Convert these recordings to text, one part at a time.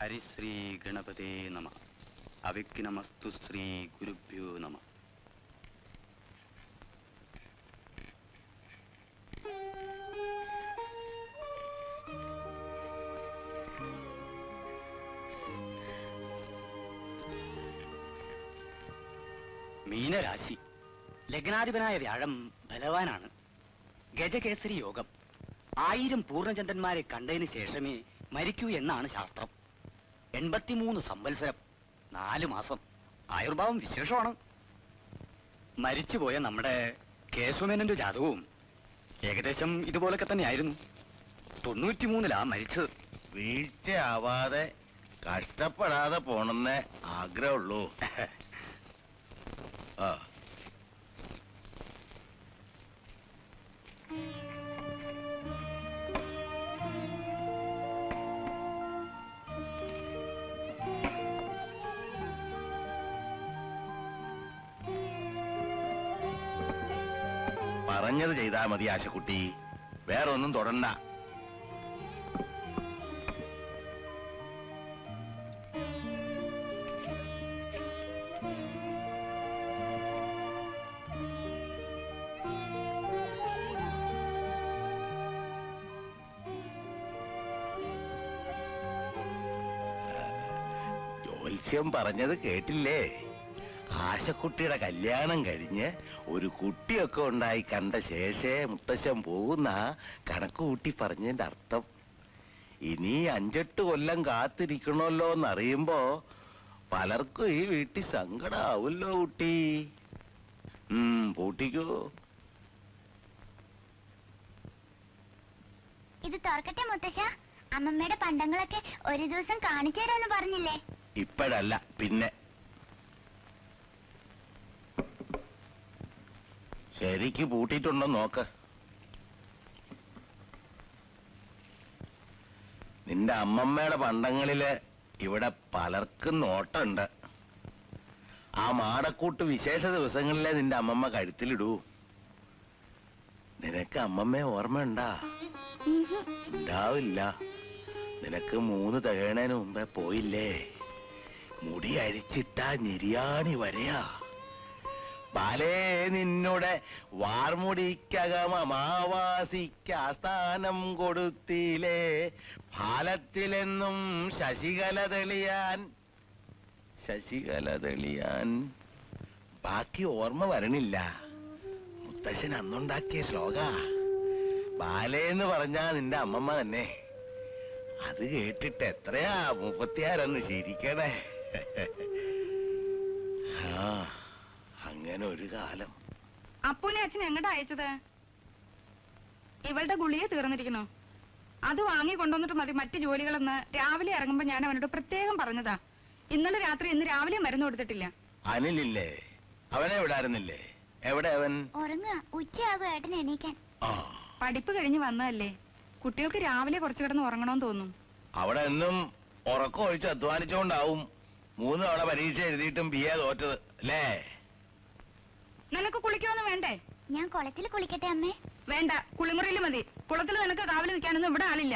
ഹരിശ്രീ ഗണപതേ നമ. അവിഘ്നമസ്തു ശ്രീ ഗുരുഭ്യോ നമ. മീനരാശി. ലഗ്നാധിപനായ വ്യാഴം ബലവാനാണ്. ഗജകേസരി യോഗം. 1000 പൂർണ്ണചന്ദ്രന്മാരെ കണ്ടതിന് ശേഷമേ മരിക്കൂ എന്നാണ് ശാസ്ത്രം. 83 സംവത്സരം 4 മാസം. ആയുർഭാവം വിശേഷമാണ്. മരിച്ചുപോയ നമ്മുടെ കേശവമേനന്റെ ജാതകവും ഏകദേശം ഇതുപോലൊക്കെ തന്നെയായിരുന്നു. 93-ലാ മരിച്ചത്. വീഴ്ചയാവാതെ കഷ്ടപ്പെടാതെ പോണെന്നേ ആഗ്രഹമുള്ളൂ. ആ പറഞ്ഞത് ചെയ്താ മതി ആശക്കുട്ടി, വേറെ ഒന്നും തൊടണ്ട. ജ്യോത്സ്യം പറഞ്ഞത് കേട്ടില്ലേ? ആശക്കുട്ടിയുടെ കല്യാണം കഴിഞ്ഞ് ഒരു കുട്ടിയൊക്കെ ഉണ്ടായി കണ്ട ശേഷേ മുത്തശ്ശൻ പോകുന്ന കണക്ക് കൂട്ടി പറഞ്ഞതിന്റെ അർത്ഥം. ഇനി 5-8 കൊല്ലം കാത്തിരിക്കണമല്ലോ എന്നറിയുമ്പോ പലർക്കും ഈ വീട്ടിൽ സങ്കടാവല്ലോ കുട്ടി. പൂട്ടിക്കോ. ഇത് തുറക്കട്ടെ മുത്തശ്ശ? അമ്മമ്മയുടെ പണ്ടങ്ങളൊക്കെ ഒരു ദിവസം കാണിച്ചു തരാന്ന് പറഞ്ഞില്ലേ? ഇപ്പോഴല്ല, പിന്നെ. ശരിക്ക് പൂട്ടിയിട്ടുണ്ടോ നോക്ക്. നിന്റെ അമ്മമ്മയുടെ പണ്ടങ്ങളില് ഇവിടെ പലർക്കും നോട്ടുണ്ട്. ആ മാടക്കൂട്ട് വിശേഷ ദിവസങ്ങളിലെ നിന്റെ അമ്മമ്മ കഴുത്തിലിടൂ. നിനക്ക് അമ്മമ്മയെ ഓർമ്മയുണ്ടാ? ഉണ്ടാവില്ല. നിനക്ക് 3 തികയണേന് മുമ്പേ പോയില്ലേ? മുടി അരിച്ചിട്ടാ ഞെരിയാണി വരെയാ. ബാലേ നിന്നുടെ വാർമുടിക്കകമാവാസിക്ക് ആസ്ഥാനം കൊടുത്തില്ലേ? ഫാലത്തിലെന്നും ശശികല തെളിയാൻ. ബാക്കി ഓർമ്മ വരണില്ല. മുത്തശ്ശൻ അന്നുണ്ടാക്കിയ ശ്ലോക. ബാലേന്ന് പറഞ്ഞാ നിന്റെ അമ്മമ്മ തന്നെ. അത് കേട്ടിട്ട് എത്രയാ 36 ശരിക്കണേ. അങ്ങനെ ഒരു കാലം. അപ്പൂനെ അച്ഛൻ എങ്ങോട്ടാ അയച്ചത്? ഇവളുടെ ഗുളിക തീർന്നിരിക്കണോ? അത് വാങ്ങി കൊണ്ടുവന്നിട്ട് മതി മറ്റു ജോലികളെന്ന് രാവിലെ ഇറങ്ങുമ്പോ ഞാൻ അവനോട് പ്രത്യേകം പറഞ്ഞതാ. ഇന്നലെ രാത്രി ഇന്ന് രാവിലെ മരുന്ന് കൊടുത്തിട്ടില്ല. അനിലില്ലേ? അവനെ വിടാറുന്നില്ലേ? എവിടെ അവൻ? ഉച്ചയാകും ഏട്ടന് എണീക്കാൻ. പഠിപ്പ് കഴിഞ്ഞ് വന്നതല്ലേ, കുട്ടികൾക്ക് രാവിലെ കുറച്ചു കിടന്ന് ഉറങ്ങണമെന്ന് തോന്നും. അവിടെ എന്നും ഉറക്കം ഒഴിച്ച് അധ്വാനിച്ചോണ്ടാവും 3 തവണ പരീക്ഷ എഴുതിയിട്ടും BA തോറ്റത് അല്ലേ? നിനക്ക് കുളിക്കൊന്നും വേണ്ടേ? ഞാൻ കുളത്തിൽ കുളിക്കട്ടെ അമ്മേ? വേണ്ട, കുളിമുറിയിൽ മതി. കുളത്തിൽ നിനക്ക് കാവല് നിൽക്കാനൊന്നും ഇവിടെ ആളില്ല.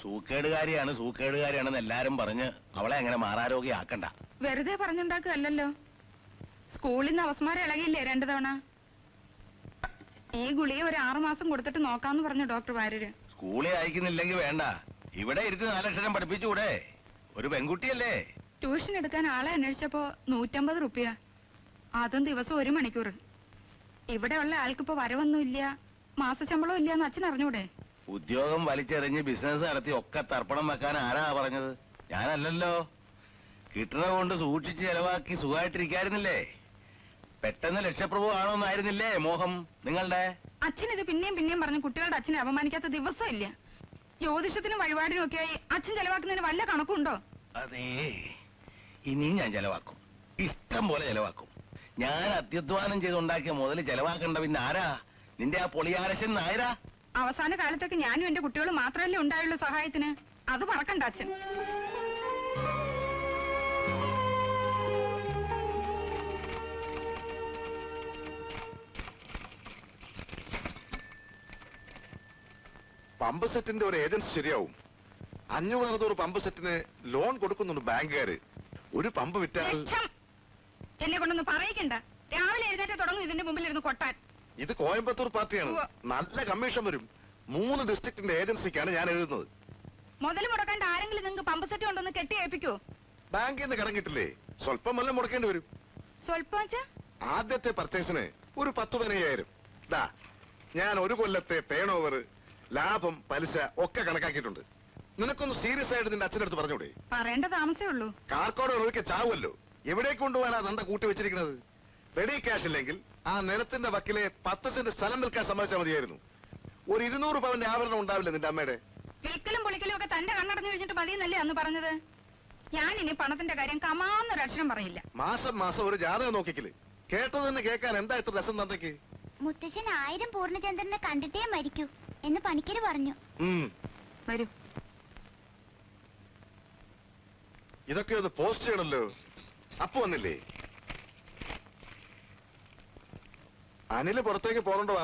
സൂക്കേടുകാരിയാണെന്ന് എല്ലാരും പറഞ്ഞ് അവളെ അങ്ങനെ മാറാരോഗ്യാക്കണ്ട. വെറുതെ പറഞ്ഞുണ്ടാക്കുകയല്ലോ. സ്കൂളിൽ നിന്ന് അവസ്മാരം ഇളകിയില്ലേ 2 തവണ? ഈ ഗുളിക ഒരു 6 മാസം കൊടുത്തിട്ട് നോക്കാന്ന് പറഞ്ഞു ഡോക്ടർ വാര്യര്. സ്കൂളിൽ അയക്കുന്നില്ലെങ്കിൽ വേണ്ട, ഇവിടെ ഇരുത്തി 4 അക്ഷരം പഠിപ്പിച്ചുകൂടെ? ഒരു പെൺകുട്ടിയല്ലേ? ട്യൂഷൻ എടുക്കാൻ ആളെ അന്വേഷിച്ചപ്പോ 150 റുപ്യ, അതും ദിവസം 1 മണിക്കൂർ. ഇവിടെ ഉള്ള ആൾക്കിപ്പോ വരവൊന്നുമില്ല, മാസശമ്പളം ഇല്ല എന്ന് അച്ഛൻ അറിഞ്ഞൂടെ? ഉദ്യോഗം വലിച്ചെറിഞ്ഞ് ബിസിനസ് നടത്തി ഒക്കെ തർപ്പണം വെക്കാൻ ആരാ പറഞ്ഞത്? ഞാനല്ലല്ലോ. കിട്ടണ കൊണ്ട് സൂക്ഷിച്ച് ചെലവാക്കി സുഖമായിട്ടിരിക്കായിരുന്നില്ലേ? പെട്ടെന്ന് ലക്ഷപ്രഭു ആണോന്നായിരുന്നില്ലേ മോഹം നിങ്ങളുടെ? അച്ഛൻ ഇത് പിന്നെയും പറഞ്ഞ് കുട്ടികളുടെ അച്ഛനെ അപമാനിക്കാത്ത ദിവസം ഇല്ല. ജ്യോതിഷത്തിനും വഴിപാടിനും ഒക്കെയായി അച്ഛൻ ചെലവാക്കുന്നതിന് വല്ല കണക്കുണ്ടോ? അതേ, ഇനിയും ഞാൻ ചെലവാക്കും, ഇഷ്ടം പോലെ ചെലവാക്കും. ഞാൻ അത്യുധ്വാനം ചെയ്തുണ്ടാക്കിയ മുതൽ ചെലവാക്കണ്ട പിന്നെ ആരാ? നിന്റെ ആ പൊളിയാരശൻ നായരാ? അവസാന കാലത്തൊക്കെ ഞാനും എന്റെ കുട്ടികളും മാത്രമല്ലേ ഉണ്ടായുള്ളൂ സഹായത്തിന്. അത് മറക്കണ്ട അച്ഛൻ. പമ്പ് സെറ്റിന്റെ ഒരു ഏജൻസി ശരിയാവും. 500-600 പമ്പ് സെറ്റിന് ലോൺ കൊടുക്കുന്നുണ്ട് ബാങ്കുകാര്. ഒരു പമ്പ് വിറ്റാൽ ലക്ഷം. എന്നെ കൊണ്ടൊന്ന് പറയിക്കണ്ട. രാവിലെ എഴുന്നേറ്റ് തുടങ്ങും ഇതിന്റെ മുമ്പിലിരുന്ന് കൊട്ടാൻ. ഇത് കോയമ്പത്തൂർ പാർട്ടിയാണ്. ഉവ്വ. നല്ല കമ്മീഷൻ വരും. 3 ഡിസ്ട്രിക്റ്റിന്റെ ഏജൻസിക്കാണ് ഞാൻ എഴുതുന്നത്. മുതൽ മുടക്കാണ്ട് ആരെങ്കിലും നിങ്ങൾക്ക് പമ്പ് സെറ്റ് കൊണ്ടൊന്ന് കെട്ടി ഏൽപ്പിക്കോ? ബാങ്കിൽ നിന്ന് കടം കിട്ടില്ലേ, സ്വല്പം വല്ലതും മുടക്കേണ്ടി വരും. സ്വല്പം വെച്ചാ ആദ്യത്തെ പർച്ചേസിന് ഒരു 10-15,000. ദാ ഞാൻ ഒരു കൊല്ലത്തെ ടേൺ ഓവർ, ലാഭം, പലിശ ഒക്കെ കണക്കാക്കിയിട്ടുണ്ട്. നിനക്കൊന്ന് സീരിയസ് ആയിട്ട് നിന്റെ അച്ഛനടുത്ത് പറഞ്ഞൂടെ? പറയേണ്ട താമസേ ഉള്ളൂ. കാർക്കോട് ഒഴുക്കെ ചാവുമല്ലോ. എവിടേക്ക് കൊണ്ടുപോകാനാ നന്ദ കൂട്ടി വെച്ചിരിക്കുന്നത്? റെഡി ക്യാഷ് ഇല്ലെങ്കിൽ ആ നിലത്തിന്റെ വക്കിലെ 10 സെന്റ് സ്ഥലം വിൽക്കാൻ സമ്മതിച്ചാൽ മതിയായിരുന്നു. ഒരു 200 പവന്റെ ആഭരണം ഉണ്ടാവില്ല നിന്റെ അമ്മയുടെ? വിൽക്കലും പൊളിക്കലും ഒക്കെ തന്റെ കണ്ണടഞ്ഞു കഴിഞ്ഞിട്ട് മതിയെന്നല്ലേ അന്ന് പറഞ്ഞത്? ഞാൻ ഇനി പണത്തിന്റെ കാര്യം കമാന്നൊരു അക്ഷരം പറയില്ല. മാസം മാസം ഒരു ജാതകം നോക്കിക്കല്. കേട്ടത് തന്നെ കേൾക്കാൻ എന്താ ഇത്ര രസം നന്ദയ്ക്ക്? മുത്തശ്ശൻ 1000 പൂർണ്ണചന്ദ്രനെ കണ്ടിട്ടേ മരിക്കൂ എന്ന് പണിക്കര് പറഞ്ഞു. വരൂ. ഇതൊക്കെ ഒന്ന് പോസ്റ്റ് ചെയ്യണല്ലോ. അപ്പൊ വന്നില്ലേ? അനില് പുറത്തേക്ക് പോകണ്ടോ?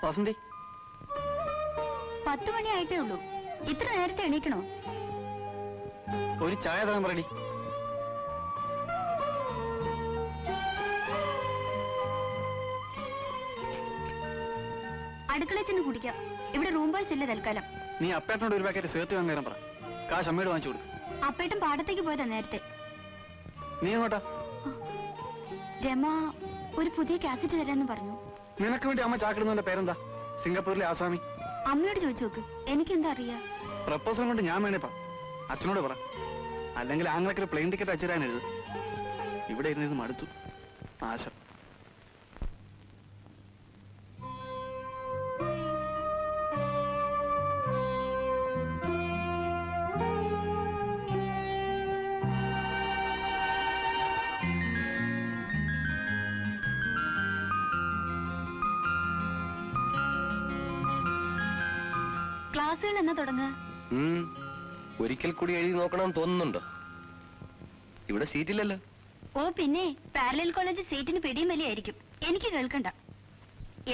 വസന്തി, 10 മണിയായിട്ടേ ഉള്ളൂ. ഇത്ര നേരത്തെ എണീക്കണോ? ഒരു ചായ തരാൻ പറയടി. അടുക്കളയിൽ ചെന്ന് കുടിക്കാം. ഇവിടെ റൂം ബോയ്സ് ഇല്ല തൽക്കാലം. നീ അപ്പേട്ടനോട് ഒരു പാക്കറ്റ് സേർട്ട് വാങ്ങാൻ നേരം പറ. കാശ് അമ്മയോട് വാങ്ങിച്ചു കൊടുക്കും. അപ്പേട്ടൻ പാടത്തേക്ക് പോയതാ നേരത്തെ. നീ എങ്ങോട്ടാ? രമ ഒരു പുതിയ കാസറ്റ് തരാന്ന് പറഞ്ഞു. നിനക്ക് വേണ്ടി അമ്മ ചാക്കിടുന്നതിന്റെ പേരെന്താ? സിംഗപ്പൂരിലെ ആസാമി. അമ്മയോട് ചോദിച്ചു നോക്ക്, എനിക്കെന്താ അറിയാ. പ്രപ്പോസൽ കൊണ്ട് ഞാൻ വേണേപ്പാ. അച്ഛനോട് പറ. അല്ലെങ്കിൽ ആങ്ങളൊക്കെ പ്ലെയിൻ ടിക്കറ്റ് അയച്ചിരാനെഴുത്. ഇവിടെ ഇരുന്ന് മടുത്തു. നാശം. ക്ലാസ്സുകൾ എന്നാ തുടങ്ങുക? ഒരിക്കൽ കൂടി എഴുതി നോക്കണമെന്ന് തോന്നുന്നുണ്ടോ? ഇവിടെ സീറ്റില്ലല്ലോ. ഓ പിന്നെ പാരലൽ കോളേജ് സീറ്റിന് പിടിയും വലിയായിരിക്കും. എനിക്ക് കേൾക്കണ്ട.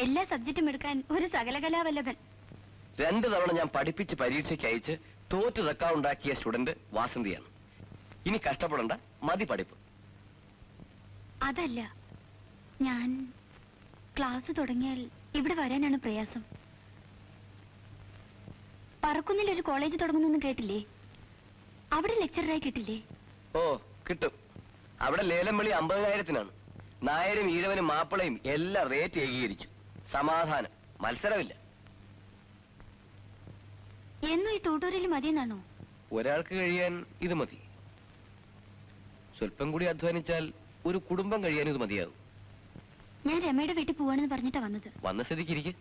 എല്ലാ സബ്ജക്റ്റും എടുക്കാൻ ഒരു സകലകലാവല്ലഭൻ. 2 തവണ ഞാൻ പഠിപ്പിച്ച് പരീക്ഷയ്ക്ക് അയച്ച് തോറ്റു തക്കാവുണ്ടാക്കിയ സ്റ്റുഡന്റ് വാസന്തിയാണ്. ഇനി കഷ്ടപ്പെടണ്ട, മതി പഠിപ്പ്. അതല്ല, ഞാൻ ക്ലാസ് തുടങ്ങിയാൽ ഇവിടെ വരാനാണ് പ്രയാസം. പറക്കുന്നിൽ ഒരു കോളേജ് തുടങ്ങുന്നു കേട്ടില്ലേ? അവിടെ ലെക്ചറായി കിട്ടില്ലേ? ഓ കിട്ടും. അവിടെ ലേലം വിളി 50,000-നാണ്. നായരും ഈഴവനും മാപ്പിളയും എല്ലാം റേറ്റ് ഏകീകരിച്ചു. സമാധാനം, മത്സരമില്ല. എന്നും ഈ ട്യൂട്ടോറിയൽ മതിയെന്നാണോ? ഒരാൾക്ക് കഴിയാൻ ഇത് മതി. സ്വല്പം കൂടി അധ്വാനിച്ചാൽ ഒരു കുടുംബം കഴിയാൻ ഇത് മതിയാകും. ഞാൻ രമയുടെ വീട്ടിൽ പോവാണെന്ന് പറഞ്ഞിട്ടാ വന്നത്. വന്ന സ്ഥിതിക്ക്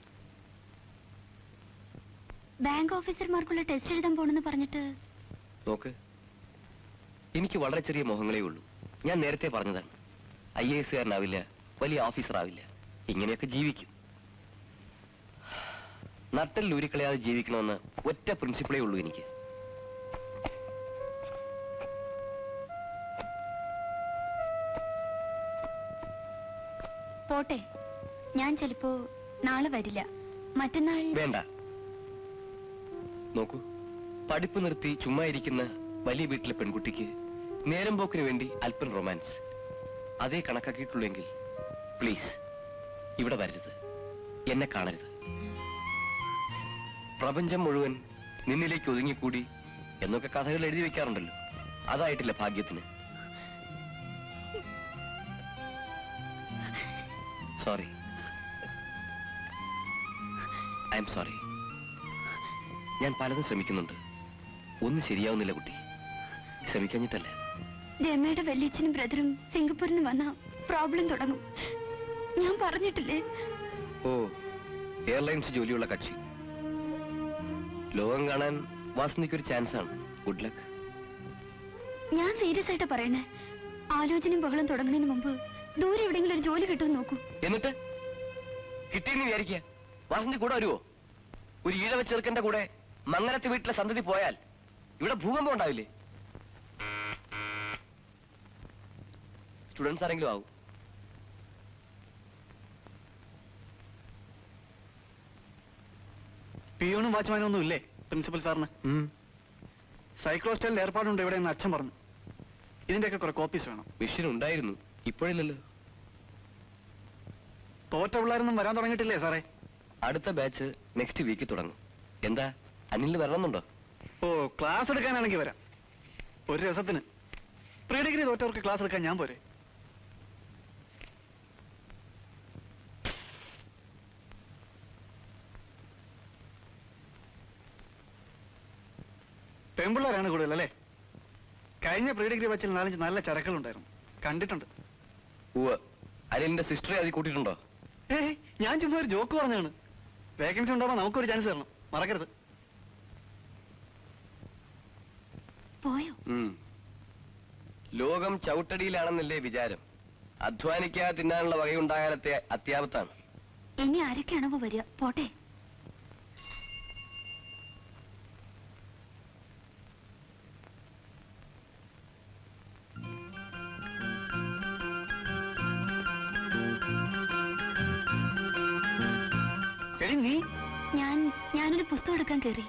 ബാങ്ക് ഓഫീസർമാർക്കുള്ള ടെസ്റ്റ് എഴുതാൻ പോണെന്ന് പറഞ്ഞിട്ട്. നോക്ക്, എനിക്ക് വളരെ ചെറിയ മോഹങ്ങളേ ഉള്ളൂ. ഞാൻ നേരത്തെ പറഞ്ഞതാണ്. IAS കാരനാവില്ല, വലിയ ഓഫീസർ ആവില്ല. ഇങ്ങനെയൊക്കെ ജീവിക്കും. നട്ടൽ ഊരിക്കളയാതെ ജീവിക്കണമെന്ന് ഒറ്റ പ്രിൻസിപ്പിളേ ഉള്ളൂ എനിക്ക്. പോട്ടെ, ഞാൻ ചിലപ്പോ നാളെ വരില്ല. മറ്റന്നാൾ. വേണ്ട. നോക്കൂ, പഠിപ്പ് നിർത്തി ചുമ്മാ ഇരിക്കുന്ന വലിയ വീട്ടിലെ പെൺകുട്ടിക്ക് നേരം പോക്കിന് വേണ്ടി അല്പം റൊമാൻസ് അതേ കണക്കാക്കിയിട്ടുള്ളെങ്കിൽ പ്ലീസ് ഇവിടെ വരരുത്, എന്നെ കാണരുത്. പ്രപഞ്ചം മുഴുവൻ നിന്നിലേക്ക് ഒതുങ്ങിക്കൂടി എന്നൊക്കെ കഥകൾ എഴുതി വെക്കാറുണ്ടല്ലോ, അതായിട്ടില്ല ഭാഗ്യത്തിന്. Sorry, I am sorry. ഞാൻ പലതും ശ്രമിക്കുന്നുണ്ട്, ഒന്നും ശരിയാവുന്നില്ല കുട്ടി. ശ്രമിക്കഞ്ഞിട്ടല്ല. രമയുടെ വല്യച്ഛനും ബ്രദറും സിംഗപ്പൂരിൽ നിന്ന് വന്ന പ്രോബ്ലം തുടങ്ങും. ഞാൻ പറഞ്ഞിട്ടില്ലേ? ഓ, എയർലൈൻസ് ജോലിയുള്ള കക്ഷി. ലോകം കാണാൻ വാസന്തിക്കൊരു ചാൻസ് ആണ്. Good luck. ഞാൻ സീരിയസ് ആയിട്ട് പറയണേ. ആലോചനയും ബഹളം തുടങ്ങുന്നതിന് മുമ്പ് ദൂരെ എവിടെയെങ്കിലും ഒരു ജോലി കിട്ടുമെന്ന് നോക്കൂ. എന്നിട്ട് കിട്ടിയെന്ന് വിചാരിക്കുക. വാസന്തി കൂടെ വരുവോ? ഒരു ഈഴവ ചെറുക്കന്റെ കൂടെ മംഗലത്ത് വീട്ടിലെ സന്തതി പോയാൽ ഇവിടെ ഭൂകമ്പം ഉണ്ടാവില്ലേ? സ്റ്റുഡൻസ് ആരെങ്കിലും ആവും. പിയൂണും വാച്ച്മാനും ഒന്നും ഇല്ലേ പ്രിൻസിപ്പൽ സാറിന്? സൈക്ലോസ്റ്റൈലിൽ ഏർപ്പാടുണ്ട് ഇവിടെ എന്ന് അച്ഛൻ പറഞ്ഞു. ഇതിന്റെയൊക്കെ കുറെ കോപ്പീസ് വേണം. മെഷീൻ ഉണ്ടായിരുന്നു, ഇപ്പോഴില്ലല്ലോ. തോറ്റ പിള്ളേരൊന്നും വരാൻ തുടങ്ങിയിട്ടില്ലേ സാറേ? അടുത്ത ബാച്ച് നെക്സ്റ്റ് വീക്കിൽ തുടങ്ങും. എന്താ, അനിലിന് വരണമെന്നുണ്ടോ? ഓ, ക്ലാസ് എടുക്കാനാണെങ്കിൽ വരാം. ഒരു രസത്തിന്. പ്രീ ഡിഗ്രി തോറ്റവർക്ക് ക്ലാസ് എടുക്കാൻ ഞാൻ പോരെ? പെമ്പിള്ളേരാണ് കൂടുതൽ അല്ലേ? കഴിഞ്ഞ പ്രീ ഡിഗ്രി ബാച്ചിൽ 4-5 നല്ല ചരക്കുകളുണ്ടായിരുന്നു, കണ്ടിട്ടുണ്ട്. ഉവ്വ്. അനിലിന്റെ സിസ്റ്ററെ അതിൽ കൂട്ടിയിട്ടുണ്ടോ? ഞാൻ ചുമ്മാ ഒരു ജോക്ക് പറഞ്ഞാണ്. വേക്കൻസി ഉണ്ടാവുമ്പോൾ നമുക്കൊരു ചാൻസ് തരണം, മറക്കരുത്. പോയോ? ലോകം ചവിട്ടടിയിലാണെന്നല്ലേ വിചാരം. അധ്വാനിക്കാതെ തിന്നാനുള്ള വകയുണ്ടായാലത്തെ അത്യാപത്താണ്. ഇനി ആരൊക്കെയാണോ വരിക? പോട്ടെ. നീ? ഞാനൊരു പുസ്തകം എടുക്കാൻ കയറി.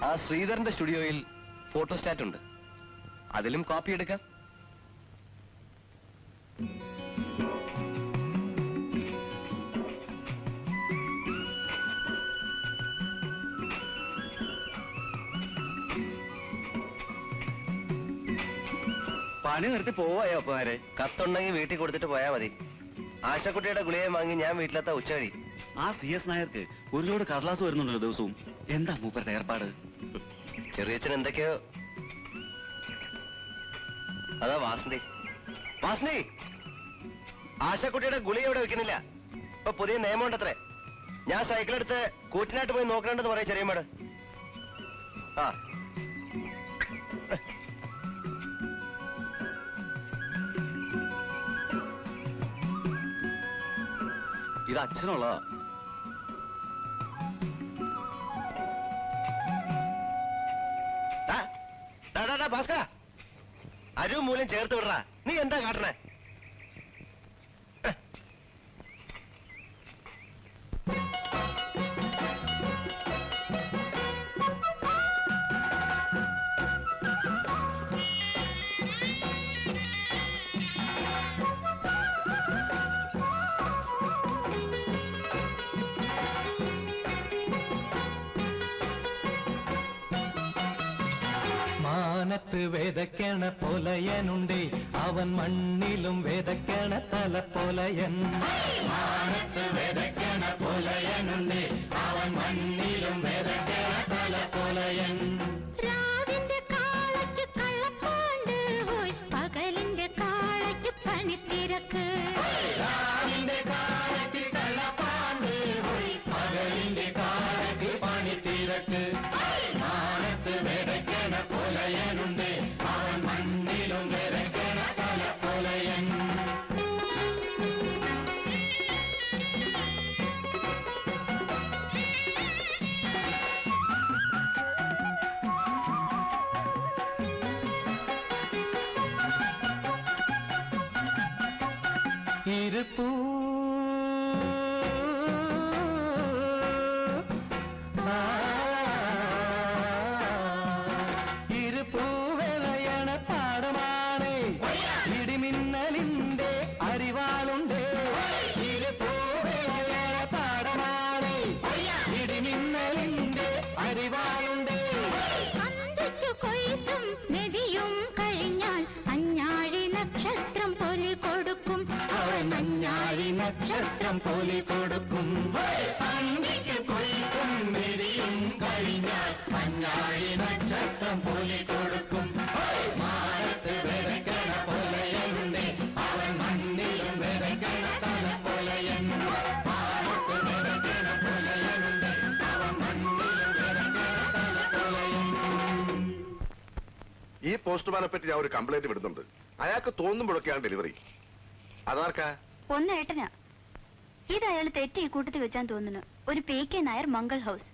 ആ ശ്രീധരന്റെ സ്റ്റുഡിയോയിൽ ഫോട്ടോസ്റ്റാറ്റ് ഉണ്ട്, അതിലും കോപ്പി എടുക്കാം. പണി നിർത്തി പോവായോ അപ്പമാരെ? കത്തുണ്ടെങ്കിൽ വീട്ടിൽ കൊടുത്തിട്ട് പോയാൽ മതി. ആശക്കുട്ടിയുടെ ഗുളിയെ വാങ്ങി ഞാൻ വീട്ടിലെത്താ ഉച്ചവഴി. ആ CS നായർക്ക് ഒരു ലോഡ് കടലാസ് വരുന്നുണ്ടല്ലോ ദിവസവും. എന്താ മൂപ്പരുടെ ഏർപ്പാട്? ചെറിയച്ഛൻ എന്തൊക്കെയോ. അതാ വാസന്തി. വാസന്തി, ആശക്കുട്ടിയുടെ ഗുളിക ഇവിടെ വെക്കുന്നില്ല. ഇപ്പൊ പുതിയ നിയമമുണ്ടത്രേ. ഞാൻ സൈക്കിളെടുത്ത് കൂറ്റിനായിട്ട് പോയി നോക്കണമെന്ന് പറയാം ചെറിയമ്മേട്. ആ, ഇത് അച്ഛനുള്ളതാ. ഭാസ്കര, അരു മൂലം ചേർത്ത് വിടറാ. നീ എന്താ കാട്ടണേ? മാനത്ത് വിതയ്ക്കണ പൊലയനുണ്ടേ, അവൻ മണ്ണിലും വിതയ്ക്കണ തലപ്പൊലയൻ. മാനത്ത് വിതയ്ക്കണ പൊലയനുണ്ടേ, അവൻ മണ്ണിലും വിതയ്ക്കണ തലപ്പൊലയൻ. രാവിന്റെ കാളയ്ക്ക് കള്ളപ്പാണ്ട് പോയി, പകലിന്റെ കാളയ്ക്ക് പണിത്തിരക്ക്. രാവിന്റെ കാളയ്ക്ക് കള്ളപ്പാണ്ട് പോയി, പകലിന്റെ കാളയ്ക്ക് പണിത്തിരക്ക്. മാനത്ത് വിതയ്ക്കണ പൊലയനുണ്ട്, അവൻ മണ്ണിലും വിതയ്ക്കണ തലപ്പൊലയൻ. ഇരുപ്പൂ ഇരുപ്പൂവിളയണ പാടമാണേ, ഇടിമിന്നലിന്റെ അരിവാളുണ്ടേ. ഇരുപ്പൂവിളയണ പാടമാണേ, ഇടിമിന്നലിന്റെ അരിവാളുണ്ടേ. അന്തിക്കു കൊയ്ത്തും മെതിയും കഴിഞ്ഞാൽ അഞ്ഞാഴി നക്ഷത്രം പൊലി കൊടുക്കും. അവൻ അഞ്ഞാഴി നക്ഷത്രം പോലെ കൊടുക്കും. അന്തിക്ക് കൊയ്ത്തും മെതിയും കഴിഞ്ഞാൽ അഞ്ഞാഴി നക്ഷത്രം പോലെ കൊടുക്കും. മാനത്ത് വിതയ്ക്കണ പൊലയനുണ്ട്, അവൻ മണ്ണിലും വിതയ്ക്കണ തലപ്പൊലയൻ. മാനത്ത് വിതയ്ക്കണ പൊലയനുണ്ട്, അവൻ മണ്ണിലും വിതയ്ക്കണ തലപ്പൊലയൻ. ഈ പോസ്റ്റ്മാനെ പറ്റി ഞാൻ ഒരു കംപ്ലൈന്റ് വിടുന്നുണ്ട്. അയാൾക്ക് തോന്നുമ്പോഴൊക്കെയാണ് ഡെലിവറി. അതാർക്കാ? ഒന്ന് ഏട്ടനാ. ഇത് അയാൾ തെറ്റി ഈ കൂട്ടത്തിൽ വെച്ചാൻ തോന്നുന്നു. ഒരു PK നായർ മംഗൾ ഹൗസ്.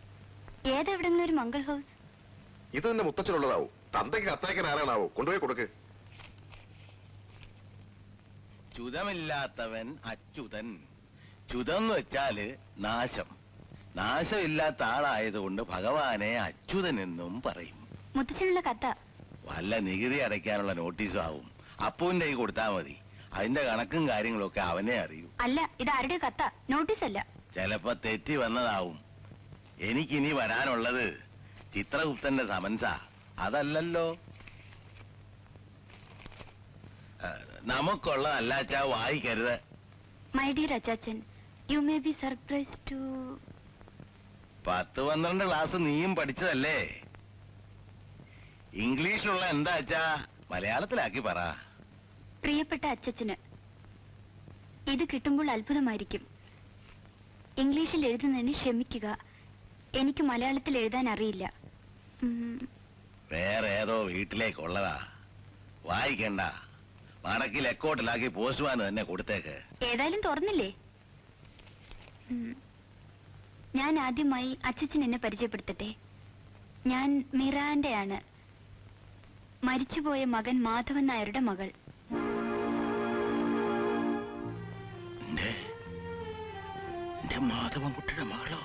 ഏതെവിടെങ്കിലും ഒരു മംഗൾ ഹൗസ്? ഇത് തന്നെ മുത്തച്ഛനുള്ളതാവും. തന്തയ്ക്ക് കത്തയക്കാൻ ആരാണാവോ? കൊണ്ടുപോയി കൊടുക്ക്. ചുതമില്ലാത്തവൻ അച്യുതൻ. ചുതം എന്ന് വെച്ചാല് നാശം. നാശമില്ലാത്ത ആളായതുകൊണ്ട് ഭഗവാനെ അച്യുതൻ എന്നും പറയും. മുത്തച്ഛനുള്ള കത്ത. വല്ല നികുതി അടയ്ക്കാനുള്ള നോട്ടീസും ആവും. അപ്പുവിന്റെ കൈ കൊടുത്താൽ മതി. അതിന്റെ കണക്കും കാര്യങ്ങളും ഒക്കെ അവനെ അറിയൂ. അല്ല, ഇത് ആരുടെ കത്ത? നോട്ടീസ് അല്ല. ചിലപ്പോ തെറ്റി വന്നതാവും. എനിക്കിനി വരാനുള്ളത് ചിത്രഗുപ്തന്റെ സമൻസാ. അതല്ലല്ലോ. നമുക്കുള്ള അല്ലാച്ചാ വായിക്കരുത്. My dear Achachan, you may be surprise to. 10-12 class നീയും പഠിച്ചതല്ലേ? ഇംഗ്ലീഷിലുള്ള എന്താ അച്ഛാ മലയാളത്തിലാക്കി പറ. പ്രിയപ്പെട്ട അച്ചച്ചന്, ഇത് കിട്ടുമ്പോൾ അത്ഭുതമായിരിക്കും. ഇംഗ്ലീഷിൽ എഴുതുന്നതിന് ക്ഷമിക്കുക. എനിക്ക് മലയാളത്തിൽ എഴുതാൻ അറിയില്ല. വേറെ ഏതോ വീട്ടിലേക്കുള്ളതാ. വായിക്കണ്ട. മടക്കിൽ എക്കോട്ടിലാക്കി പോസ്റ്റ്മാൻ തന്നെ കൊടുത്തേക്ക്. ഏതായാലും തുറന്നില്ലേ? ഞാൻ ആദ്യമായി അച്ചച്ചൻ എന്നെ പരിചയപ്പെടുത്തട്ടെ. ഞാൻ മിറാന്റെയാണ്, മരിച്ചുപോയ മകൻ മാധവൻ നായരുടെ മകൾ. മാധവൻകുട്ടിയുടെ മകളോ?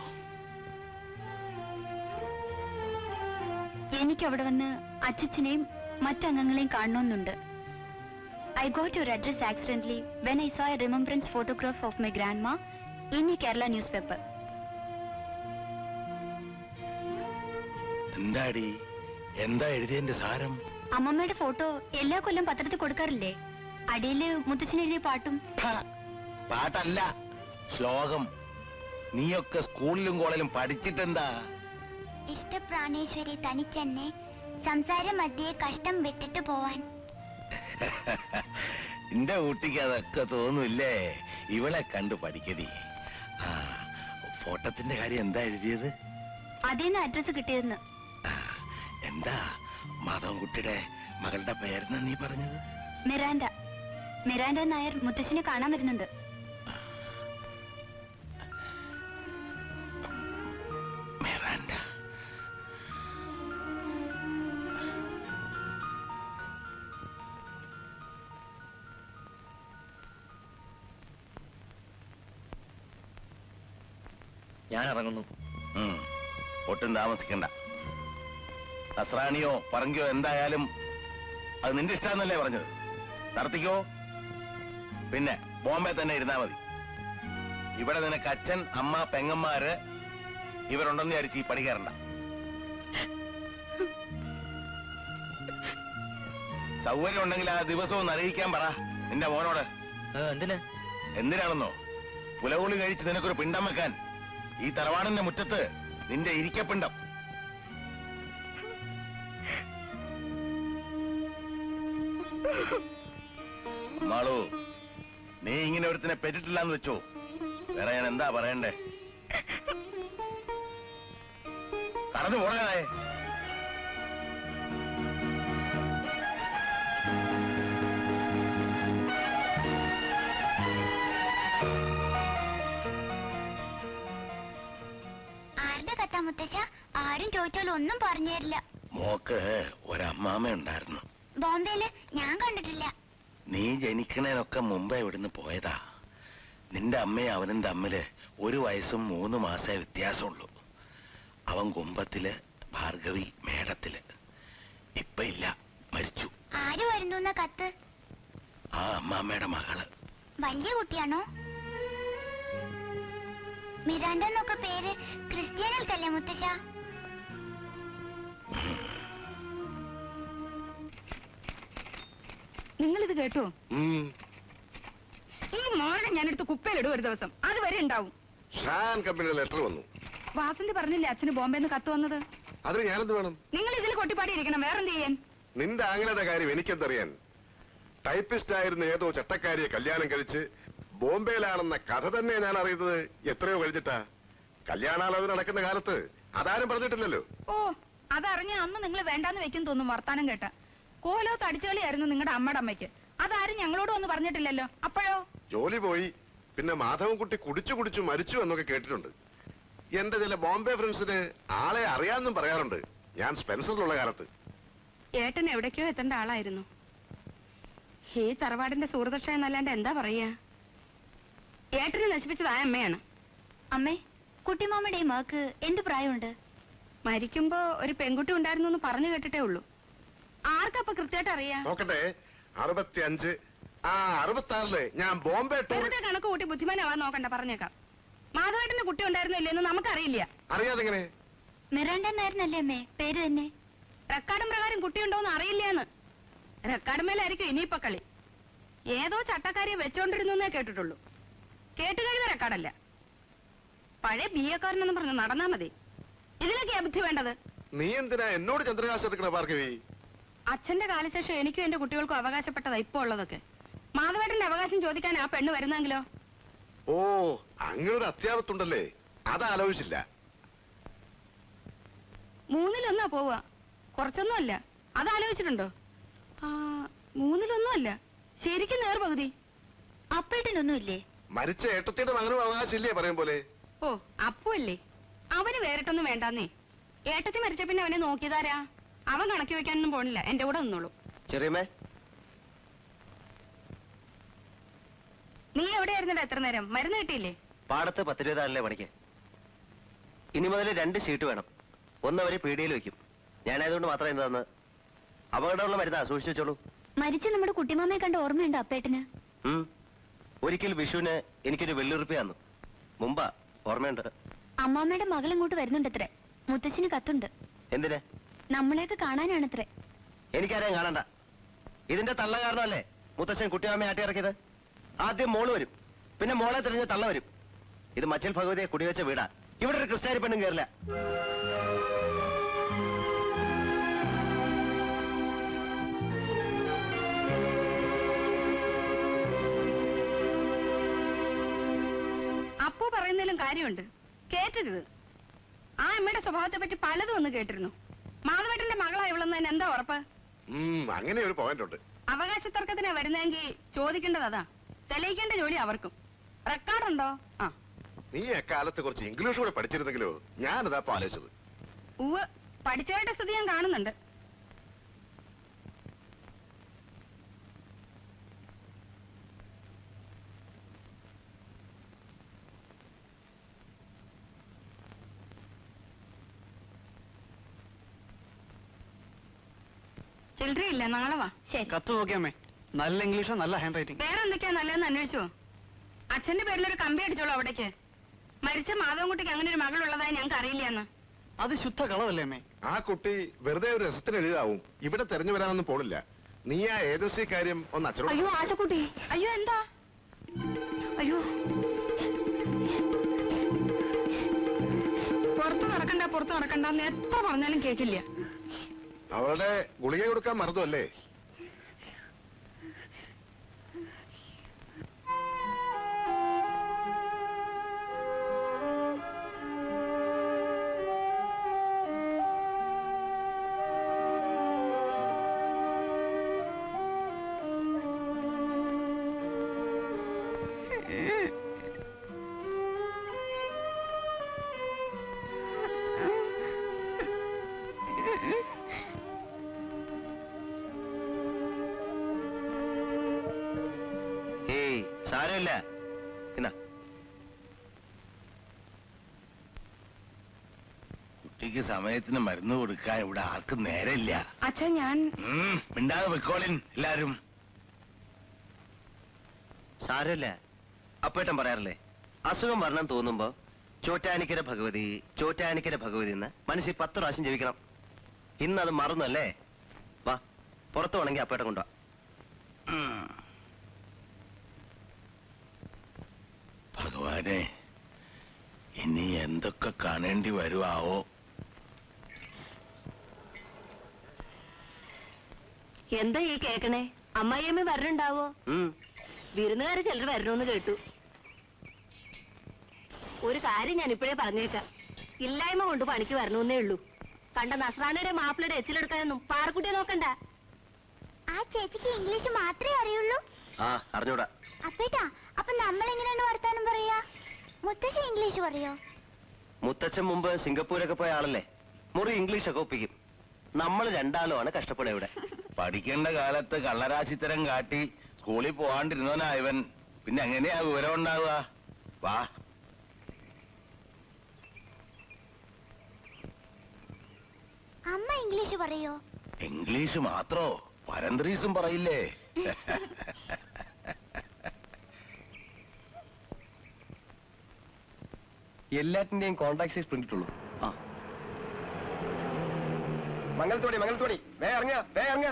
എനിക്ക് അവിടെ വന്ന് അച്ചച്ചനെയും മറ്റംഗങ്ങളെയും കാണണമെന്നുണ്ട്. I got your address accidentally when I saw a remembrance photograph of my grandma in a Kerala newspaper. എന്താടി, എന്താ എഴുതിയതിന്റെ സാരം? അമ്മമ്മയുടെ ഫോട്ടോ എല്ലാ കൊല്ലം പത്രത്തിൽ കൊടുക്കാറില്ലേ? അടിയില് മുത്തച്ഛൻ എഴുതിയ പാട്ടും. പാട്ടല്ല, ശ്ലോകം. നീയൊക്കെ സ്കൂളിലും കോളേജിലും പഠിച്ചിട്ടെന്താ? ഇഷ്ടപ്രാണേശ്വരി തനിച്ചെന്നെ സംസാര മധ്യേ കഷ്ടം വിട്ടിട്ട് പോവാൻ. എന്റെ കുട്ടിക്ക് അതൊക്കെ തോന്നൂല്ലേ? ഇവളെ കണ്ടു പഠിക്കതി. ആ, ഫോട്ടത്തിന്റെ കാര്യം എന്താ എഴുതിയത്? അതേന്ന് അഡ്രസ് കിട്ടിയതെന്ന്. എന്താ മാധവൻകുട്ടിയുടെ മകളുടെ പേരെന്ന് നീ പറഞ്ഞത്? മിറാൻഡ. മിറാൻഡ നായർ മുത്തശ്ശനെ കാണാൻ വരുന്നുണ്ട്. മിറാൻഡ. ഞാൻ ഇറങ്ങുന്നു. ഒട്ടും താമസിക്കണ്ട. നസ്രാണിയോ പറങ്കിയോ എന്തായാലും അത് നിന്റെ ഇഷ്ടാന്നല്ലേ പറഞ്ഞത്? നടത്തിക്കോ. പിന്നെ ബോംബെ തന്നെ ഇരുന്നാ മതി. ഇവിടെ നിനക്ക് അച്ഛൻ, അമ്മ, പെങ്ങന്മാര് ഇവരുണ്ടെന്ന് വിചാരിച്ച് ഈ പണി കയറണ്ട. സൗകര്യം ഉണ്ടെങ്കിൽ ആ ദിവസവും അറിയിക്കാൻ പറ നിന്റെ മോനോട്. എന്തിനാണെന്നോ? പുലകുളി കഴിച്ച് നിനക്കൊരു പിണ്ടം വെക്കാൻ ഈ തറവാടിന്റെ മുറ്റത്ത് നിന്റെ ഇരിക്കപ്പിണ്ടം. മാളു, നീ ഇങ്ങനെ ഒരുത്തിനെ പെറ്റിട്ടില്ലാന്ന് വെച്ചോ. വേറെ ഞാൻ എന്താ പറയണ്ടേ? കടന്നു പോണേ. ആരുടെ കഥ മുത്തശ്ശ? ആരും ചോദിച്ചാലും ഒന്നും പറഞ്ഞു തരില്ല. മോക്ക് ഒരമ്മാമ ഉണ്ടായിരുന്നു. ബോംബെയില് ഞാൻ കണ്ടിട്ടില്ല. നീ ജനിക്കണേനൊക്കെ മുമ്പേ ഇവിടുന്ന് പോയതാ. നിന്റെ അമ്മയും അവനും തമ്മില് 1 വയസ്സും 3 മാസേ വ്യത്യാസമുള്ളൂ. അവൻ കുമ്പത്തില്, ഭാർഗവി മേടത്തില്. ഇപ്പൊ ഇല്ല, മരിച്ചു. ആര് വരുന്നു കത്ത്? ആ അമ്മാമ്മയുടെ മകള്. വലിയ കുട്ടിയാണോ? മിറാൻഡ എന്നൊക്കെ പേര് ക്രിസ്ത്യാനികൾക്കല്ലേ മുത്തശ്ശ? നിങ്ങളിത് കേട്ടോ? ഈ മോനെ ഞാനെടുത്ത് കുപ്പയിലിടും ഒരു ദിവസം. അതുവരെ ഉണ്ടാവും. ഷാൻ കമ്പനിയുടെ ലെറ്റർ വന്നു. വാസന്തി പറഞ്ഞില്ലേ അച്ഛന് ബോംബെന്ന് കത്ത് വന്നത്? അതിന് ഞാനെന്ത് വേണം? നിങ്ങൾ ഇതിൽ കൊട്ടിപ്പാടിയിരിക്കണം. വേറെന്ത് ചെയ്യാൻ? നിന്റെ ആങ്ങളുടെ കാര്യം എനിക്കെന്തറിയാൻ? ടൈപ്പിസ്റ്റ് ആയിരുന്ന ഏതോ ചട്ടക്കാരിയെ കല്യാണം കഴിച്ച് ബോംബെയിലാണെന്ന കഥ തന്നെ ഞാൻ അറിയുന്നത് എത്രയോ കഴിഞ്ഞിട്ടാ. കല്യാണാലോചന നടക്കുന്ന കാലത്ത് അതാരും പറഞ്ഞിട്ടില്ലല്ലോ. ഓ, അതറിഞ്ഞ അന്ന് നിങ്ങൾ വേണ്ടാന്ന് വെക്കും തോന്നും വർത്താനം കേട്ട. കോലോ തടിച്ചുകളിയായിരുന്നു നിങ്ങളുടെ അമ്മയുടെ അമ്മയ്ക്ക്. അതാരും ഞങ്ങളോട് ഒന്ന് പറഞ്ഞിട്ടില്ലല്ലോ. അപ്പോഴോ? ജോലി പോയി, പിന്നെ മാധവൻകുട്ടി കുടിച്ചു കുടിച്ചു മരിച്ചു എന്നൊക്കെ കേട്ടിട്ടുണ്ട്. എന്റെ ചില ബോംബെ ഫ്രണ്ട്സിന് ആളെ അറിയാമെന്നും പറയാറുണ്ട്, ഞാൻ സ്പെൻസറിലുള്ള കാലത്ത്. ഏട്ടൻ എവിടേക്കോ എത്തേണ്ട ആളായിരുന്നു. ഈ തറവാടിന്റെ സുഹൃതക്ഷ എന്നല്ലാണ്ട് എന്താ പറയാ. ഏട്ടനെ നശിപ്പിച്ചതായ അമ്മയാണ്. അമ്മേ, കുട്ടിമാമയുടെ ഈ മകക്ക് എന്ത് പ്രായമുണ്ട്? മരിക്കുമ്പോ ഒരു പെൺകുട്ടി ഉണ്ടായിരുന്നു എന്ന് പറഞ്ഞു കേട്ടിട്ടേ ഉള്ളൂ. ആർക്കപ്പൊ കൃത്യമായിട്ട് അറിയാ? നോക്കട്ടെ, 65. 66 ഞാൻ ബോംബെ ടൂർ. വെറുതെ കണക്ക് കൂട്ടി ബുദ്ധിമാനാവാൻ നോക്കണ്ട, പറഞ്ഞേക്കാം. മാധവേട്ടന്റെ കുട്ടി ഉണ്ടായിരുന്നോ ഇല്ലെന്ന് നമുക്കറിയില്ല. അറിയാതെങ്ങനെ? മിറാണ്ട എന്നായിരുന്നല്ലേ അമ്മേ പേര് തന്നെ? റെക്കാർഡും പ്രകാരം കുട്ടിയുണ്ടോന്ന് അറിയില്ലാന്ന്. റെക്കാർഡുമേലായിരിക്കും ഇനിയിപ്പൊ കളി. ഏതോ ചട്ടക്കാരിയെ വെച്ചോണ്ടിരുന്നേ കേട്ടിട്ടുള്ളൂ. കേട്ടുകഴിഞ്ഞ റെക്കാർഡല്ല. പഴയ ബിഎക്കാരനെന്ന് പറഞ്ഞു നടന്നാ മതി. ഇതിലൊക്കെയാ ബുദ്ധി വേണ്ടത്. നീ എന്തിനാ എന്നോട് ചന്ദ്രകാശം എടുക്കണ ഭാർഗവി? അച്ഛന്റെ കാലശേഷം എനിക്കും എന്റെ കുട്ടികൾക്കും അവകാശപ്പെട്ടതാ ഇപ്പൊ ഉള്ളതൊക്കെ. മാധവേട്ടന്റെ അവകാശം ചോദിക്കാൻ ആ പെണ്ണ് വരുന്നെങ്കിലോ? ഓ, അങ്ങനൊരു അത്യാവത്തുണ്ടല്ലേ, അതാലോചിച്ചില്ല. 3-1 പോവുക. കുറച്ചൊന്നും അല്ല. അതാലോചിച്ചിട്ടുണ്ടോ? 3-1 ശരിക്കും നേർപകുതി. അപ്പേട്ടനൊന്നുമില്ലേ? മരിച്ച ഏട്ടത്തിയുടെ മകനും അവകാശമില്ലേ പറയും പോലെ? ഓ, അപ്പല്ലേ അവന് വേറിട്ടൊന്നും വേണ്ടാന്നേ. ഏട്ടത്തി മരിച്ച പിന്നെ അവനെ നോക്കിയതാരാ? അവൻ കണക്കി വെക്കാനൊന്നും പോണില്ല, എന്റെ കൂടെ നിന്നോളൂ. ചെറിയമ്മേ, നീ എവിടെയായിരുന്നടാ എത്ര നേരം? മരുന്ന് കിട്ടിയില്ലേ? പാടത്ത് 10 രൂപ പണിക്ക്. ഇനി മുതൽ 2 ഷീറ്റ് വേണം. ഒന്ന് അവര് പീടികയിൽ വെക്കും. ഞാനായതുകൊണ്ട് മാത്രം എന്താന്ന് അപകടമുള്ള മരുന്നാ, സൂക്ഷിച്ചു വെച്ചോളൂ. മരിച്ച നമ്മുടെ കുട്ടിമാമയെ കണ്ട ഓർമ്മയുണ്ടോ അപ്പേട്ടന്? ഒരിക്കൽ വിഷുവിന് എനിക്കൊരു വെള്ളുറുപ്പി തന്നു. മുമ്പാ ഓർമ്മയുണ്ട്. അമ്മാമ്മയുടെ മകൾ ഇങ്ങോട്ട് വരുന്നുണ്ടത്രേ. മുത്തശ്ശിന് കത്തുണ്ട്. എന്തിന്? നമ്മളെയൊക്കെ കാണാനാണത്രേ. എനിക്കാരെയും കാണണ്ട. ഇതിന്റെ തള്ള കാരണമല്ലേ മുത്തശ്ശൻ കുട്ടിമാമയെ ആട്ടി ഇറക്കിയത്. ആദ്യം മോള് വരും, പിന്നെ മോളെ തിരിഞ്ഞ് തള്ള വരും. ഇത് മച്ചിൽ ഭഗവതിയെ കുടിവെച്ച വീടാ. ഇവിടെ ഒരു ക്രിസ്ത്യാനി പെണ്ണും കയറില്ല. അപ്പു പറയുന്നതിലും കാര്യമുണ്ട്. കേട്ടരുത്. ആ അമ്മയുടെ സ്വഭാവത്തെ പറ്റി പലതും ഒന്ന് കേട്ടിരുന്നു. മാധവേട്ടന്റെ മകളാ ഇവളെന്നതിന് എന്താ ഉറപ്പ്? അങ്ങനെ ഒരു പോയിന്റ് ഉണ്ട്. അവകാശ തർക്കത്തിനാ വരുന്നെങ്കിൽ ചോദിക്കേണ്ടത് അതാ. തെളിയിക്കേണ്ട ജോലി അവർക്കും. റെക്കോർഡുണ്ടോ? നീ എക്കാലത്ത് കുറച്ച് ഇംഗ്ലീഷ് കൂടെ പഠിച്ചിരുന്നെങ്കിലോ? ഞാനതാ ആലോചിച്ചത്. ഉവ്, പഠിച്ചവരുടെ സ്ഥിതി ഞാൻ കാണുന്നുണ്ട്. ചില്ലറയില്ല, നാളെ വാ. ശരി. കത്ത് നോക്കിയമ്മേ, നല്ല ഇംഗ്ലീഷോ നല്ല ഹാൻഡ് റൈറ്റിംഗ്. വേറെ എന്തൊക്കെയാ നല്ലതെന്ന് അന്വേഷിച്ചോ? അച്ഛന്റെ പേരിലൊരു കമ്പി അടിച്ചോളൂ അവിടേക്ക്. മരിച്ച മാധവൻകുട്ടിക്ക് അങ്ങനെ ഒരു മകളുള്ളതായി ഞങ്ങൾക്ക് അറിയില്ലെന്ന്. അത് ശുദ്ധ കളവല്ലേ അമ്മേ? ആ കുട്ടി വെറുതെ ഒരു രസത്തിന് എഴുതാവും. ഇവിടെ തെരഞ്ഞു വരാനൊന്നും പോണില്ല. നീ ആ ഏജൻസി കാര്യം ഒന്ന് അച്ഛനോട്. അയ്യോ ആശക്കുട്ടി, അയ്യോ എന്താ? അയ്യോ പുറത്ത് നടക്കണ്ടെന്ന് എത്ര പറഞ്ഞാലും കേക്കില്ല. അവളുടെ ഗുളിക കൊടുക്കാൻ മറന്നു അല്ലേ? സാരമില്ല. എന്നാ കുട്ടിക്ക് സമയത്തിന് മരുന്ന് കൊടുക്കാൻ ഇവിടെ ആർക്കും നേരമില്ല. അച്ഛൻ ഞാൻ മിണ്ടാതെ വെക്കോളിൻ എല്ലാരും. സാരമില്ല. അപ്പേട്ടൻ പറയാറില്ലേ, അസുഖം വരണം തോന്നുമ്പോ ചോറ്റാനിക്കര ഭഗവതി ചോറ്റാനിക്കര ഭഗവതി എന്ന് മനസ്സിൽ 10 പ്രാവശ്യം ജപിക്കണം. ഇന്നത് മറന്നല്ലേ? വാ, പുറത്തു വേണമെങ്കിൽ അപ്പേട്ടൻ കൊണ്ടുവാ. ഭഗവാനെ, ഇനി എന്തൊക്കെ കാണേണ്ടി വരുവാവോ? എന്താ ഈ കേക്കണേ? അമ്മായിയമ്മ വരണുണ്ടാവോ? വിരുന്നുകാര് ചിലർ വരണമെന്ന് കേട്ടു. ഒരു കാര്യം ഞാൻ ഇപ്പോഴേ പറഞ്ഞേക്കാം. ഇല്ലായ്മ കൊണ്ട് പണിക്ക് വരണമെന്നേ ഉള്ളൂ. കണ്ട നസ്രാണിയുടെ മാപ്പിളയുടെ എച്ചിലെടുക്കാനൊന്നും പാറക്കുട്ടിയെ നോക്കണ്ട. ആ ചേച്ചിക്ക് ഇംഗ്ലീഷ് മാത്രമേ അറിയുള്ളൂ. അറിഞ്ഞൂടാ. അപ്പേട്ടാ, അപ്പൊ നമ്മൾ എങ്ങനെയാണ് വർത്താനം പറയാ? മുത്തശ്ശി ഇംഗ്ലീഷ് പറയോ? മുത്തച്ഛൻ മുമ്പ് സിംഗപ്പൂരൊക്കെ പോയ ആളല്ലേ, മുറി ഇംഗ്ലീഷൊക്കെ ഒപ്പിക്കും. നമ്മൾ രണ്ടാളുമാണ് കഷ്ടപ്പെടുക ഇവിടെ. പഠിക്കേണ്ട കാലത്ത് കള്ളരാശിത്തരം കാട്ടി സ്കൂളിൽ പോകാണ്ടിരുന്നവനാ ഇവൻ. പിന്നെ എങ്ങനെയാ വിവരം ഉണ്ടാവുക? വാ. അമ്മ ഇംഗ്ലീഷ് പറയോ? ഇംഗ്ലീഷ് മാത്രോ, പരന്ത്രീസും പറയില്ലേ? എല്ലാറ്റിന്റെയും കോൺടാക്ട് സൈസ് പ്രിന്റ് ഇട്ടുള്ളൂ. ആ, മംഗലത്തോടി മംഗലത്തോടി, വേ ഇറങ്ങ വേ ഇറങ്ങ.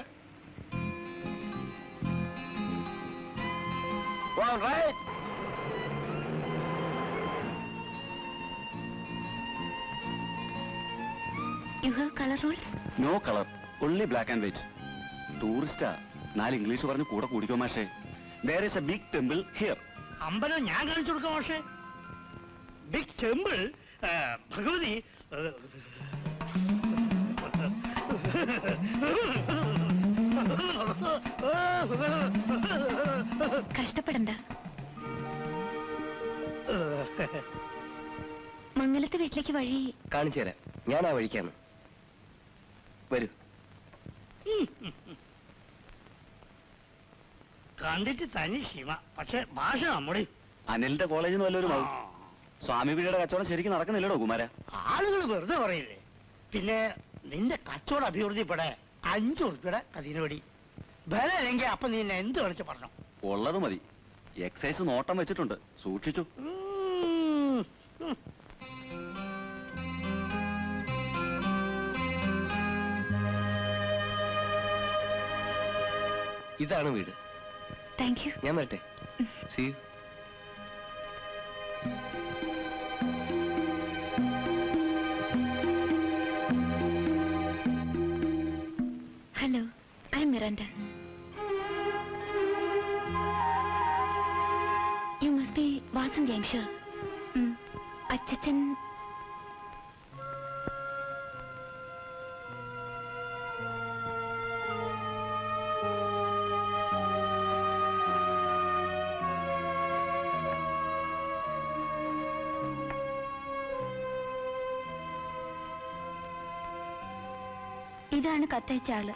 Right. You have color rules? No colour, only black and white. ടൂറിസ്റ്റാ, 4 ഇംഗ്ലീഷ് പറഞ്ഞ് കൂടെ കൂടിക്കോ മാഷേ. There is a big temple here. അമ്പലം ഞാൻ കാണിച്ചു കൊടുക്കാം പക്ഷേ. Big temple, Bhagavathi. കഷ്ടപ്പെടണ്ട. മംഗലത്തെ വീട്ടിലേക്ക് വഴി കാണിച്ചു തരാം, ഞാൻ ആ വഴിക്കാണ്. വരൂ. കണ്ടിട്ട് തനി ശിവ, പക്ഷെ ഭാഷ നമ്മുടെ. അനിലിന്റെ കോളേജിൽ നിന്ന് വല്ലവരും ആവും. സ്വാമി വീടിയുടെ കച്ചവടം ശരിക്കും നടക്കുന്നില്ലടോ കുമാര. ആളുകൾ വെറുതെ പറയില്ലേ. പിന്നെ നിന്റെ കച്ചവടം അഭിവൃദ്ധിപ്പെടെ 5 ഉറുപ്പിയുടെ കതിനോടി വില അല്ലെങ്കിൽ അപ്പൊ നീ എന്നെ എന്ത് കളിച്ച് പറഞ്ഞു? ഉള്ളത് മതി. എക്സൈസ് നോട്ടം വെച്ചിട്ടുണ്ട്, സൂക്ഷിച്ചു. ഇതാണ് വീട്. Thank you. ഞാൻ വരട്ടെ. See you. Hello, I M Miranda. You must be Vasanthi, I am sure. അച്ഛൻ ഇതാണ് കത്തയച്ച ആള്.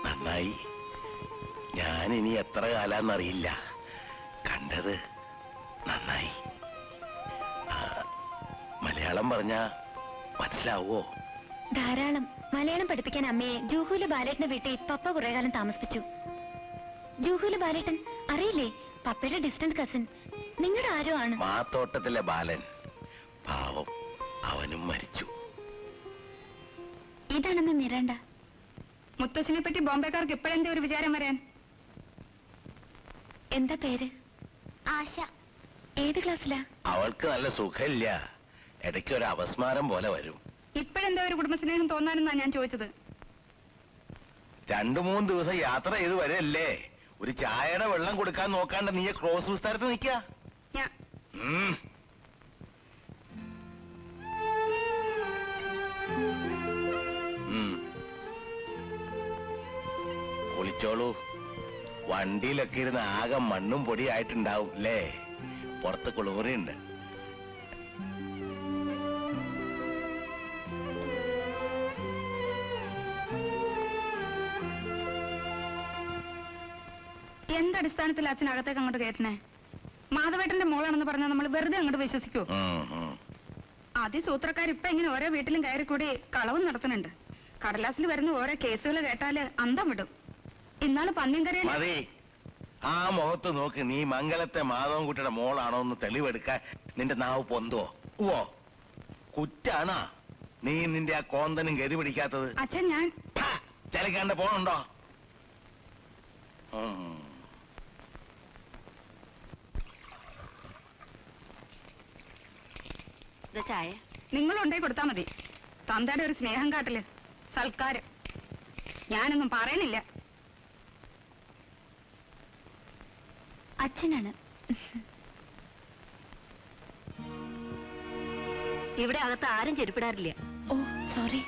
നന്നായി. ഞാൻ ഇനി എത്ര കാലാന്നറിയില്ല. കണ്ടത് നന്നായി. മലയാളം പറഞ്ഞ മനസ്സിലാവോ? ധാരാളം. മലയാളം പഠിപ്പിക്കാൻ അമ്മയെ ജൂഹുല് ബാലേട്ടന്റെ വീട്ടിൽ പപ്പ കുറെ കാലം താമസിപ്പിച്ചു. ജൂഹുല് ബാലേട്ടൻ അറിയില്ലേ? പപ്പയുടെ ഡിസ്റ്റന്റ് കസിൻ. നിങ്ങളുടെ ആരോ ആണ്. മാത്തോട്ടത്തിലെ ബാലൻ. പാവം, അവനും മരിച്ചു. ഇതാണമ്മ മിറാണ്ട. മുത്തശ്ശിനെ പറ്റി ബോംബെക്കാർക്ക് ഇപ്പോഴെന്താ ഒരു വിചാരം വരാൻ? എന്താ പേര്? ആശ. ഏത് ക്ലാസ്സിലാ? അവൾക്ക് നല്ല സുഖമില്ല. ഇടയ്ക്ക് ഒരു അപസ്മാരം പോലെ വരും. ഇപ്പോഴെന്താ ഒരു കുടുംബസ്നേഹം തോന്നാനെന്നാ ഞാൻ ചോദിച്ചത്. 2-3 ദിവസം യാത്ര ചെയ്ത് വരല്ലേ. ഒരു ചായയുടെ വെള്ളം കൊടുക്കാൻ നോക്കാണ്ട് നീ ക്രോസ് വിസ്താരത്ത് നിൽക്കാ. ഞാൻ കുളിച്ചോളൂ. വണ്ടിയിലൊക്കെ ഇരുന്ന് ആകെ മണ്ണും പൊടിയായിട്ടുണ്ടാവും അല്ലേ? പുറത്ത് കുളിമുറിയുണ്ട്. എന്തടിസ്ഥാനത്തിൽ അച്ഛനകത്തേക്ക് അങ്ങോട്ട് കയറ്റണേ? മാധവേട്ടന്റെ മോളാണെന്ന് പറഞ്ഞാൽ നമ്മൾ വെറുതെ അങ്ങോട്ട് വിശ്വസിക്കൂ? അതിസൂത്രക്കാരിപ്പ ഇങ്ങനെ ഓരോ വീട്ടിലും കയറി കൂടി കളവും നടത്തുന്നുണ്ട്. കടലാസിൽ വരുന്ന ഓരോ കേസുകൾ കേട്ടാല് അന്തം വിടും. ഇന്നാള് പന്നിയങ്കരയിൽ മതി. ആ മുഖത്ത് നോക്ക്. നീ മംഗലത്തെ മാധവൻകുട്ടിയുടെ മോളാണോ എന്ന് തെളിവെടുക്കാൻ നിന്റെ നാവ് പൊന്തോ? ഓ, കുറ്റാണോ നീ നിന്റെ ആ കോന്തനും ഗതി പിടിക്കാത്തത്? അച്ഛൻ ഞാൻ ചലിക്കാണ്ട് പോണുണ്ടോ? ചായ നിങ്ങളുണ്ടായി കൊടുത്താ മതി. തന്തയുടെ ഒരു സ്നേഹം കാട്ടല്, സൽക്കാരം. ഞാനൊന്നും പറയണില്ല. അച്ഛനാണ്. ഇവിടെ അകത്ത് ആരും ചെരുപ്പിടാറില്ല. ഓ സോറി.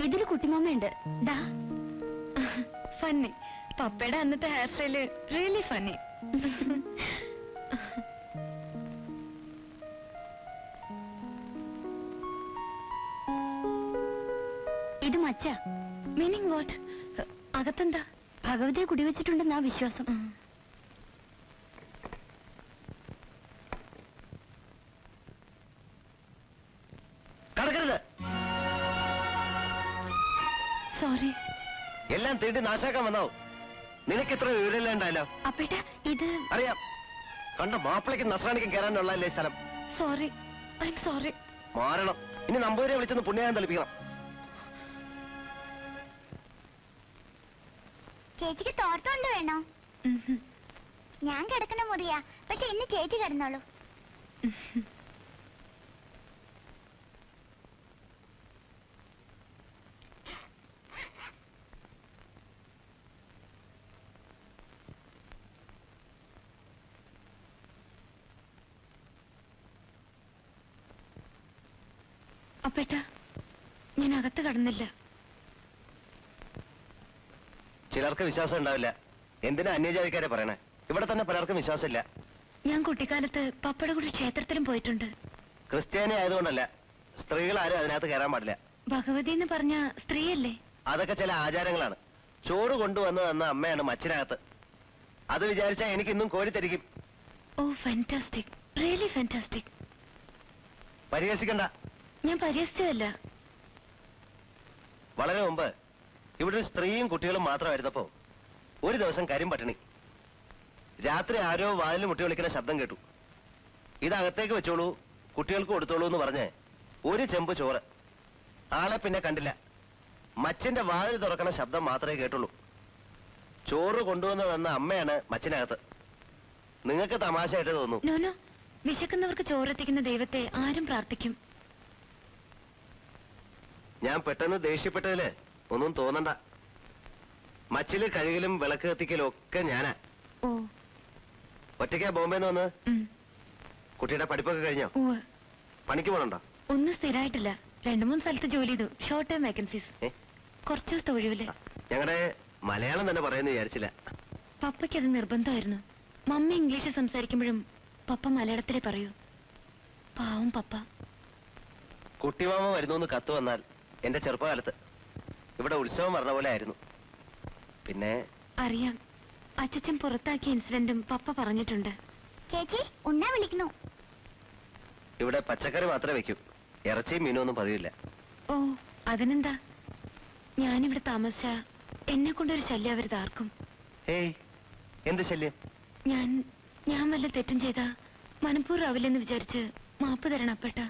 ഇതില് കുട്ടിമാമയുണ്ട്. ദാ ഫന്നി. പപ്പയുടെ അന്നത്തെ ഹെയർ സ്റ്റൈല് റിയലി ഫന്നി. ഇത് മച്ച. Meaning what? അകത്തെന്താ? ഭഗവതിയെ കുടിവെച്ചിട്ടുണ്ടെന്നാ വിശ്വാസം. കടക്കരുത്. സോറി. എല്ലാം തീണ്ടി നാശാക്കാൻ വന്നാവും. നിനക്ക് ഇത്ര വിവരമില്ലാണ്ടല്ലോ. അപ്പേട്ട ഇത് അറിയാം. കണ്ട മാപ്പിളയ്ക്കും നസ്രാണിക്കും കയറാനുള്ളല്ലേ സ്ഥലം. സോറി. I am sorry. മാറണം. ഇനി നമ്പൂതിരെ വിളിച്ചൊന്ന് പുണ്യാൻ തളിപ്പിക്കണം. ചേച്ചിക്ക് തോർത്തുകൊണ്ട് വേണോ? ഞാൻ കിടക്കുന്ന മുറിയാ, പക്ഷെ ഇന്ന് ചേച്ചി കിടന്നോളൂ. അപ്പേട്ട ഞാൻ അകത്ത് കടന്നില്ല. ചിലർക്ക് വിശ്വാസം ഉണ്ടാവില്ല. എന്തിനാ അന്യജാതിക്കാരെ പറയണേ? ഇവിടെ തന്നെ പലർക്കും വിശ്വാസമില്ല. ഞാൻ കുട്ടിക്കാലത്ത് പപ്പയുടെ കൂടി ക്ഷേത്രത്തിലും പോയിട്ടുണ്ട്. ക്രിസ്ത്യാനി ആയതുകൊണ്ടല്ല, സ്ത്രീകൾ ആരും അതിനകത്ത് കയറാൻ പാടില്ല. ഭഗവതി എന്ന് പറഞ്ഞ സ്ത്രീയല്ലേ? അതൊക്കെ ചില ആചാരങ്ങളാണ്. ചോറ് കൊണ്ടുവന്ന് തന്ന അമ്മയാണ് മച്ചിനകത്ത്. അത് വിചാരിച്ചാൽ എനിക്ക് ഇന്നും കോരിത്തരിക്കും. ഓ ഫാന്റാസ്റ്റിക്, റിയലി ഫാന്റാസ്റ്റിക്. പരിഹസിക്കണ്ട. ഞാൻ പരിഹസിച്ചതല്ല. വളരെ മുമ്പ് ഇവിടെ ഒരു സ്ത്രീയും കുട്ടികളും മാത്രമായിരുന്നപ്പോ ഒരു ദിവസം കരിമ്പട്ടിണി. രാത്രി ആരോ വാതിൽ മുട്ടി വിളിക്കുന്ന ശബ്ദം കേട്ടു. ഇതകത്തേക്ക് വെച്ചോളൂ, കുട്ടികൾക്ക് കൊടുത്തോളൂ എന്ന് പറഞ്ഞ് ഒരു ചെമ്പ് ചോറ്. ആളെ പിന്നെ കണ്ടില്ല. മച്ചിന്റെ വാതിൽ തുറക്കണ ശബ്ദം മാത്രമേ കേട്ടുള്ളൂ. ചോറ് കൊണ്ടുവന്ന് തന്ന അമ്മയാണ് മച്ചിനകത്ത്. നിങ്ങൾക്ക് തമാശയായിട്ട് തോന്നും. നോനോ, വിശക്കുന്നവർക്ക് ചോറെത്തിക്കുന്ന ദൈവത്തെ ആരും പ്രാർത്ഥിക്കും. ഞാൻ പെട്ടെന്ന് ദേഷ്യപ്പെട്ടതില് ഒന്നും തോന്നണ്ട. മച്ചില് കഴുകലും വിളക്ക് കത്തിക്കലും ഒക്കെ ഞാനാ. ഓ ഒറ്റയ്ക്കാ ബോംബെന്ന് വന്ന്? കുട്ടിയുടെ പഠിപ്പൊക്കെ കഴിഞ്ഞോ? പണിക്ക് പോണുണ്ടോ? ഒന്നും സ്ഥിരമായിട്ടില്ല. 2-3 സ്ഥലത്ത് ജോലി ചെയ്തു. Short time vacancies. കുറച്ചു ദിവസത്തെ ഒഴിവില്. ഞങ്ങളുടെ മലയാളം തന്നെ പറയുന്നു വിചാരിച്ചില്ല. പപ്പയ്ക്ക് അത് നിർബന്ധമായിരുന്നു. മമ്മി ഇംഗ്ലീഷ് സംസാരിക്കുമ്പോഴും പപ്പ മലയാളത്തിലേ പറയൂ. പാവം പപ്പ. കുട്ടിമാമ വരുന്നു കത്ത് വന്നാൽ എന്റെ ചെറുപ്പകാലത്ത് ഇവിടെ ഉത്സവം പറഞ്ഞ പോലെ ആയിരുന്നു. പിന്നെ അറിയാം, അച്ഛൻ പുറത്താക്കിയ ഇൻസിഡന്റും പപ്പ പറഞ്ഞിട്ടുണ്ട്. ചേച്ചി ഉണ്ണാ വിളിക്കുന്നു. ഇവിടെ പച്ചക്കറി മാത്രമേ വെക്കൂ. ഇറച്ചിയും മീനും ഒന്നും പതിവില്ല. ഓ അതിനെന്താ, ഞാനിവിടെ താമസിച്ച എന്നെ കൊണ്ടൊരു ശല്യാവരുത് ആർക്കും. ഏയ്, എന്ത് ശല്യം? ഞാൻ വല്ല തെറ്റും ചെയ്താ മനഃപൂർവ്വമില്ലെന്ന് വിചാരിച്ച് മാപ്പ് തരണം അപ്പേട്ട.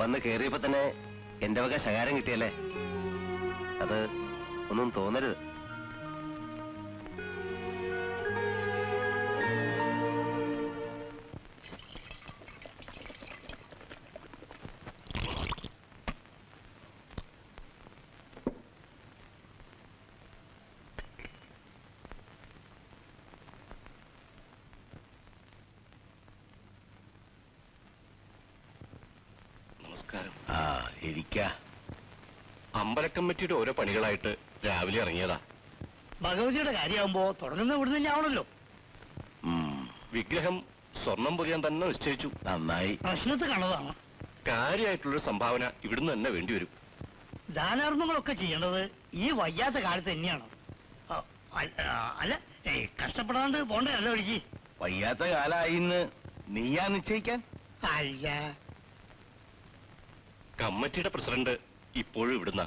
വന്ന് കേറിയപ്പോ തന്നെ എന്റെ വക ശകാരം കിട്ടിയല്ലേ? അത് ഒന്നും തോന്നരുത്. അമ്പല കമ്മിറ്റിയുടെ ഓരോ പണികളായിട്ട് രാവിലെ ഇറങ്ങിയതാ. ഭഗവതിയുടെ കാര്യമാകുമ്പോ തുടങ്ങുന്ന ഇവിടുന്ന് ആവണല്ലോ. വിഗ്രഹം സ്വർണം പൊതിയാൻ തന്നെ നിശ്ചയിച്ചു. നന്നായി. പ്രശ്നത്ത് കാണതാണ്. കാര്യമായിട്ടുള്ളൊരു സംഭാവന ഇവിടുന്ന് തന്നെ വേണ്ടിവരും. ദാനാർമ്മങ്ങളൊക്കെ ചെയ്യേണ്ടത് ഈ വയ്യാത്ത കാലത്ത് തന്നെയാണ്. അല്ല, കഷ്ടപ്പെടാണ്ട് പോണ്ടേ നല്ല വഴിക്ക്. വയ്യാത്ത കാലായിന്ന് നീയാ നിശ്ചയിക്കാൻ? അല്ല, കമ്മിറ്റിയുടെ പ്രസിഡന്റ് ഇപ്പോഴും ഇവിടുന്ന.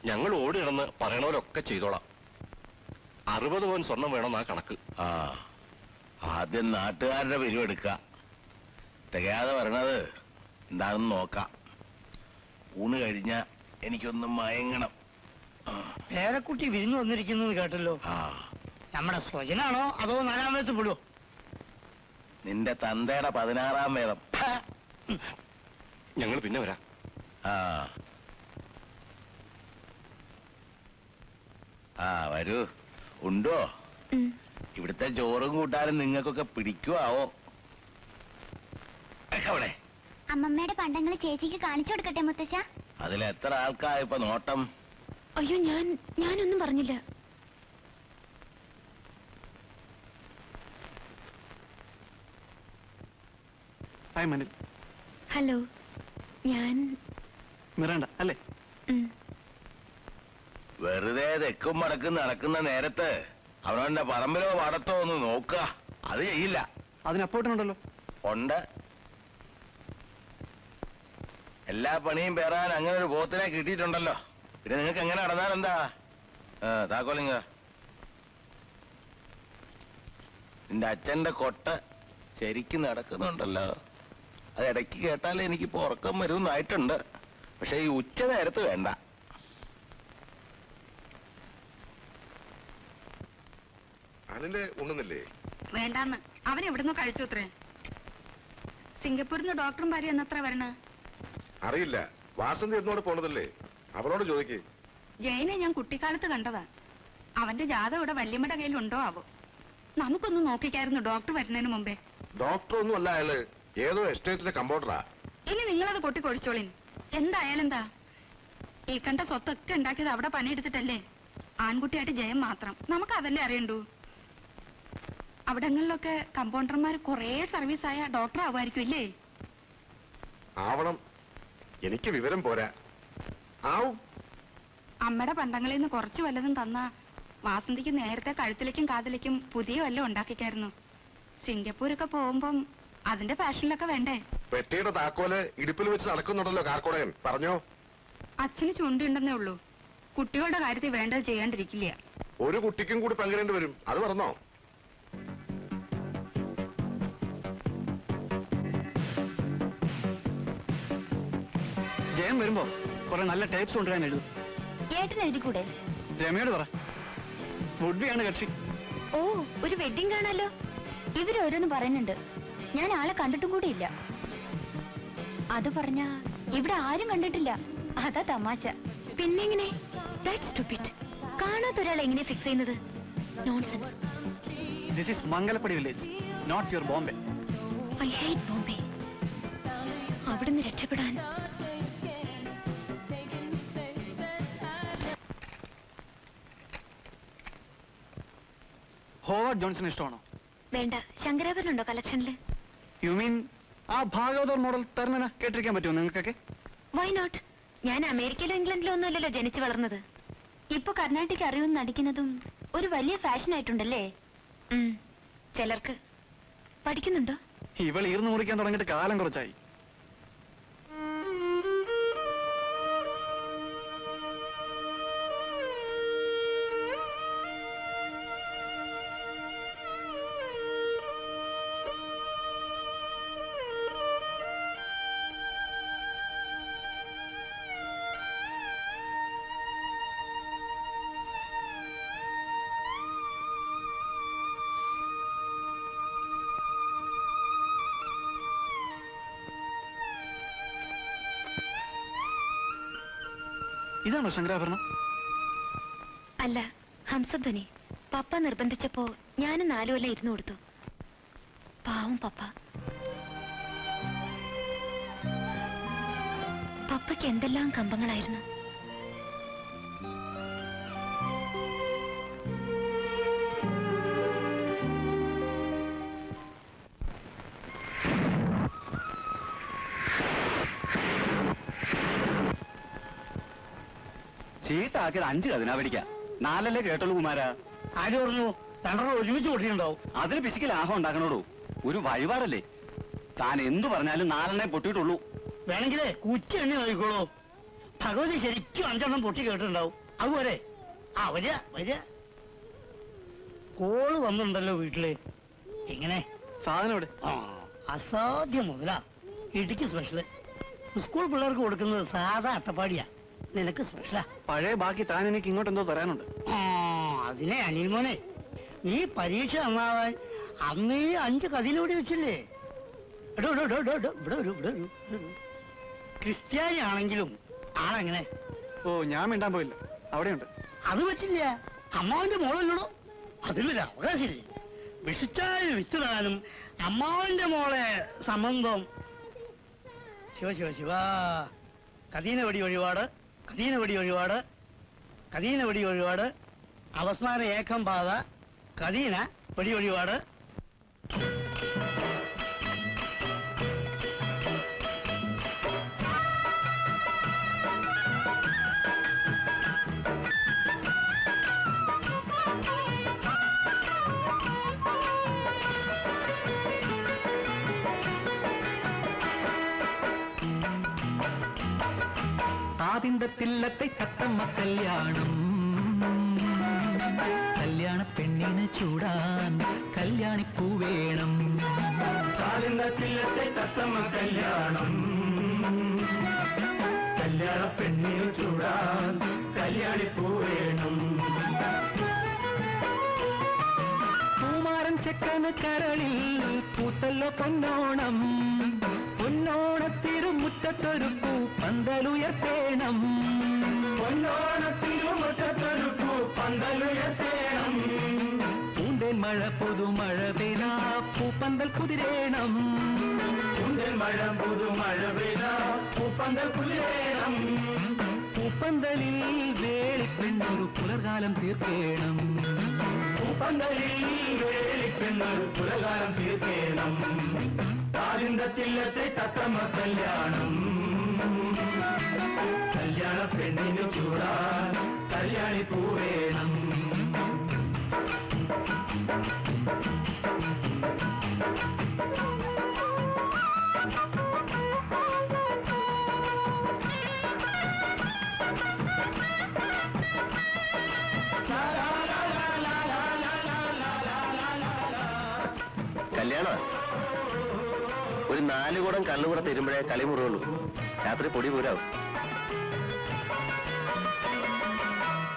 ഞങ്ങൾ ഓടി കിടന്ന് പറയണവരൊക്കെ ചെയ്തോളാം. 60 പവൻ സ്വർണം വേണമെന്നാ കണക്ക്. ആദ്യം നാട്ടുകാരുടെ പിരിവെടുക്ക. തികയാതെ പറയണത് എന്താണെന്ന് നോക്കാം. ഊണ് കഴിഞ്ഞ എനിക്കൊന്ന് മയങ്ങണം. പേരക്കുട്ടി വിരുന്ന് വന്നിരിക്കുന്നു കേട്ടല്ലോ. ആ, നമ്മുടെ സ്വജനാണോ അതോ 4-ാം വയസ്സ് പെടുവോ? നിന്റെ തന്തയുടെ 16-ാം വേദം. ഞങ്ങൾ പിന്നെ വരാം. ആ ആ വരൂ. ഉണ്ടോ? ഇവിടുത്തെ ചോറും കൂട്ടാനും നിങ്ങൾക്കൊക്കെ പിടിക്കുവോ? അവിടെ അമ്മമ്മയുടെ പണ്ടങ്ങൾ ചേച്ചിക്ക് കാണിച്ചു കൊടുക്കട്ടെ മുത്തശ്ശ? അതിലെത്ര ആൾക്കാ ഇപ്പൊ നോട്ടം? അയ്യോ, ഞാനൊന്നും പറഞ്ഞില്ല. ഹായ് മനിൽ. ഹലോ, ഞാൻ മിറാണ്ട അല്ലേ? വെറുതെ തെക്കും മടക്കും നടക്കുന്ന നേരത്ത് അവനവന്റെ പറമ്പിലോ പാടത്തോ ഒന്ന് നോക്കുക. അത് ചെയ്യില്ല. അതിന് അപ്പോട്ടുണ്ടല്ലോ. ഉണ്ട്. എല്ലാ പണിയും പേറാൻ അങ്ങനെ ഒരു പോത്തിനെ കിട്ടിയിട്ടുണ്ടല്ലോ. പിന്നെ നിങ്ങൾക്ക് എങ്ങനെ നടന്നാലെന്താ? താക്കോലിങ്ങ. നിന്റെ അച്ഛന്റെ കൊട്ട ശരിക്കും നടക്കുന്നുണ്ടല്ലോ. അത് ഇടയ്ക്ക് കേട്ടാലേ എനിക്കിപ്പോ ഉറക്കം വരുമെന്നായിട്ടുണ്ട്. പക്ഷെ ഈ ഉച്ച നേരത്ത് വേണ്ട. അനില് ഉണ്ണുന്നില്ലേ? വേണ്ടാന്ന്. അവൻ എവിടുന്നോ കഴിച്ചു അത്രേ. സിംഗപ്പൂരിൽ നിന്ന് ഡോക്ടറും ഭാര്യ എന്നത്ര വരണ? അറിയില്ല. വാസന്തി എന്നോട് പോണതല്ലേ, അവരോട് ചോദിക്ക്. ജയനെ ഞാൻ കുട്ടിക്കാലത്ത് കണ്ടതാ. അവന്റെ ജാതം ഇവിടെ വല്യമ്മയുടെ കയ്യിലുണ്ടോ ആവോ? നമുക്കൊന്ന് നോക്കിക്കായിരുന്നു ഡോക്ടർ വരുന്നതിന് മുമ്പേ. ഡോക്ടർ ഒന്നും അല്ല അയാള്, ഏതോ എസ്റ്റേറ്റിലെ കമ്പൗണ്ടറാ. ഇനി നിങ്ങളത് കൊട്ടിക്കൊഴിച്ചോളിൻ. എന്തായാലെന്താ? ഈ കണ്ട സ്വത്തൊക്കെ ഉണ്ടാക്കിയത് അവിടെ പണിയെടുത്തിട്ടല്ലേ? ആൺകുട്ടിയായിട്ട് ജയം മാത്രം. നമുക്ക് അതല്ലേ അറിയണ്ടൂ. അവിടങ്ങളിലൊക്കെ കമ്പൗണ്ടർമാർ കുറേ സർവീസായ ഡോക്ടർ ആവുമായിരിക്കും ഇല്ലേ? ആവണം. എനിക്ക് വിവരം പോരാ. ആവും. അമ്മയുടെ പണ്ടങ്ങളിൽ നിന്ന് കുറച്ച് വല്ലതും തന്ന വാസന്തിക്ക് നേരത്തെ കഴുത്തിലേക്കും കാതിലേക്കും പുതിയ വല്ലതും ഉണ്ടാക്കിക്കായിരുന്നു. സിംഗപ്പൂരൊക്കെ പോകുമ്പം അതിന്റെ ഫാഷനിലൊക്കെ വേണ്ടേ? പെട്ടിയുടെ താക്കോല് ഇടുപ്പിൽ വെച്ച് നടക്കുന്നുണ്ടല്ലോ കാർക്കോടയൻ. പറഞ്ഞോ? അച്ഛന് ചുണ്ടിണ്ടെന്നേ ഉള്ളൂ. കുട്ടികളുടെ കാര്യത്തിൽ വേണ്ടത് ചെയ്യാണ്ടിരിക്കില്ല. ഒരു കുട്ടിക്കും കൂടി പങ്കിടേണ്ടി വരും. അത് പറഞ്ഞോ? ജയം വരുമ്പോ കുറെ നല്ല ടൈപ്സ് കൊണ്ടുവരാൻ എഴുതും. ഏട്ടൻ എഴുതിക്കൂടെ? രമയോട് പറ. വുഡ്ബിയാണ് കക്ഷി. ഓ, ഒരു വെഡിങ് കാണാലോ. ഇവരോരോന്ന് പറയുന്നുണ്ട്. ഞാൻ ആളെ കണ്ടിട്ടും കൂടി ഇല്ല. അത് പറഞ്ഞ ഇവിടെ ആരും കണ്ടിട്ടില്ല. അതാ തമാശ. പിന്നെങ്ങനെ? കാണാത്തൊരാൾ എങ്ങനെ ഫിക്സ് ചെയ്യുന്നത്? Nonsense. This is Mangalappadi village, not your Bombay. I hate Bombay. അവിടുന്ന് രക്ഷപ്പെടാൻ ഹോവാർഡ് ജോൺസൺ ഇഷ്ടമാണോ? വേണ്ട. ശങ്കരാഭരണുണ്ടോ കളക്ഷനില്? യു മീൻ ആ ഭാഗവതർ മോഡൽ തരുന്ന കേട്ടിരിക്കാൻ പറ്റുമോ നിങ്ങൾക്കൊക്കെ? Why not? ഞാൻ അമേരിക്കയിലോ ഇംഗ്ലണ്ടിലോ ഒന്നുമല്ലല്ലോ ജനിച്ചു വളർന്നത്. ഇപ്പൊ കർണാട്ടിക് അറിയുമെന്ന് നടിക്കുന്നതും ഒരു വലിയ ഫാഷൻ ആയിട്ടുണ്ടല്ലേ? ചിലർക്ക്. പഠിക്കുന്നുണ്ടോ? ഇവൾ ഈർന്നു മുറിക്കാൻ തുടങ്ങിയിട്ട് കാലം കുറച്ചായി. ഇതാണോ ശങ്കരാഭരണം? അല്ല, ഹംസധ്വനി. പപ്പ നിർബന്ധിച്ചപ്പോ ഞാനും 4 കൊല്ലം ഇരുന്നു കൊടുത്തു. പാവം പപ്പ. പപ്പയ്ക്ക് എന്തെല്ലാം കമ്പങ്ങളായിരുന്നു. ചീത്താക്കിയത് 5 കതിനാ പിടിക്കാം. 4 കേട്ടുള്ളൂ കുമാരാ. ആര് പറഞ്ഞു? 2 ഒരുമിച്ച് പൊട്ടിയിട്ടുണ്ടാവും. അതിന് പിശുക്ക് ലാഭം ഉണ്ടാക്കണോടൂ. ഒരു വഴിപാടല്ലേ. താൻ എന്തു പറഞ്ഞാലും 4 പൊട്ടിയിട്ടുള്ളൂ. വേണമെങ്കിലേ കുറ്റി എണ്ണി നോക്കിക്കോളൂ. ഭഗവതി ശരിക്കും 5 പൊട്ടി കേട്ടിട്ടുണ്ടാവും. അതുപോലെ വരിക വരിക. കോള് വന്നിട്ടുണ്ടല്ലോ വീട്ടില്. എങ്ങനെ സാധനം ഇവിടെ? അസാധ്യം മുതലാ. ഇടുക്കി സ്പെഷ്യല്. സ്കൂൾ പിള്ളേർക്ക് കൊടുക്കുന്നത് സാധാ അട്ടപ്പാടിയാ. നിനക്ക് സ്പെഷ്യലാ. പഴയ ബാക്കി താൻ എനിക്ക് ഇങ്ങോട്ട് എന്തോ തരാനുണ്ട്. അതിനെ അനിൽമോനെ, നീ പരീക്ഷ നന്നാവാൻ അന്ന് ഈ 5 കഥയിലൂടെ വെച്ചില്ലേ? ഇവിടെ ക്രിസ്ത്യാനി ആണെങ്കിലും ആളെങ്ങനെ? ഓ, ഞാൻ മിണ്ടാൻ പോയില്ല, അവിടെയുണ്ട്. അത് പറ്റില്ല, അമ്മാവന്റെ മോളല്ലോ, അതിലൊരു അവകാശമില്ലേ? വിഷിച്ചാൽ വിത്തുടാനും അമ്മാവന്റെ മോളെ സംബന്ധം. ശിവ ശിവ ശിവ. കദീന വടി വഴിപാട്, കദീന വടി വഴിപാട്, കദീന വടി വഴിപാട്, അവസാന ഏകം പാത, കദീന വടി വഴിപാട്. ആദിന്തത്തില്ലത്തെ തത്തമ്മ കല്യാണം, കല്യാണ പെണ്ണിന് ചൂടാൻ കല്യാണിപ്പൂ വേണം. ആദിന്തത്തില്ലത്തെ തത്തമ്മ കല്യാണം, കല്യാണ പെണ്ണിന് ചൂടാൻ കല്യാണിപ്പൂ വേണം. പൂമാരൻ ചെക്കന് കരളിൽ പൂത്തല്ലോ പൊന്നോണം, പൊന്നോണത്തിരുമുറ്റത്തൊരു പൂ പന്തലുയർത്തേണം, പൊന്നോണത്തിരുമുറ്റത്തൊരു പൂ പന്തലുയർത്തേണം. പൂന്തേൻ മഴ പുതുമഴ പെയ്താ പൂപ്പന്തൽ കുതിരേണം, പൂന്തേൻ മഴ പുതുമഴ പെയ്താ പൂപ്പന്തൽ കുതിരേണം. പൂപ്പന്തലിൽ വേളിപ്പെണ്ണൊരു പുലർകാലം തീർക്കേണം, പൂപ്പന്തലിൽ വേളിപ്പെണ്ണൊരു പുലർകാലം തീർക്കേണം. ആദിന്തത്തില്ലത്തെ തത്തമ്മ കല്യാണം, കല്യാണ പെണ്ണിനു ചൂടാൻ കല്യാണിപ്പൂ വേണം. കല്യാണ ഒരു 4 കുടം കള്ളുകൂടെ തരുമ്പോഴേ കളി മുറുള്ളൂ. രാത്രി പൊടി പൂരാവും.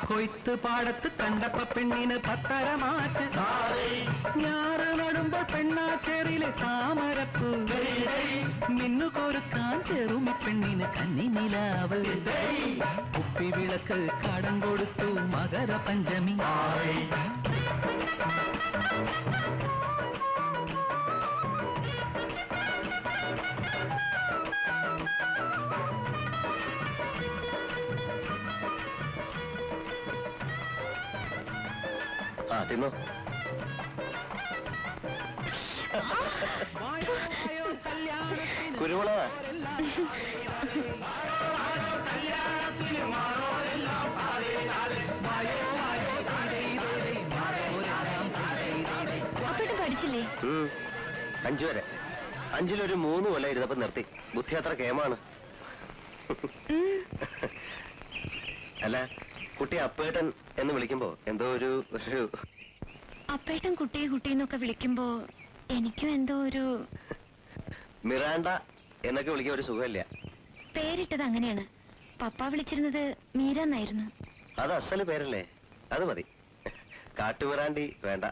കൊയ്ത്ത് പാടത്ത് കണ്ടപ്പ പെണ്ണിന് പത്തര മാറ്റ്, ഞാറ് നടുമ്പോൾ പെണ്ണാച്ചേറിയിലെ താമരപ്പൂ, നിന്നു കൊരുക്കാൻ ചെറുമ പെണ്ണിന് കന്നിനിലാവ്, കുപ്പി വിളക്ക് കടം കൊടുത്തു മകര പഞ്ചമി. ആ തിന്നു. കുരുമുളക അപ്പോഴും പഠിച്ചില്ലേ? 5 വരെ. 5-ൽ 3 കൊല്ലം ഇരുന്നപ്പോ നിർത്തി. ബുദ്ധി അത്ര കേമാണ്. അല്ല, കുട്ടി അപ്പേട്ടൻ എന്ന് വിളിക്കുമ്പോ എന്തോ ഒരു അപ്പേട്ടൻ കുട്ടിയെ കുട്ടിന്നൊക്കെ വിളിക്കുമ്പോ എനിക്കും എന്തോ ഒരു മിറാണ്ട എന്നൊക്കെ വിളിക്കാൻ ഒരു സുഖമില്ല. പേരിട്ടത് അങ്ങനെയാണ്. പപ്പ വിളിച്ചിരുന്നത് മീര എന്നായിരുന്നു. അത് അസല് പേരല്ലേ, അത് മതി. കാട്ടുമിറാണ്ടി വേണ്ട.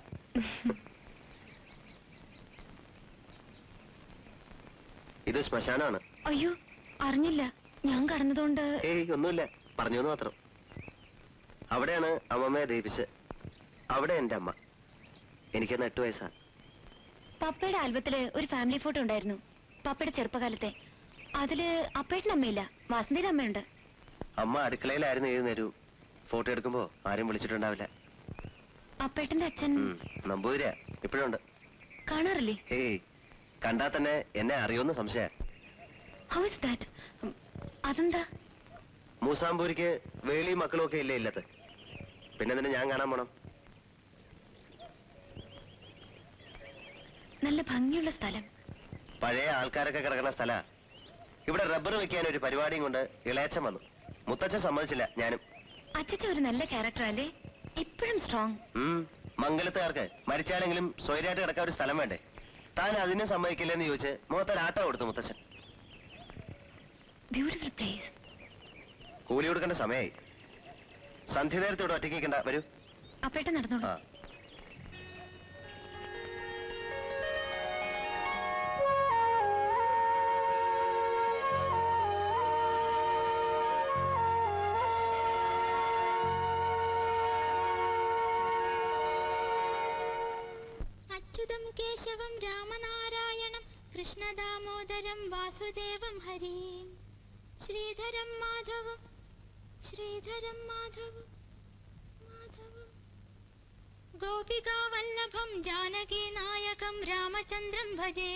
ഇത് ശ്മശാനാണ്. അയ്യോ, അറിഞ്ഞില്ല. ഞാൻ കടന്നതുകൊണ്ട്. ഏയ് ഒന്നുമില്ല, പറഞ്ഞു മാത്രം. അവിടെയാണ് അമ്മമ്മയെ ദഹിപ്പിച്ച്. അവിടെ എന്റെ അമ്മ. എനിക്കന്ന് 8 വയസ്സാ. പപ്പയുടെ ആൽബത്തില് ഒരു ഫാമിലി ഫോട്ടോ ഉണ്ടായിരുന്നു, പപ്പയുടെ ചെറുപ്പകാലത്തെ. അതില് അപ്പേട്ടൻ അമ്മയില്ല, വാസന്തിയുടെ അമ്മയുണ്ട്. അമ്മ അടുക്കളയിലായിരുന്നു 7 നേരവും. ഫോട്ടോ എടുക്കുമ്പോ ആരും വിളിച്ചിട്ടുണ്ടാവില്ല. അപ്പേട്ടന്റെ അച്ഛൻ നമ്പൂതിരിയാ, ഇപ്പോഴുണ്ട്. കാണാറില്ലേ? ഏയ് കണ്ടാ തന്നെ എന്നെ അറിയുമെന്ന് സംശയ. How is that? അതെന്താ? മൂസാമ്പൂരിക്ക് വേളി മക്കളും ഒക്കെ ഇല്ലേ ഇല്ലത്ത്? പിന്നെ തന്നെ ഞാൻ കാണാൻ പോണം. നല്ല ഭംഗിയുള്ള സ്ഥലം. പഴയ ആൾക്കാരൊക്കെ കിടക്കുന്ന സ്ഥലാ. ഇവിടെ റബ്ബർ വെക്കാൻ ഒരു പരിപാടിയും കൊണ്ട് ഇളയച്ചൻ വന്നു. മുത്തച്ഛൻ സമ്മതിച്ചില്ല, ഞാനും. അച്ഛൻ ഒരു നല്ല ക്യാരക്ടർ അല്ലേ? ഇപ്പോഴും സ്ട്രോങ്. മംഗലത്തുകാർക്ക് മരിച്ചാലെങ്കിലും സ്വൈരായിട്ട് കിടക്കാൻ ഒരു സ്ഥലം വേണ്ടേ? താൻ അതിനെ സമ്മതിക്കില്ലെന്ന് ചോദിച്ച് മുഖത്തൊരു ആട്ടം കൊടുത്തു മുത്തച്ഛൻ. Beautiful place. കൂലി കൊടുക്കേണ്ട സമയമായി. സന്ധ്യ നേരത്തോടെ ഒറ്റയ്ക്ക് നിൽക്കണ്ട, വരൂ. അപ്പേട്ടൻ നടന്നോളൂ. ആ. അച്യുതം കേശവം രാമനാരായണം കൃഷ്ണദാമോദരം വാസുദേവം ഹരിം ശ്രീധരം മാധവം മാധവം ഗോപികാവല്ലഭം ജാനകീനായകം രാമചന്ദ്രം ഭജേ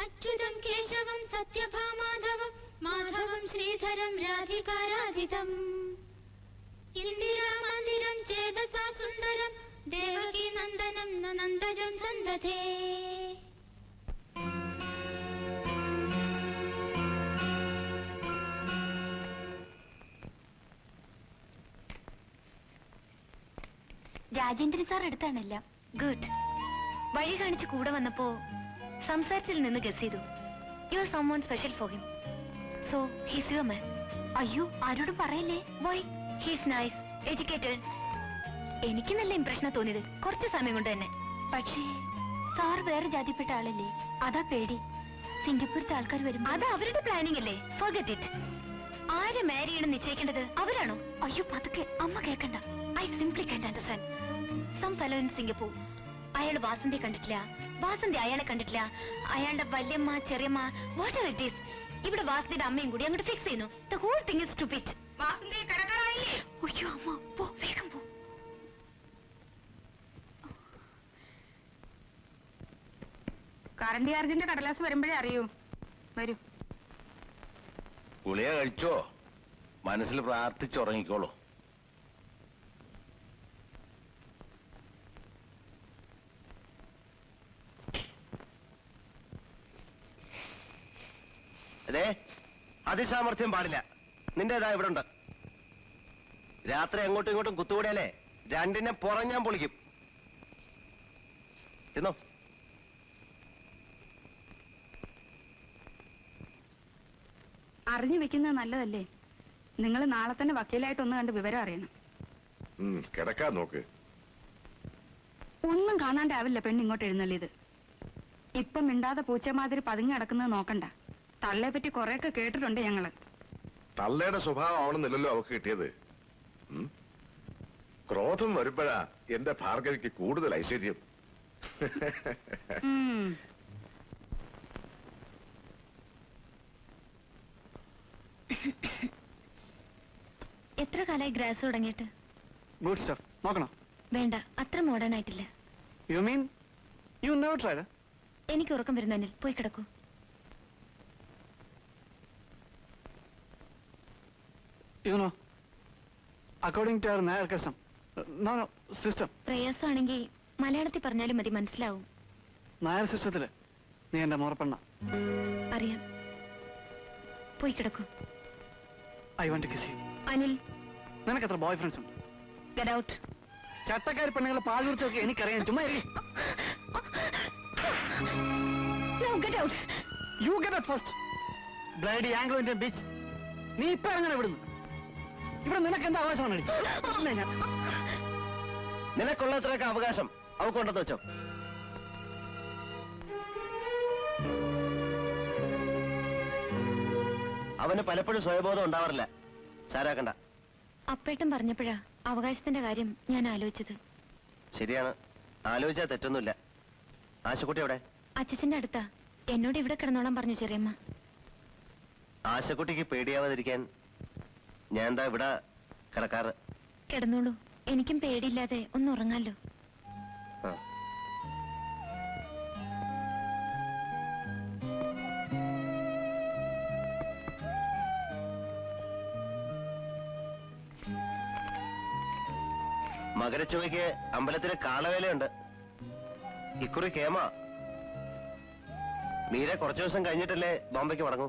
അച്യുതം കേശവം സത്യഭാമാധവം മാധവം ശ്രീധരം രാധികാരാധിതം ഇന്ദിരാമന്ദിരം ചേതസാ സുന്ദരം ദേവകീ നന്ദനം നന്ദജം സന്തതേ രാജേന്ദ്രൻ സാർ അടുത്താണല്ല. ഗുഡ്. വഴി കാണിച്ച് കൂടെ വന്നപ്പോ സംസാരത്തിൽ നിന്ന് ഗസ് ചെയ്തു. You are someone special for him. So he's your man. അയ്യോ, ആരോടും പറയല്ലേ. വൈ? He's nice, educated. എനിക്ക് നല്ല ഇംപ്രഷനാ തോന്നിയത് കുറച്ച് സമയം കൊണ്ട് തന്നെ. പക്ഷേ സാർ വേറെ ജാതിപ്പെട്ട ആളല്ലേ, അതാ പേടി. സിംഗപ്പൂരത്തെ ആൾക്കാർ വരും. അത് അവരുടെ പ്ലാനിങ് അല്ലേ, ഫോർഗെറ്റ് ഇറ്റ്. ആരെ മാരി ചെയ്യണം നിശ്ചയിക്കേണ്ടത് അവരാണോ? അയ്യോ പതുക്കെ, അമ്മ കേൾക്കണ്ട. I simply can't understand. Some fellow in Singapore. അയാൾ വാസന്തി കണ്ടിട്ടില്ല, വാസന്തി അയാളെ കണ്ടിട്ടില്ല. അയാളുടെ വല്യമ്മ ചെറിയമ്മ വാട്ട് എവർ ഇറ്റ് ഈസ്, ഇവിടെ വാസന്തിയുടെ അമ്മയും കൂടി അങ്ങോട്ട് ഫിക്സ് ചെയ്യുന്നു. The whole thing is stupid. Vasanthi കടക്കാറായില്ലേ? അയ്യോ അമ്മ, പോ വേഗം പോ. കറണ്ട് ചാർജിന്റെ കടലാസ് വരുമ്പോഴേ അറിയൂ. വരൂ. ഗുളിക കഴിച്ചോ? മനസ്സിൽ പ്രാർത്ഥിച്ചുറങ്ങിക്കോളൂ. അതെ, അതിസാമർഥ്യം പാടില്ല. നിന്റേതാ ഇവിടെ ഉണ്ട്. രാത്രി അങ്ങോട്ടും ഇങ്ങോട്ടും കുത്തുകൂടിയാലേ രണ്ടിനെ പുറഞ്ഞാൻ പൊളിക്കും. തിന്നോ. അറിഞ്ഞു വെക്കുന്നത് നല്ലതല്ലേ? നിങ്ങൾ നാളെ തന്നെ വക്കീലായിട്ടൊന്ന് കണ്ട് വിവരം അറിയണം. കിടക്കാൻ നോക്ക്. ഒന്നും കാണാണ്ടാവില്ല പെണ്ണ് ഇങ്ങോട്ട് എഴുന്നള്ളിയത്. ഇപ്പം മിണ്ടാതെ പൂച്ചമാതിരി പതുങ്ങി കിടക്കുന്നത് നോക്കണ്ട. തള്ളയെ പറ്റി കൊറേയൊക്കെ കേട്ടിട്ടുണ്ട് ഞങ്ങള്. തള്ളയുടെ സ്വഭാവം ആവണമെന്നില്ലല്ലോ അവക്ക് കിട്ടിയത്. ക്രോധം വരുമ്പോഴാ എന്റെ ഭാർഗവിക്ക് കൂടുതൽ ഐശ്വര്യം. എത്ര കാലായി ഗ്രാസ് തുടങ്ങിയിട്ട്? Good stuff. നോക്കണം. വേണ്ട, അത്ര മോഡേൺ ആയിട്ടില്ല. You mean you never tried? എനിക്ക് ഉറക്കം വരുന്നതിൽ പോയി കിടക്കൂ. You know, according to our Nair custom, no, system. പ്രയാസമാണെങ്കിൽ മലയാളത്തിൽ പറഞ്ഞാലും മതി, മനസ്സിലാവും. നായർ സിസ്റ്റത്തില് നീ എന്റെ മോറപ്പെണ്ണ. അറിയാം. പോയി കിടക്കൂ. I want to kiss you. Anil, നിനക്ക് എത്ര ബോയ് ഫ്രണ്ട്സ് ഉണ്ട്? Get out. ചട്ടക്കാരി പെണ്ണുങ്ങളെ പാൽ കുറിച്ചൊക്കെ എനിക്കറിയാം. ചുമ്മാ get out. You get out first. Bloody Anglo Indian bitch. നീ ഇപ്പൊ എങ്ങനെ വിടുന്നു? ഇവിടെ നിനക്ക് എന്താ അവകാശമാണ്? നിനക്കുള്ളത്രയൊക്കെ അവകാശം അവക്കുണ്ടെന്ന് വെച്ചോ. അവന് പലപ്പോഴും സ്വയബോധം ഉണ്ടാവാറില്ല. സാരാക്കണ്ട. അപ്പേട്ടൻ പറഞ്ഞപ്പോഴാ അവകാശത്തിന്റെ കാര്യം ഞാൻ ആലോചിച്ചത്. ശരിയാണ്, ആലോചിച്ചാൽ തെറ്റൊന്നുമില്ല. ആശക്കുട്ടി എവിടെ? അച്ഛന്റെ അടുത്താ. എന്നോട് ഇവിടെ കിടന്നോളാൻ പറഞ്ഞു ചെറിയമ്മ. ആശക്കുട്ടിക്ക് പേടിയാവാതിരിക്കാൻ ഞാൻ എന്താ ഇവിടെ കിടക്കാറ്. കിടന്നോളൂ, എനിക്കും പേടിയില്ലാതെ ഒന്ന് ഉറങ്ങാലോ. മകരച്ചൊവ്വയ്ക്ക് അമ്പലത്തില് കാളവേലയുണ്ട്. ഇക്കുറി കേമ. മീര കുറച്ചു ദിവസം കഴിഞ്ഞിട്ടല്ലേ ബോംബെക്ക് മടങ്ങൂ.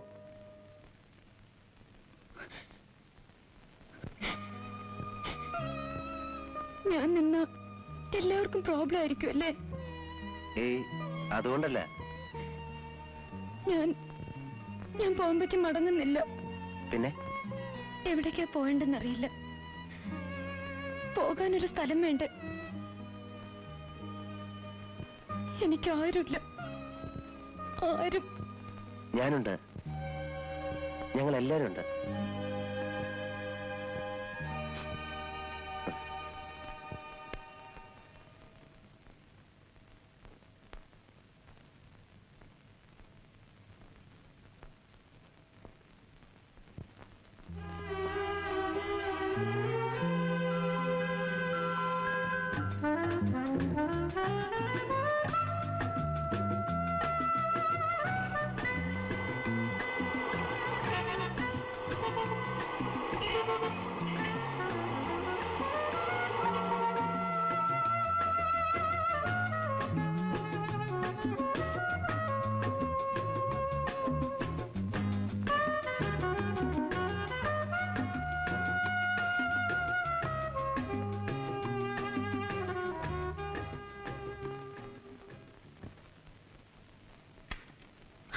ഞാൻ നിന്ന എല്ലാവർക്കും പ്രോബ്ലം ആയിരിക്കും അല്ലേ? ഏയ്, അതുകൊണ്ടല്ല. ഞാൻ ബോംബെക്ക് മടങ്ങുന്നില്ല. പിന്നെ എവിടേക്കാ പോകണ്ടെന്നറിയില്ല. പോകാനൊരു സ്ഥലം വേണ്ട. എനിക്ക് ആരുമില്ല. ആരും. ഞാനുണ്ട്. ഞങ്ങൾ എല്ലാരും ഉണ്ട്.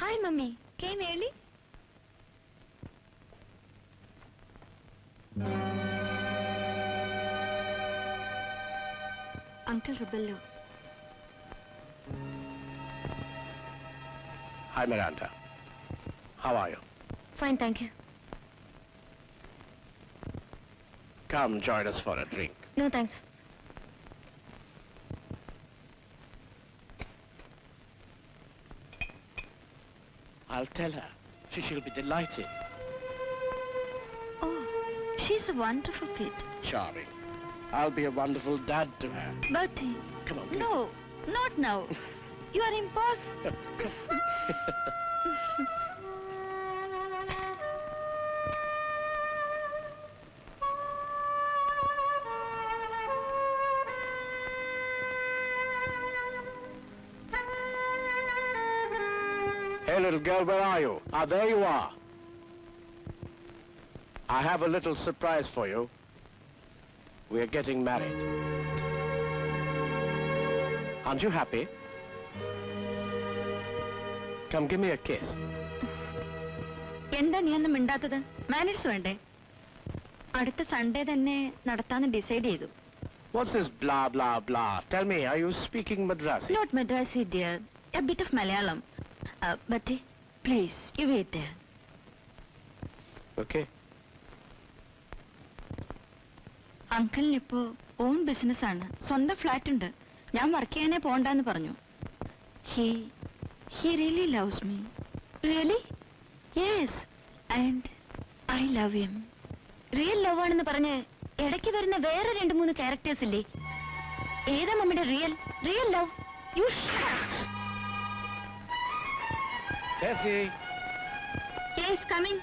Hi, Mummy. Came early? Uncle Rebello. Hi, Miranda. How are you? Fine, thank you. Come join us for a drink. No, thanks. I'll tell her. She'll be delighted. Oh, she's a wonderful kid. Charming. I'll be a wonderful dad to her. Bertie. Come on, please. No, not now. You are impossible. Hey, little girl, where are you? Ah, there you are. I have a little surprise for you. We are getting married. Aren't you happy? Come, give me a kiss. എന്താ നീ ഒന്നും മിണ്ടാത്തത്? Manners വേണ്ടേ? അടുത്ത Sunday തന്നെ നടത്താന്ന് decide ചെയ്തു. What's this blah, blah, blah? Tell me, are you speaking Madrasi? Not Madrasi, dear. A bit of Malayalam. But please, you wait there. Okay. അങ്കിളിനിപ്പോ own business ആണ്. സ്വന്തം ഫ്ലാറ്റ് ഉണ്ട്. ഞാൻ വർക്ക് ചെയ്യാനേ പോണ്ടെന്ന് പറഞ്ഞു. He really loves me. Really? Yes. And I love him. Real love ആണെന്ന് പറഞ്ഞ് ഇടയ്ക്ക് വരുന്ന വേറെ 2-3 ക്യാരക്ടേഴ്സ് ഇല്ലേ? ഏതാ മമ്മിയുടെ real love? You Tessie. Yes, coming.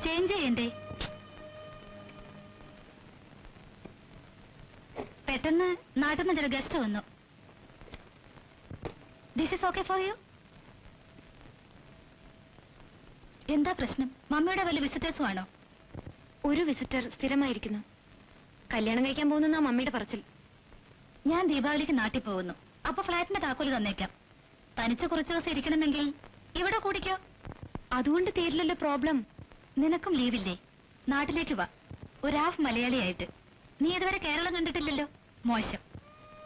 Change ചെയ്യണ്ടേ? പെട്ടെന്ന് നാട്ടിൽ നിന്ന് ചില ഗസ്റ്റ് വന്നു. This is okay for you? എന്താ പ്രശ്നം? മമ്മിയുടെ വല്ല വിസിറ്റേഴ്സും ആണോ? ഒരു വിസിറ്റർ സ്ഥിരമായിരിക്കുന്നു. കല്യാണം കഴിക്കാൻ പോകുന്ന മമ്മിയുടെ പറച്ചിൽ. ഞാൻ ദീപാവലിക്ക് നാട്ടിൽ പോകുന്നു. അപ്പൊ ഫ്ലാറ്റിന്റെ താക്കോല് തന്നേക്കാം. തനിച്ച് കുറച്ച് ദിവസം ഇരിക്കണമെങ്കിൽ ഇവിടെ കൂടിക്കോ. അതുകൊണ്ട് തീരില്ലല്ലോ പ്രോബ്ലം. നിനക്കും ലീവില്ലേ? നാട്ടിലേക്ക് വാ, ഒരു ഹാഫ് മലയാളിയായിട്ട്. നീ ഇതുവരെ കേരളം കണ്ടിട്ടില്ലല്ലോ. മോശം.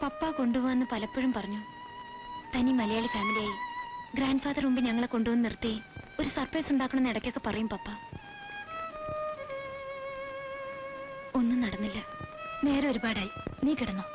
പപ്പ കൊണ്ടുപോവാന്ന് പലപ്പോഴും പറഞ്ഞു. തനി മലയാളി ഫാമിലിയായി ഗ്രാൻഡ് ഫാദർ മുമ്പ് ഞങ്ങളെ കൊണ്ടുവന്ന് നിർത്തി ഒരു സർപ്രൈസ് ഉണ്ടാക്കണമെന്ന് ഇടയ്ക്കൊക്കെ പറയും പപ്പ. ഒന്നും നടന്നില്ല. നേരെ ഒരുപാടായി. നീ കിടന്നോ.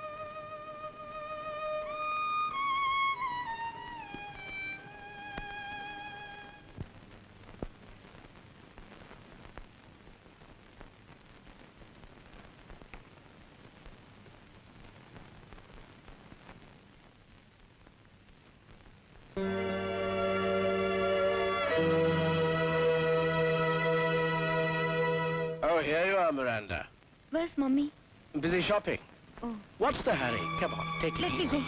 Oh, here you are, Miranda. Where's mommy? Busy shopping. Oh. What's the hurry? Come on, take it Let me easy.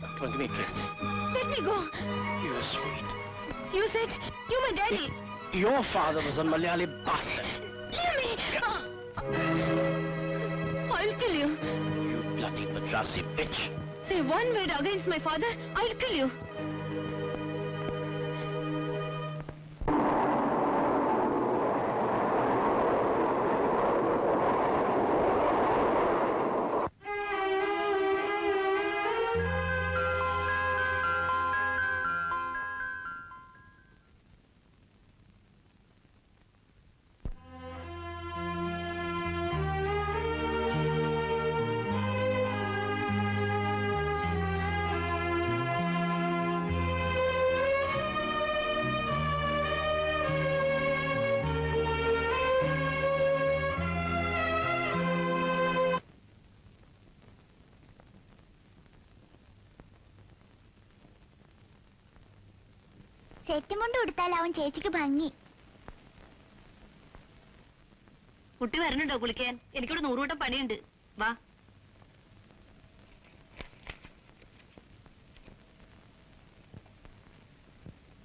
go. Come on, give me a kiss. Let me go. You're sweet. You said you're my daddy. Your father was a Malayali bastard. Leave me. I'll kill you. You bloody Madrasi bitch. Say one word against my father, I'll kill you. സെറ്റും കൊണ്ട് കൊടുത്താലാവും ചേച്ചിക്ക് ഭംഗി. കുട്ടി വരണുണ്ടോ കുളിക്കാൻ? എനിക്കിവിടെ 100 വട്ടം പണിയുണ്ട്. വാ.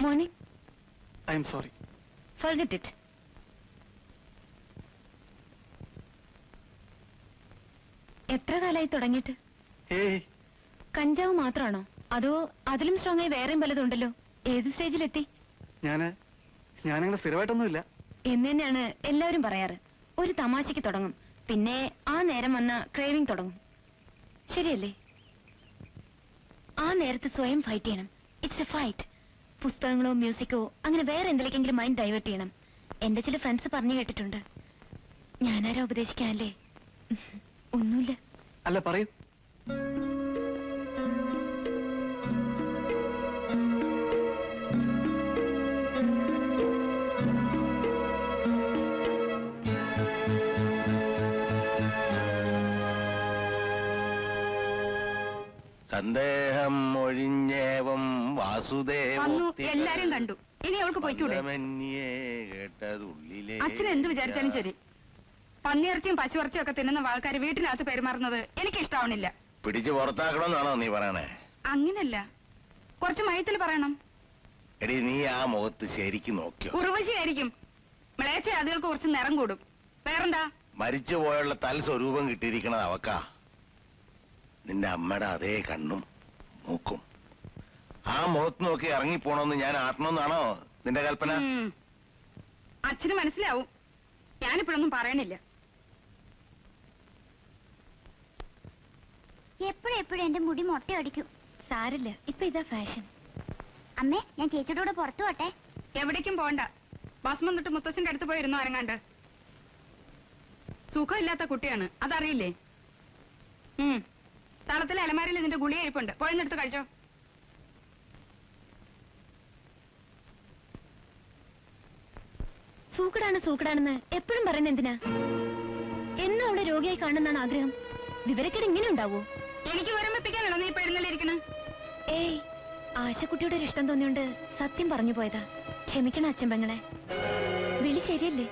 Morning. I am sorry. Forget it. എത്ര കാലായി തുടങ്ങിയിട്ട്? ഏയ്, കഞ്ചാവ് മാത്രമാണോ അതോ അതിലും സ്ട്രോങ് ആയി വേറെയും പലതുണ്ടല്ലോ? ഏത് സ്റ്റേജിലെത്തി? ഞാനങ്ങനെ സ്ഥിരമായിട്ടൊന്നുമില്ല. എന്ന് തന്നെയാണ് എല്ലാവരും പറയാറ്. ഒരു തമാശയ്ക്ക് തുടങ്ങും, പിന്നെ ആ നേരം വന്ന ക്രേവിംഗ് തുടങ്ങും. ശരിയല്ലേ? ആ നേരത്ത് സ്വയം ഫൈറ്റ് ചെയ്യണം. It's a fight. പുസ്തകങ്ങളോ മ്യൂസിക്കോ അങ്ങനെ വേറെ എന്തിലേക്കെങ്കിലും മൈൻഡ് ഡൈവേർട്ട് ചെയ്യണം. എന്റെ ചില ഫ്രണ്ട്സ് പറഞ്ഞു കേട്ടിട്ടുണ്ട്. ഞാനാരാ ഉപദേശിക്കാനല്ലേ? ഒന്നുമില്ല. അല്ല, പറയൂ. സന്ദേഹം ഒഴിഞ്ഞേവം വന്നു, വാസുദേവ എല്ലാരും കണ്ടു. ഇനി അവൾക്ക് പോയിക്കൂടെ? കേട്ടതുള്ളിലെ അച്ഛൻ എന്ത് വിചാരിച്ചാലും ശരി, പന്നിയിറച്ചിയും പശുയിറച്ചിയും ഒക്കെ തിന്നുന്ന ആൾക്കാർ വീട്ടിനകത്ത് പെരുമാറുന്നത് എനിക്ക് ഇഷ്ടാവണില്ല. പിടിച്ചു പുറത്താക്കണമെന്നാണോ നീ പറയണേ? അങ്ങനല്ല, കുറച്ച് മയത്തിൽ പറയണം. എടി, നീ ആ മുഖത്ത് ശരിക്കും നോക്കിയോ? ഉർവശിയായിരിക്കും. മിളയച്ച അതുകൾക്ക് കുറച്ച് നിറം കൂടും. വേറെന്താ? മരിച്ചുപോയുള്ള തൽ സ്വരൂപം കിട്ടിയിരിക്കണത് അവക്കാ. നിന്റെ അമ്മയുടെ അതേ കണ്ണും മൂക്കും. ആ മുഖത്ത് നോക്കി ഇറങ്ങിപ്പോണമെന്ന് ഞാൻ ആട്ടണമെന്നാണോ നിന്റെ കൽപ്പന? അച്ഛന് മനസ്സിലാവും. ഞാനിപ്പോഴൊന്നും പറയണില്ല. എപ്പോഴും എന്റെ മുടി മൊട്ടയടിക്കും. സാരില്ല, ഇപ്പൊ ഇതാ ഫാഷൻ. അമ്മേ, ഞാൻ ചേച്ചിയുടെ കൂടെ പുറത്തു പോട്ടെ? എവിടേക്കും പോണ്ട. ബസ് വന്നിട്ട് മുത്തച്ഛന്റെ അടുത്ത് പോയിരുന്നു അരങ്ങാണ്ട്. സുഖമില്ലാത്ത കുട്ടിയാണ്, അതറിയില്ലേ? സ്ഥലത്തിലെ അലമാരയിൽ ഇതിന്റെ ഗുളിക ഇരിപ്പുണ്ട്, പോയെന്നെടുത്ത് കഴിച്ചോ. സൂക്കടാണെന്ന് എപ്പോഴും പറയുന്ന എന്തിനാ? എന്നും അവിടെ രോഗിയായി കാണുന്നതാണ് ആഗ്രഹം. വിവരക്കേട് ഇങ്ങനെ ഉണ്ടാവോ? എനിക്ക് വിവരമെത്തിക്കാനാണോ നീ പെരുന്നല്ലിരിക്കുന്നത്? ഏയ്, ആശക്കുട്ടിയുടെ ഒരു ഇഷ്ടം തോന്നിയോണ്ട് സത്യം പറഞ്ഞു പോയതാ. ക്ഷമിക്കണം അച്ഛൻ പെങ്ങളെ. വിളി ശരിയല്ലേ?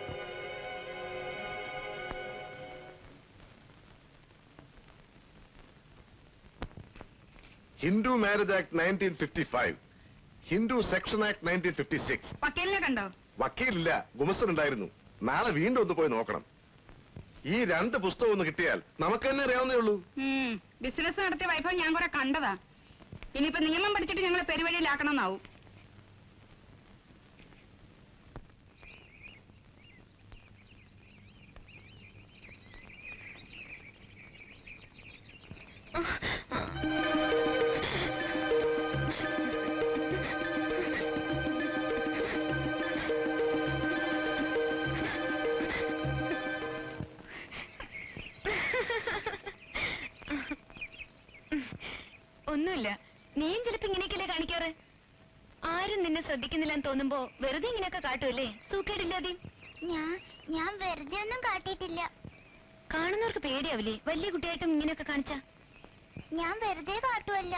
Hindu marriage act 1955, Hindu section act 1956. വക്കീലിനെ കണ്ടോ? വക്കീലില്ല, ഗുമസ്തൻ ഉണ്ടായിരുന്നു. നാളെ വീണ്ടും ഒന്ന് പോയി നോക്കണം. ഈ 2 പുസ്തകം ഒന്ന് കിട്ടിയാൽ നമുക്ക് തന്നെ അറിയാവുന്നേ ഉള്ളൂ. ബിസിനസ് നടത്തിയ വൈഭവം ഞാൻ കുറെ കണ്ടതാ. ഇനിയിപ്പോ നിയമം പഠിച്ചിട്ട് ഞങ്ങളെ പെരുവഴിയിലാക്കണമെന്നാവും. ഒന്നുമില്ല, നീയും ചിലപ്പോ ഇങ്ങനെയൊക്കെയല്ലേ കാണിക്കാറ്. ആരും നിന്നെ ശ്രദ്ധിക്കുന്നില്ലെന്ന് തോന്നുമ്പോ വെറുതെ ഇങ്ങനെയൊക്കെ കാട്ടുമല്ലേ, സൂക്കേടില്ലാതെ. ഞാൻ വെറുതെ ഒന്നും കാട്ടിയിട്ടില്ല. കാണുന്നവർക്ക് പേടിയാവില്ലേ വലിയ കുട്ടിയായിട്ടും ഇങ്ങനെയൊക്കെ കാണിച്ചാ? ഞാൻ വെറുതെ കാട്ടുമല്ല.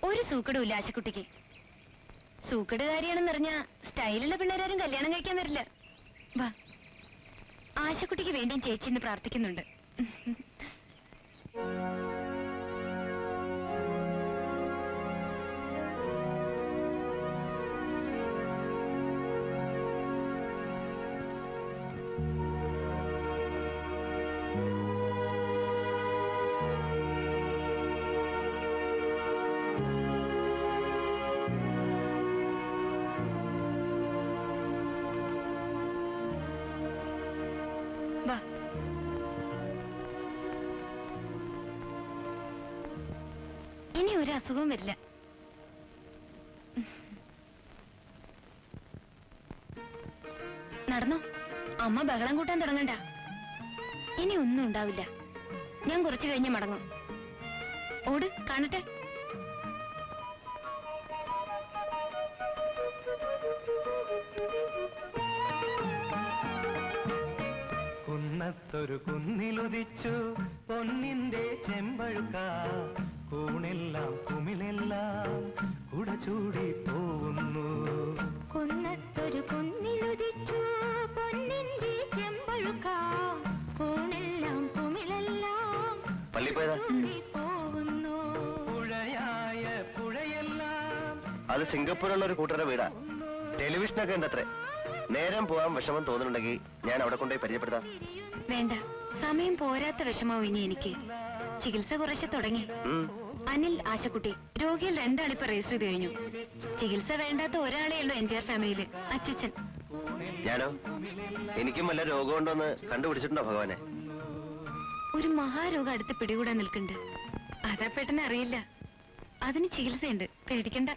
ഒരു സൂക്കടും ഇല്ല ആശക്കുട്ടിക്ക്. സൂക്കടുകാരിയാണെന്നറിഞ്ഞ സ്റ്റൈലുള്ള പിള്ളേരാരും കല്യാണം കഴിക്കാൻ വരില്ല. വാ, ആശക്കുട്ടിക്ക് വേണ്ടിയും ചേച്ചി ഇന്ന് പ്രാർത്ഥിക്കുന്നുണ്ട്. വാ, ഇനി ഒരു അസുഖവും വരില്ല. നടന്നോ, അമ്മ ബഹളം കൂട്ടാൻ തുടങ്ങണ്ട. ഇനി ഒന്നും ഉണ്ടാവില്ല. ഞാൻ കുറച്ചു കഴിഞ്ഞ് മടങ്ങും. ഓട്, കാണട്ടെ. കുന്നത്തൊരു കുന്നിലുദിച്ചു പൊന്നിന്റെ ചെമ്പഴുക്ക, കൂണെല്ലാം കുമിളെല്ലാം കുടചൂടി പോകുന്നു. കുന്നത്തൊരു കുന്നിലുദിച്ചു പൊന്നിന്റെ ചെമ്പഴുക്ക, കൂണെല്ലാം കുമിളെല്ലാം പള്ളി പോയതാ? പോകുന്നു. പുഴയായ പുഴയെല്ലാം. അത് സിംഗപ്പൂരുള്ള ഒരു കൂട്ടരുടെ വീടാ. ടെലിവിഷനൊക്കെ ഉണ്ട് അത്രേ. നേരം പോവാൻ വിഷമം തോന്നുന്നുണ്ടെങ്കിൽ ഞാൻ അവിടെ കൊണ്ടുപോയി പരിചയപ്പെടുത്താം. വേണ്ട, സമയം പോരാത്ത വിഷമാവും ഇനി എനിക്ക്. ചികിത്സ കുറച്ച് തുടങ്ങി. അനിൽ, ആശക്കുട്ടി രോഗികൾ 2 ആളിപ്പോ രജിസ്റ്റർ ചെയ്ത് കഴിഞ്ഞു. ചികിത്സ വേണ്ടാത്ത ഒരാളേ ഉള്ളൂ എന്റെ ഫാമിലിയില്, അച്ഛൻ. ഞാനോ? എനിക്കും വല്ല രോഗമുണ്ടോന്ന് കണ്ടുപിടിച്ചിട്ടുണ്ടോ ഭഗവാനെ? ഒരു മഹാരോഗം അടുത്ത് പിടികൂടാൻ നിൽക്കുന്നുണ്ട്. അതാ പെട്ടെന്ന് അറിയില്ല. അതിന് ചികിത്സയുണ്ട്, പേടിക്കണ്ട.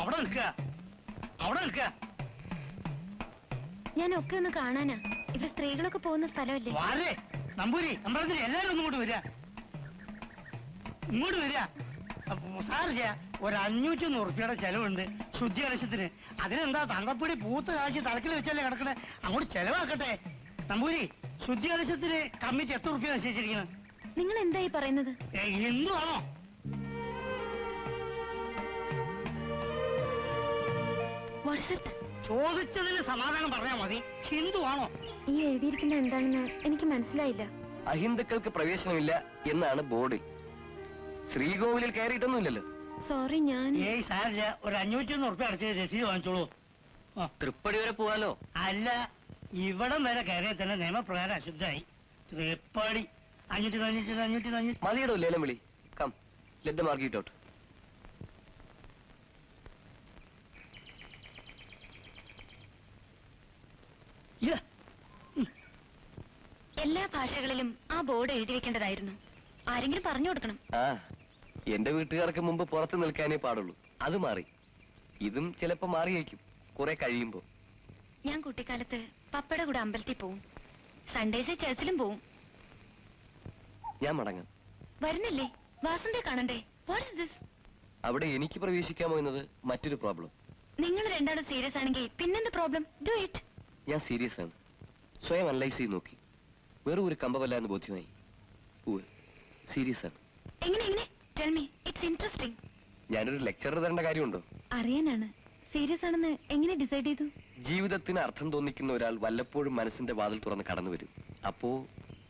അവിടെ നിൽക്കുക. ഞാനൊക്കെ ഒന്ന് കാണാനാ. ഇവിടെ സ്ത്രീകളൊക്കെ പോകുന്ന സ്ഥലമല്ലേ? വാരേ നമ്പൂരി, അമ്പലത്തിൽ എല്ലാവരും ഒന്നും ഇങ്ങോട്ട് വരിക. ഇങ്ങോട്ട് വരിക. സാറില്ല, ഒരു 500 ഉറുപ്പിയുടെ ചെലവുണ്ട് ശുദ്ധി കലശത്തിന്. അതിനെന്താ തങ്കപ്പൊടി പൂത്ത് കാശി തലക്കിൽ വെച്ചല്ലേ കിടക്കണേ, അങ്ങോട്ട് ചെലവാക്കട്ടെ. നമ്പൂരി, ശുദ്ധി കലശത്തിന് കമ്മിറ്റി എത്ര ഉറുപ്പിക നിശ്ചയിച്ചിരിക്കുന്നത്? നിങ്ങൾ എന്തായി പറയുന്നത്? ഹിന്ദുവാണോ? ചോദിച്ചതിന് സമാധാനം പറഞ്ഞാൽ മതി. ഹിന്ദുവാണോ? ഈ എഴുതിയിരിക്കുന്ന എന്താണെന്ന് എനിക്ക് മനസ്സിലായില്ല. അഹിന്ദുക്കൾക്ക് പ്രവേശനമില്ല എന്നാണ് ബോർഡ്. ശ്രീകോവിലിൽ കയറിയിട്ടൊന്നുമില്ലല്ലോ. സോറി, ഞാൻ ഏയ് സാറില്ല, ഒരു 501 ഉറുപ്പിക അടച്ച് രസീത് വാങ്ങിച്ചോളൂ. തൃപ്പടി വരെ പോവാലോ? അല്ല, ഇവിടം വരെ കയറിയാൽ തന്നെ നിയമപ്രകാരം അശുദ്ധായി. തൃപ്പടി 500 മതിയിടോ ലേലം വിളി. Come, let them argue it out. എല്ലാ ഭാഷകളിലും ആ ബോർഡ് എഴുതി വെക്കേണ്ടതായിരുന്നു. ആരെങ്കിലും പറഞ്ഞു കൊടുക്കണം. ആ, എന്റെ വീട്ടുകാർക്ക് മുമ്പ് പുറത്ത് നിൽക്കാനേ പാടുള്ളൂ. അത് മാറി. ഇതും ചിലപ്പോ മാറിയേക്കും കുറെ കഴിയുമ്പോ. ഞാൻ കുട്ടിക്കാലത്ത് പപ്പയുടെ കൂടെ അമ്പലത്തിൽ പോവും. സൺഡേസ് ചർച്ചിലും പോവും. ഞാൻ മടങ്ങാം. വരുന്നില്ലേ? വാസന്തയെ കാണണ്ടേ? What is this? അവിടെ എനിക്ക് പ്രവേശിക്കാമോ എന്നത് മറ്റൊരു പ്രോബ്ലം. നിങ്ങൾ രണ്ടാളും സീരിയസ് ആണെങ്കിൽ പിന്നെന്ത് പ്രോബ്ലം? Do it. ഞാൻ സീരിയസ് ആണ്. സ്വയം അനലൈസ് ചെയ്ത് നോക്കി. വെറും ഒരു കമ്പമല്ല എന്ന് ബോധ്യമായി. സീരിയസ് ആണ്. എങ്ങനെ എങ്ങനെ? Tell me, it's interesting. ഞാനൊരു ലെക്ചർ തരേണ്ട കാര്യമുണ്ടോ? അറിയാനാണ്. സീരിയസ് ആണെന്ന് എങ്ങനെ ഡിസൈഡ് ചെയ്തു? ജീവിതത്തിന് അർത്ഥം തോന്നിക്കുന്ന ഒരാൾ വല്ലപ്പോഴും മനസ്സിന്റെ വാതിൽ തുറന്ന് കടന്നു വരും. അപ്പോ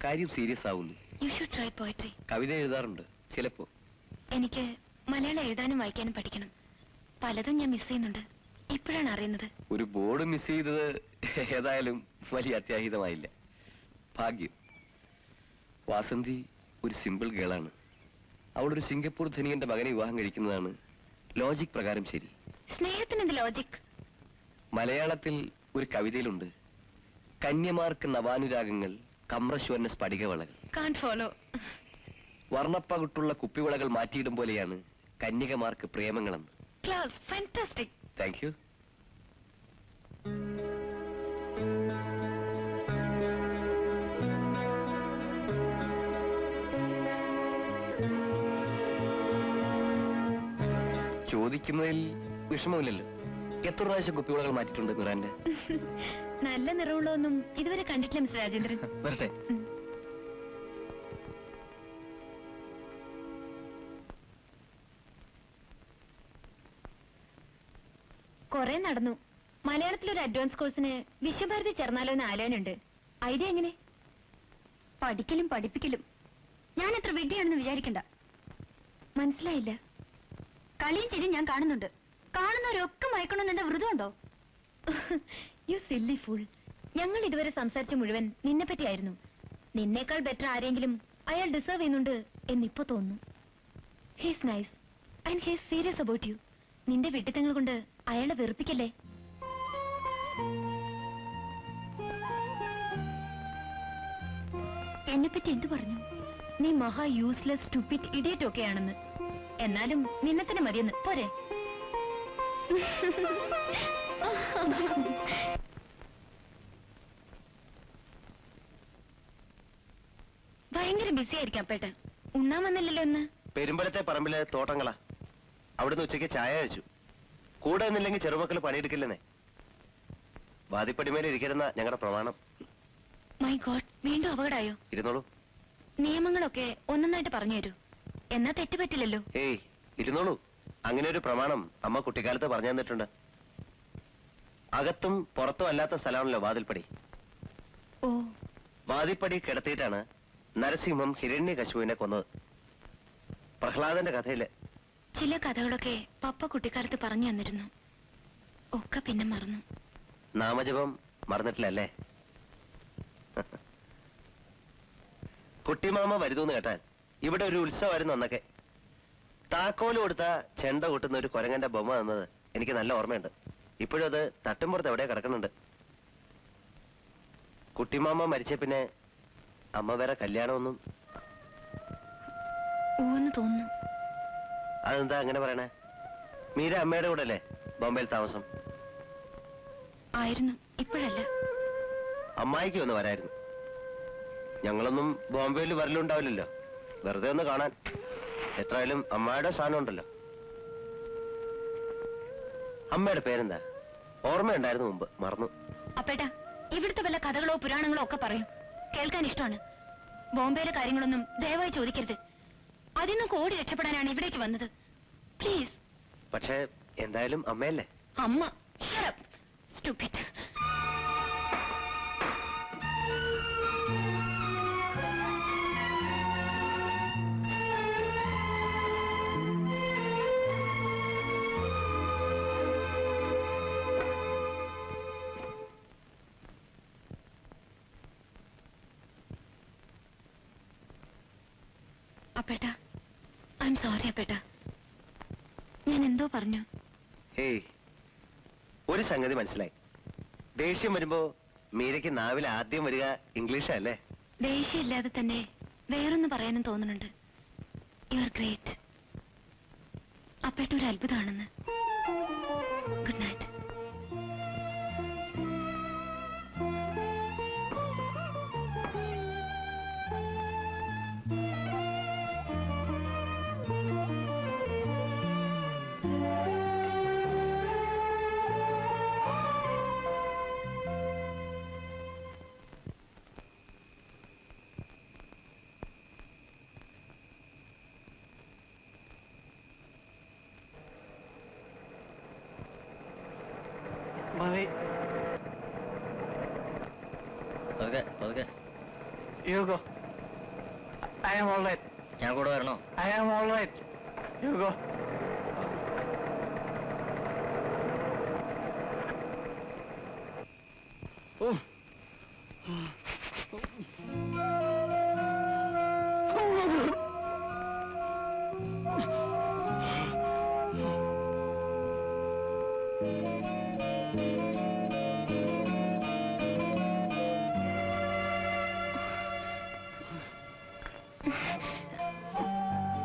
കാര്യം സീരിയസ് ആവുന്നു. You should try poetry. കവിത എഴുതാറുണ്ട് ചിലപ്പോ. എനിക്ക് മലയാളം എഴുതാനും വായിക്കാനും പഠിക്കണം. പലതും ഞാൻ മിസ് ചെയ്യുന്നുണ്ട്. ഇപ്പോഴാണ് അറിയുന്നത്. ഒരു ബോർഡ് മിസ് ചെയ്തത് ഏതായാലും വലിയ അത്യാഹിതമായില്ല. ഭാഗ്യം. വാസന്തി ഒരു സിമ്പിൾ ഗേളാണ്. അവളൊരു സിംഗപ്പൂർ ധനികന്റെ മകനെ വിവാഹം കഴിക്കുന്നതാണ് ലോജിക് പ്രകാരം ശരി. സ്നേഹത്തിനെന്ത് ലോജിക്? മലയാളത്തിൽ ഒരു കവിതയിലുണ്ട്, കന്യമാർക്ക് നവാനുരാഗങ്ങൾ, കമ്രശ്വരന് സ്ഫടികവളകൾ. Can't follow. വർണ്ണപ്പകുട്ടുള്ള കുപ്പിവളകൾ മാറ്റിയിടും പോലെയാണ് കന്യകമാർക്ക് പ്രേമങ്ങളെന്ന്. Class fantastic. Thank you. ചോദിക്കുന്നതിൽ വിഷമമില്ലല്ലോ. എത്ര പ്രാവശ്യം കുപ്പിവളകൾ മാറ്റിയിട്ടുണ്ട് മിറാന്റെ? നല്ല നിറമുള്ളതൊന്നും ഇതുവരെ കണ്ടിട്ടില്ല മിസ്റ്റർ രാജേന്ദ്രൻ. വരട്ടെ. കൊറേ നടന്നു. മലയാളത്തിലൊരു അഡ്വാൻസ് കോഴ്സിന് വിശ്വഭാരതി ചേർന്നാലോ എന്ന് ആലോചനയുണ്ട്. ഐഡിയ എങ്ങനെ? പഠിക്കലും പഠിപ്പിക്കലും. ഞാൻ എത്ര വിഡ്ഢിയാണെന്ന് വിചാരിക്കണ്ട. മനസ്സിലായില്ല. കളിയും ചിരിയും ഞാൻ കാണുന്നുണ്ട്. കാണുന്നവരൊക്കെ മയക്കണമെന്നെ വ്രതമുണ്ടോ? You silly fool. ഞങ്ങൾ ഇതുവരെ സംസാരിച്ച മുഴുവൻ നിന്നെ പറ്റിയായിരുന്നു. നിന്നേക്കാൾ ബെറ്റർ ആരെങ്കിലും അയാൾ ഡിസേർവ് ചെയ്യുന്നുണ്ട് എന്നിപ്പോ തോന്നുന്നു. He's nice and he's serious about you. നിന്റെ വിഡ്ഢിത്തങ്ങൾ കൊണ്ട് അയാളെ വെറുപ്പിക്കല്ലേ. എന്നെപ്പറ്റി എന്തു പറഞ്ഞു? നീ മഹാ യൂസ്ലെസ് സ്റ്റുപ്പിഡ് ഇഡിയറ്റ് ഒക്കെ ആണെന്ന്. എന്നാലും നിന്നെ തന്നെ മതിയെന്ന് പോരെ? ഭയങ്കര ബിസി ആയിരിക്കാം പേട്ട. ഉണ്ണാൻ വന്നില്ലല്ലോ ഇന്ന്. പെരുമ്പലത്തെ പറമ്പിലെ തോട്ടങ്ങളാ. അവിടുന്ന് ഉച്ചയ്ക്ക് ചായ കഴിച്ചു. കൂടെ നിന്നില്ലെങ്കിൽ ചെറുമക്കൾ പണിയെടുക്കില്ലെന്നേ. വാദിപ്പടിമേലെ ഇരിക്കുന്ന ഞങ്ങളുടെ പ്രമാണം. മൈ ഗോഡ്, വീണ്ടും അപകടമായോ? ഇരുന്നോളൂ. നിയമങ്ങളൊക്കെ ഒന്നൊന്നായിട്ട് പറഞ്ഞു തരൂ. എന്നാ തെറ്റുപറ്റില്ലല്ലോ. ഏയ് ഇരുന്നോളൂ. അങ്ങനെ ഒരു പ്രമാണം അമ്മ കുട്ടിക്കാലത്ത് പറഞ്ഞു തന്നിട്ടുണ്ട്. അകത്തും പുറത്തും അല്ലാത്ത സ്ഥലമാണല്ലോ വാതിൽപ്പടി. ഓ. വാതിൽപ്പടി കിടത്തിയിട്ടാണ് നരസിംഹം ഹിരണ്യകശുവിനെ കൊന്നത്. പ്രഹ്ലാദന്റെ കഥയില്. ചില കഥകളൊക്കെ പപ്പ കുട്ടിക്കാലത്ത് പറഞ്ഞു തന്നിരുന്നു. ഒക്കെ പിന്നെ മറന്നു. നാമജപം മറന്നിട്ടില്ലല്ലേ? കുട്ടിമാമ വരുതൂന്ന് കേട്ടാൽ ഇവിടെ ഒരു ഉത്സവമായിരുന്നു അന്നൊക്കെ. താക്കോല് കൊടുത്ത ചെണ്ട കൂട്ടുന്ന ഒരു കുരങ്ങന്റെ ബൊമ്മ തന്നത് എനിക്ക് നല്ല ഓർമ്മയുണ്ട്. ഇപ്പോഴും അത് തട്ടുംപുറത്ത് എവിടെ കിടക്കുന്നുണ്ട്. കുട്ടിമാമ മരിച്ച പിന്നെ അമ്മ വേറെ കല്യാണമൊന്നും. ഊന്ന് തോന്നുന്നു. അതെന്താ അങ്ങനെ പറയണേ? മീര അമ്മയുടെ കൂടെ അല്ലേ ബോംബെയിൽ താമസം? ആയിരുന്നു, ഇപ്പോഴല്ല. അമ്മായിക്ക് ഒന്ന് വരായിരുന്നു. ഞങ്ങളൊന്നും ബോംബെയിൽ വരലുണ്ടാവില്ലല്ലോ, വെറുതെ ഒന്ന് കാണാൻ. എത്രയായാലും അമ്മായിയുടെ സ്ഥാനം ഉണ്ടല്ലോ. അമ്മയുടെ പേരെന്താ? ഓർമ്മയുണ്ടായിരുന്നു, മുമ്പ് മറന്നു. അപ്പേട്ടാ, ഇവിടുത്തെ വല്ല കഥകളോ പുരാണങ്ങളോ ഒക്കെ പറയൂ, കേൾക്കാൻ ഇഷ്ടമാണ്. ബോംബെയിലെ കാര്യങ്ങളൊന്നും ദയവായി ചോദിക്കരുത്. അതിന്നൊക്കെ ഓടി രക്ഷപ്പെടാനാണ് ഇവിടേക്ക് വന്നത്. പ്ലീസ്. പക്ഷേ എന്തായാലും അമ്മയല്ലേ? അമ്മ? സ്റ്റുപ്പിഡ്. അപ്പേട്ടാ, ഐ എം സോറി അപ്പേട്ടാ. ഞാൻ എന്തോ പറഞ്ഞു. ഏയ്, ഒരു സംഗതി മനസ്സിലായി. ദേഷ്യം വരുമ്പോ മീരയ്ക്ക് നാവിൽ ആദ്യം വരിക ഇംഗ്ലീഷാ അല്ലേ? ദേഷ്യം ഇല്ലാതെ തന്നെ വേറൊന്ന് പറയാനും തോന്നുന്നുണ്ട്. You are great. അപ്പേട്ട ഒരു അത്ഭുതമാണെന്ന്. Good night. You go. I am all right. ഞാൻ കൂടെ വരണോ? I am all right. You go. Oh.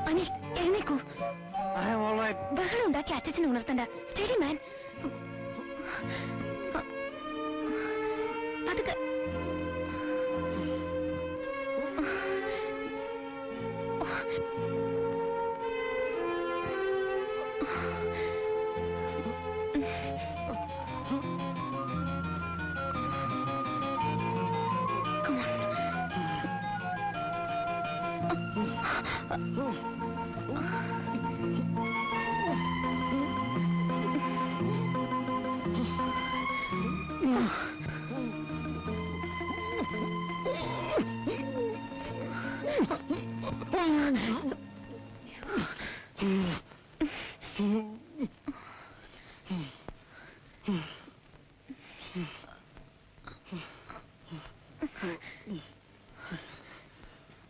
Anil എഴുന്നേക്കൂ. I am all right. ബഹളം ഉണ്ടാക്കി അച്ഛനെ ഉണർത്തണ്ട. സ്റ്റഡി മാൻ. പതുക്കെ.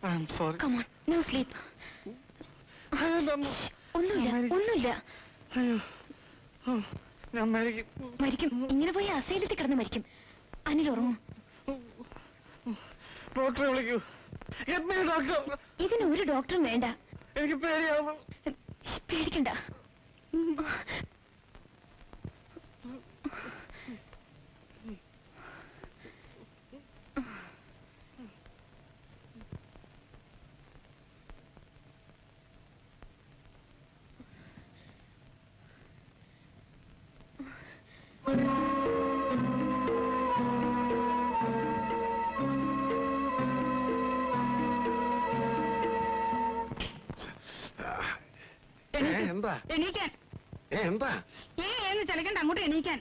I'm sorry. Come on, no sleep. ഒന്നുമില്ല. അയ്യോ, ഞാൻ മരിക്കും. മരിക്കും. ഇങ്ങനെ പോയി അസൈലത്തിൽ കിടന്ന് മരിക്കും. അനിൽ ഉറങ്ങും. ഡോക്ടറെ വിളിക്കൂ. ഡോക്ടർ. ഇതിന് ഒരു ഡോക്ടറും വേണ്ട. എനിക്ക് പേടിയാവുന്നു. പേടിക്കണ്ട. എന്താ എണീക്കാൻ. എന്താ എന്ന് ചലിക്കണ്ട, അങ്ങോട്ട് എണീക്കാൻ.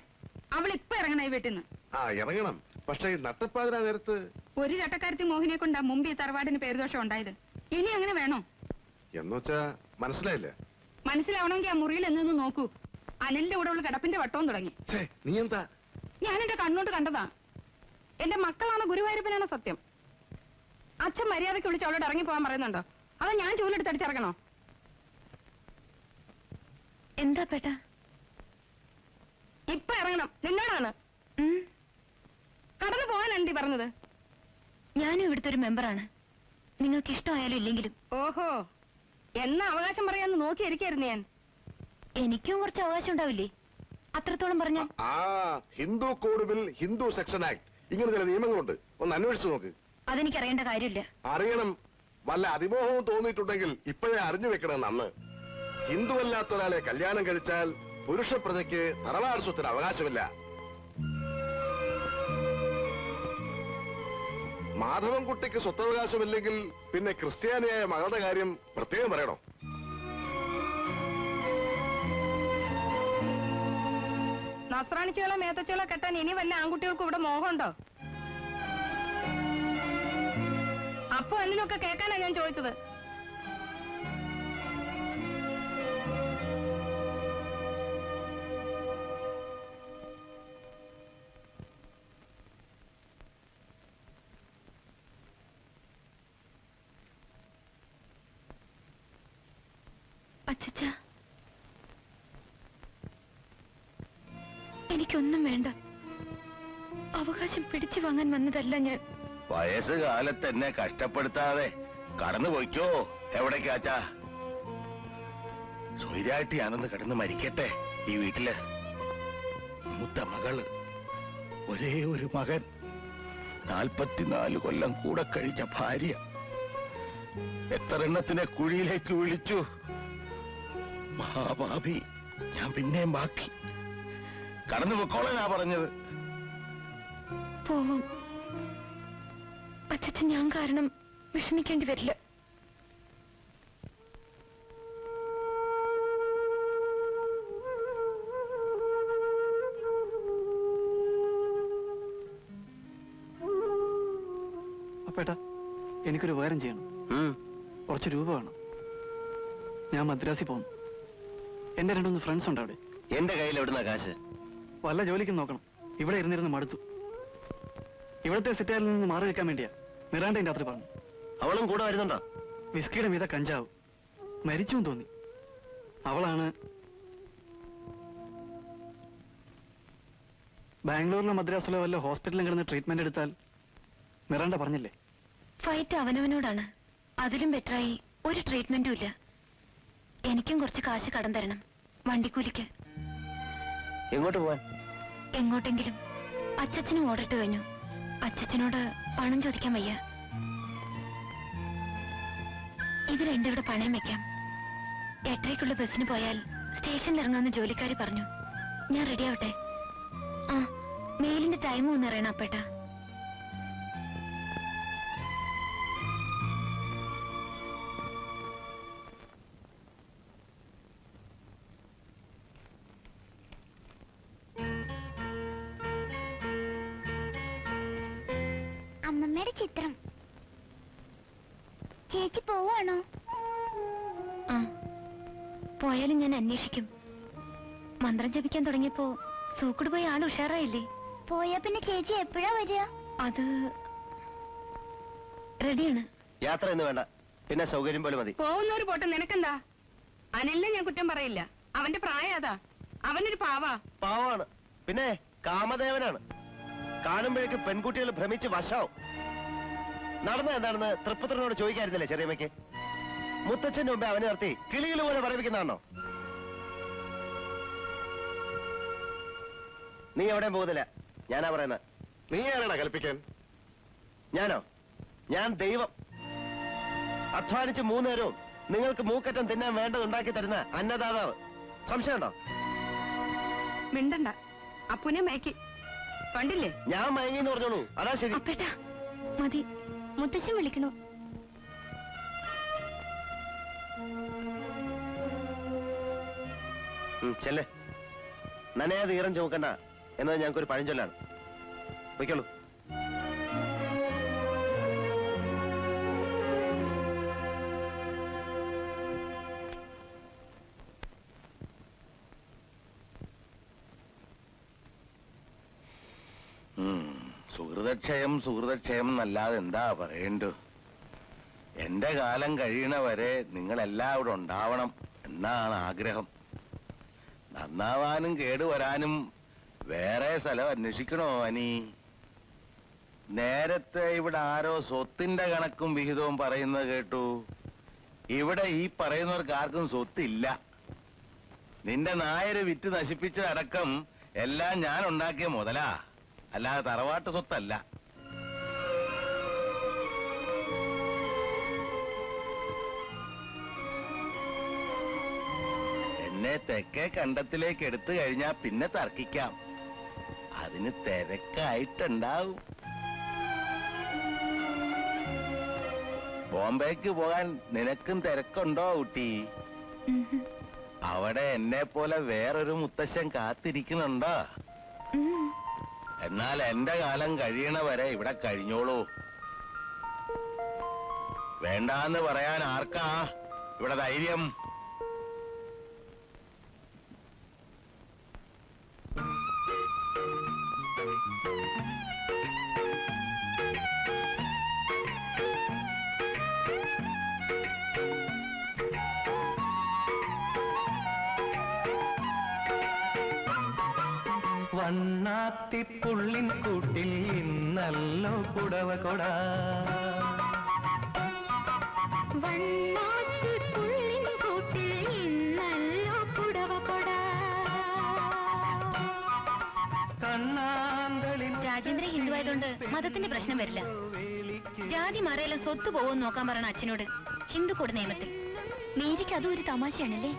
അവൾ ഇപ്പൊ ഇറങ്ങണ ഈ വീട്ടിൽ നിന്ന്. ആ ഇറങ്ങണം. പക്ഷെ ഈ നട്ടപ്പാതിരാ നേരത്ത് ഒരു ചട്ടക്കാരത്തി മോഹിനെ കൊണ്ടാ മുമ്പ് ഈ തറവാടിന് പേരുദോഷം ഉണ്ടായത്. ഇനി അങ്ങനെ വേണോ? എന്നുവെച്ചാ മനസ്സിലായില്ല. മനസ്സിലാവണമെങ്കിൽ ആ മുറിയിൽ എന്നൊന്ന് നോക്കൂ. അനിലിന്റെ കൂടെ ഉള്ള കിടപ്പിന്റെ വട്ടവും തുടങ്ങി. നീ എന്താ? ഞാൻ എന്റെ കണ്ണോട്ട് കണ്ടതാ. എന്റെ മക്കളാണ് ഗുരുവായൂരപ്പനാണ് സത്യം. അച്ഛൻ മര്യാദയ്ക്ക് വിളിച്ച് അവളോട് ഇറങ്ങി പോകാൻ പറയുന്നുണ്ടോ? അതോ ഞാൻ ചൂലെടുത്ത് അടിച്ചിറങ്ങണോ? എന്താ പേട്ട? ഇപ്പൊ ഇറങ്ങണം. നിന്നോടാണ്. കടന്നു പോകാനാണ് പറഞ്ഞത്. ഞാനും ഇവിടുത്തെ ഒരു മെമ്പറാണ്. നിങ്ങൾക്ക് ഇഷ്ടമായാലും ഇല്ലെങ്കിലും. ഓഹോ, എന്നാ അവകാശം പറയാന്ന് നോക്കിയിരിക്കായിരുന്നു ഞാൻ. എനിക്കും കുറച്ച് അവകാശം ഉണ്ടാവില്ലേ? അത്രത്തോളം പറഞ്ഞ Hindu code bill, Hindu section act, ഇങ്ങനെ ചില നിയമങ്ങളുണ്ട്. ഒന്ന് അന്വേഷിച്ചു നോക്ക്. അതെനിക്കറിയേണ്ട കാര്യമില്ല. അറിയണം. വല്ല അതിമോഹവും തോന്നിയിട്ടുണ്ടെങ്കിൽ ഇപ്പോഴേ അറിഞ്ഞു വെക്കണം. അന്ന് ഹിന്ദുവല്ലാത്ത ഒരാളെ കല്യാണം കഴിച്ചാൽ പുരുഷ പ്രജയ്ക്ക് തറവാട് സ്വത്തിന് അവകാശമില്ല. മാധവൻകുട്ടിക്ക് സ്വത്തവകാശമില്ലെങ്കിൽ പിന്നെ ക്രിസ്ത്യാനിയായ മകളുടെ കാര്യം പ്രത്യേകം പറയണം. നസ്രാണിച്ചുകളോ മേത്തച്ചുകളോ കെട്ടാൻ ഇനി വല്ല ആൺകുട്ടികൾക്കും ഇവിടെ മോഹമുണ്ടോ? അപ്പൊ അതിലൊക്കെ കേൾക്കാനാ ഞാൻ ചോദിച്ചത്. അച്ഛാ, എനിക്കൊന്നും വേണ്ട. അവകാശം പിടിച്ചു വാങ്ങാൻ വന്നതല്ല ഞാൻ. വയസ്സുകാലത്ത് എന്നെ കഷ്ടപ്പെടുത്താതെ കടന്നു പോയിക്കോ. എവിടേക്കാച്ചാ? സ്വൈരായിട്ട് ഞാനൊന്ന് കിടന്ന് മരിക്കട്ടെ ഈ വീട്ടില്. മൂത്ത മകള്, ഒരേ ഒരു മകൻ, 44 കൊല്ലം കൂടെ കഴിഞ്ഞ ഭാര്യ. എത്ര എണ്ണത്തിനെ കുഴിയിലേക്ക് വിളിച്ചു. മഹാഭാവി ഞാൻ പിന്നെയും ബാക്കി. കടന്നു പൊക്കോളാ പറഞ്ഞത്. പോവും. അച്ഛൻ ഞാൻ കാരണം വിഷമിക്കേണ്ടി വരില്ല. എനിക്കൊരു ഉപകാരം ചെയ്യണം. കുറച്ച് രൂപ വേണം. ഞാൻ മദ്രാസിൽ പോകുന്നു. എന്റെ 2-3 ഫ്രണ്ട്സ് ഉണ്ട് അവിടെ. എന്റെ കയ്യിൽ എവിടുന്ന കാശ്? വല്ല ജോലിക്കും നോക്കണം. ഇവിടെ ഇരുന്നിരുന്ന് മടുത്തു. ഇവിടുത്തെ സിറ്റായിൽ നിന്ന് മാറി വെക്കാൻ വേണ്ടിയാ മിറാണ്ടയും രാത്രി പറഞ്ഞു. അവളും കൂടെ വരുന്നുണ്ടോ? വിസ്കിയുടെ മീത കഞ്ചാവ്. മരിച്ചും തോന്നി. അവളാണ് ബാംഗ്ലൂരിലോ മദ്രാസിലോ വല്ല ഹോസ്പിറ്റലിൽ കിടന്ന് ട്രീറ്റ്മെന്റ് എടുത്താൽ മിറാണ്ട പറഞ്ഞില്ലേ? ഫൈറ്റ് അവനവനോടാണ്. അതിലും ബെറ്ററായി ഒരു ട്രീറ്റ്മെന്റും ഇല്ല. എനിക്കും കുറച്ച് കാശ് കടം തരണം, വണ്ടിക്കൂലിക്ക്. എങ്ങോട്ട് പോവാൻ? എങ്ങോട്ടെങ്കിലും. അച്ചച്ചനും ഓർഡറിട്ട് കഴിഞ്ഞു. അച്ചച്ചനോട് പണം ചോദിക്കാൻ വയ്യ. ഇത് രണ്ടും ഇവിടെ പണയം വെക്കാം. 8:30 ബസ്സിന് പോയാൽ സ്റ്റേഷനിൽ ഇറങ്ങാമെന്ന് ജോലിക്കാരി പറഞ്ഞു. ഞാൻ റെഡി ആവട്ടെ? ആ, മെയിലിന്റെ ടൈം ഒന്ന് അറിയണം അപ്പേട്ട. അമ്മമ്മയുടെ ചിത്രം. ചേച്ചി പോവാണോ? ആ, പോയാലും ഞാൻ അന്വേഷിക്കും. മന്ത്രം ജപിക്കാൻ തുടങ്ങിയപ്പോ സൂക്കട് പോയി ആൾ ഉഷാറായില്ലേ? പോയാ പിന്നെ ചേച്ചി എപ്പോഴാ വരിക? അത് റെഡിയാണ്. യാത്ര എന്ന് വേണ്ട, പിന്നെ സൗകര്യം പോലെ മതി. പോകുന്നവര് പോട്ടെ, നിനക്കെന്താ? അനിലിനെ ഞാൻ കുറ്റം പറയില്ല. അവന്റെ പ്രായം അതാ. അവനൊരു പാവാ. പാവാണ്, പിന്നെ കാമദേവനാണ്. കാണുമ്പോഴേക്ക് പെൺകുട്ടികൾ ഭ്രമിച്ച് വശാവും. നടന്ന എന്താണെന്ന് തൃപ്പുത്രനോട് ചോദിക്കായിരുന്നില്ലേ ചെറിയമ്മയ്ക്ക്? മുത്തച്ഛന്റെ മുമ്പേ അവനെ നിർത്തി കിളികൾ പോലെ പറയിപ്പിക്കുന്നതാണോ? നീ എവിടെയും പോകുന്നില്ല, ഞാനാ പറയുന്നത്. നീ ആരാണ് കൽപ്പിക്കാൻ? ഞാനോ? ഞാൻ ദൈവം. അധ്വാനിച്ച് 3 നേരവും നിങ്ങൾക്ക് മൂക്കറ്റം തിന്നാൻ വേണ്ടത് ഉണ്ടാക്കി തരുന്ന അന്നദാതാവ്. സംശയമുണ്ടോ? മിണ്ടണ്ട. അപ്പുനെ മയക്കി കണ്ടില്ലേ? ഞാൻ മയങ്ങിന്ന് പറഞ്ഞോളൂ, അതാ ശരി. അപ്പേട്ടാ മതി, മുത്തശ്ശൻ വിളിക്കണു. ചെല്ലേ. നനയാതെ ഈറം ചുമക്കണ്ട എന്നത് ഞങ്ങൾക്കൊരു പഴഞ്ചൊല്ലാണ്. വയ്ക്കുള്ളൂ. സുഹൃതക്ഷയം സുഹൃതക്ഷയം എന്നല്ലാതെ എന്താ പറയണ്ടു. എന്റെ കാലം കഴിയണ വരെ നിങ്ങളെല്ലാം ഇവിടെ ഉണ്ടാവണം എന്നാണ് ആഗ്രഹം. നന്നാവാനും കേടുവരാനും വേറെ സ്ഥലം അന്വേഷിക്കണോ അനി? നേരത്തെ ഇവിടെ ആരോ സ്വത്തിന്റെ കണക്കും വിഹിതവും പറയുന്നത് കേട്ടു. ഇവിടെ ഈ പറയുന്നവർക്ക് ആർക്കും സ്വത്തില്ല. നിന്റെ നായര് വിറ്റ് നശിപ്പിച്ചതടക്കം എല്ലാം ഞാൻ ഉണ്ടാക്കിയ മുതലാ, അല്ലാതെ തറവാട്ട് സ്വത്തല്ല. എന്നെ തെക്കേ കണ്ടത്തിലേക്ക് എടുത്തു കഴിഞ്ഞാ പിന്നെ തർക്കിക്കാം. അതിന് തിരക്കായിട്ടുണ്ടാവും. ബോംബേക്ക് പോകാൻ നിനക്കും തിരക്കുണ്ടോ കുട്ടി? അവിടെ എന്നെ പോലെ വേറൊരു മുത്തശ്ശൻ കാത്തിരിക്കുന്നുണ്ടോ? എന്നാൽ എന്റെ കാലം കഴിയണ വരെ ഇവിടെ കഴിഞ്ഞോളൂ. വേണ്ടാന്ന് പറയാൻ ആർക്കാ ഇവിടെ ധൈര്യം? വണ്ണാത്തിപ്പുള്ളിൻ കൂട്ടിൽ ഇന്നല്ലോ പുടവ കൊട. വണ്ണാത്തിപ്പുള്ളിൻ കൂട്ടിൽ ഇന്നല്ലോ പുടവ കൊട. കണ്ണാന്തളിൻ രാജേന്ദ്രൻ ഹിന്ദു ആയതുകൊണ്ട് മതത്തിന്റെ പ്രശ്നം വരില്ല. ജാതി മാറിയാലും സ്വത്ത് പോകുമെന്ന് നോക്കാൻ പറയണ അച്ഛനോട് ഹിന്ദു കൂടെ നിയമത്തിൽ. മേരിക്ക് അതും ഒരു തമാശയാണല്ലേ?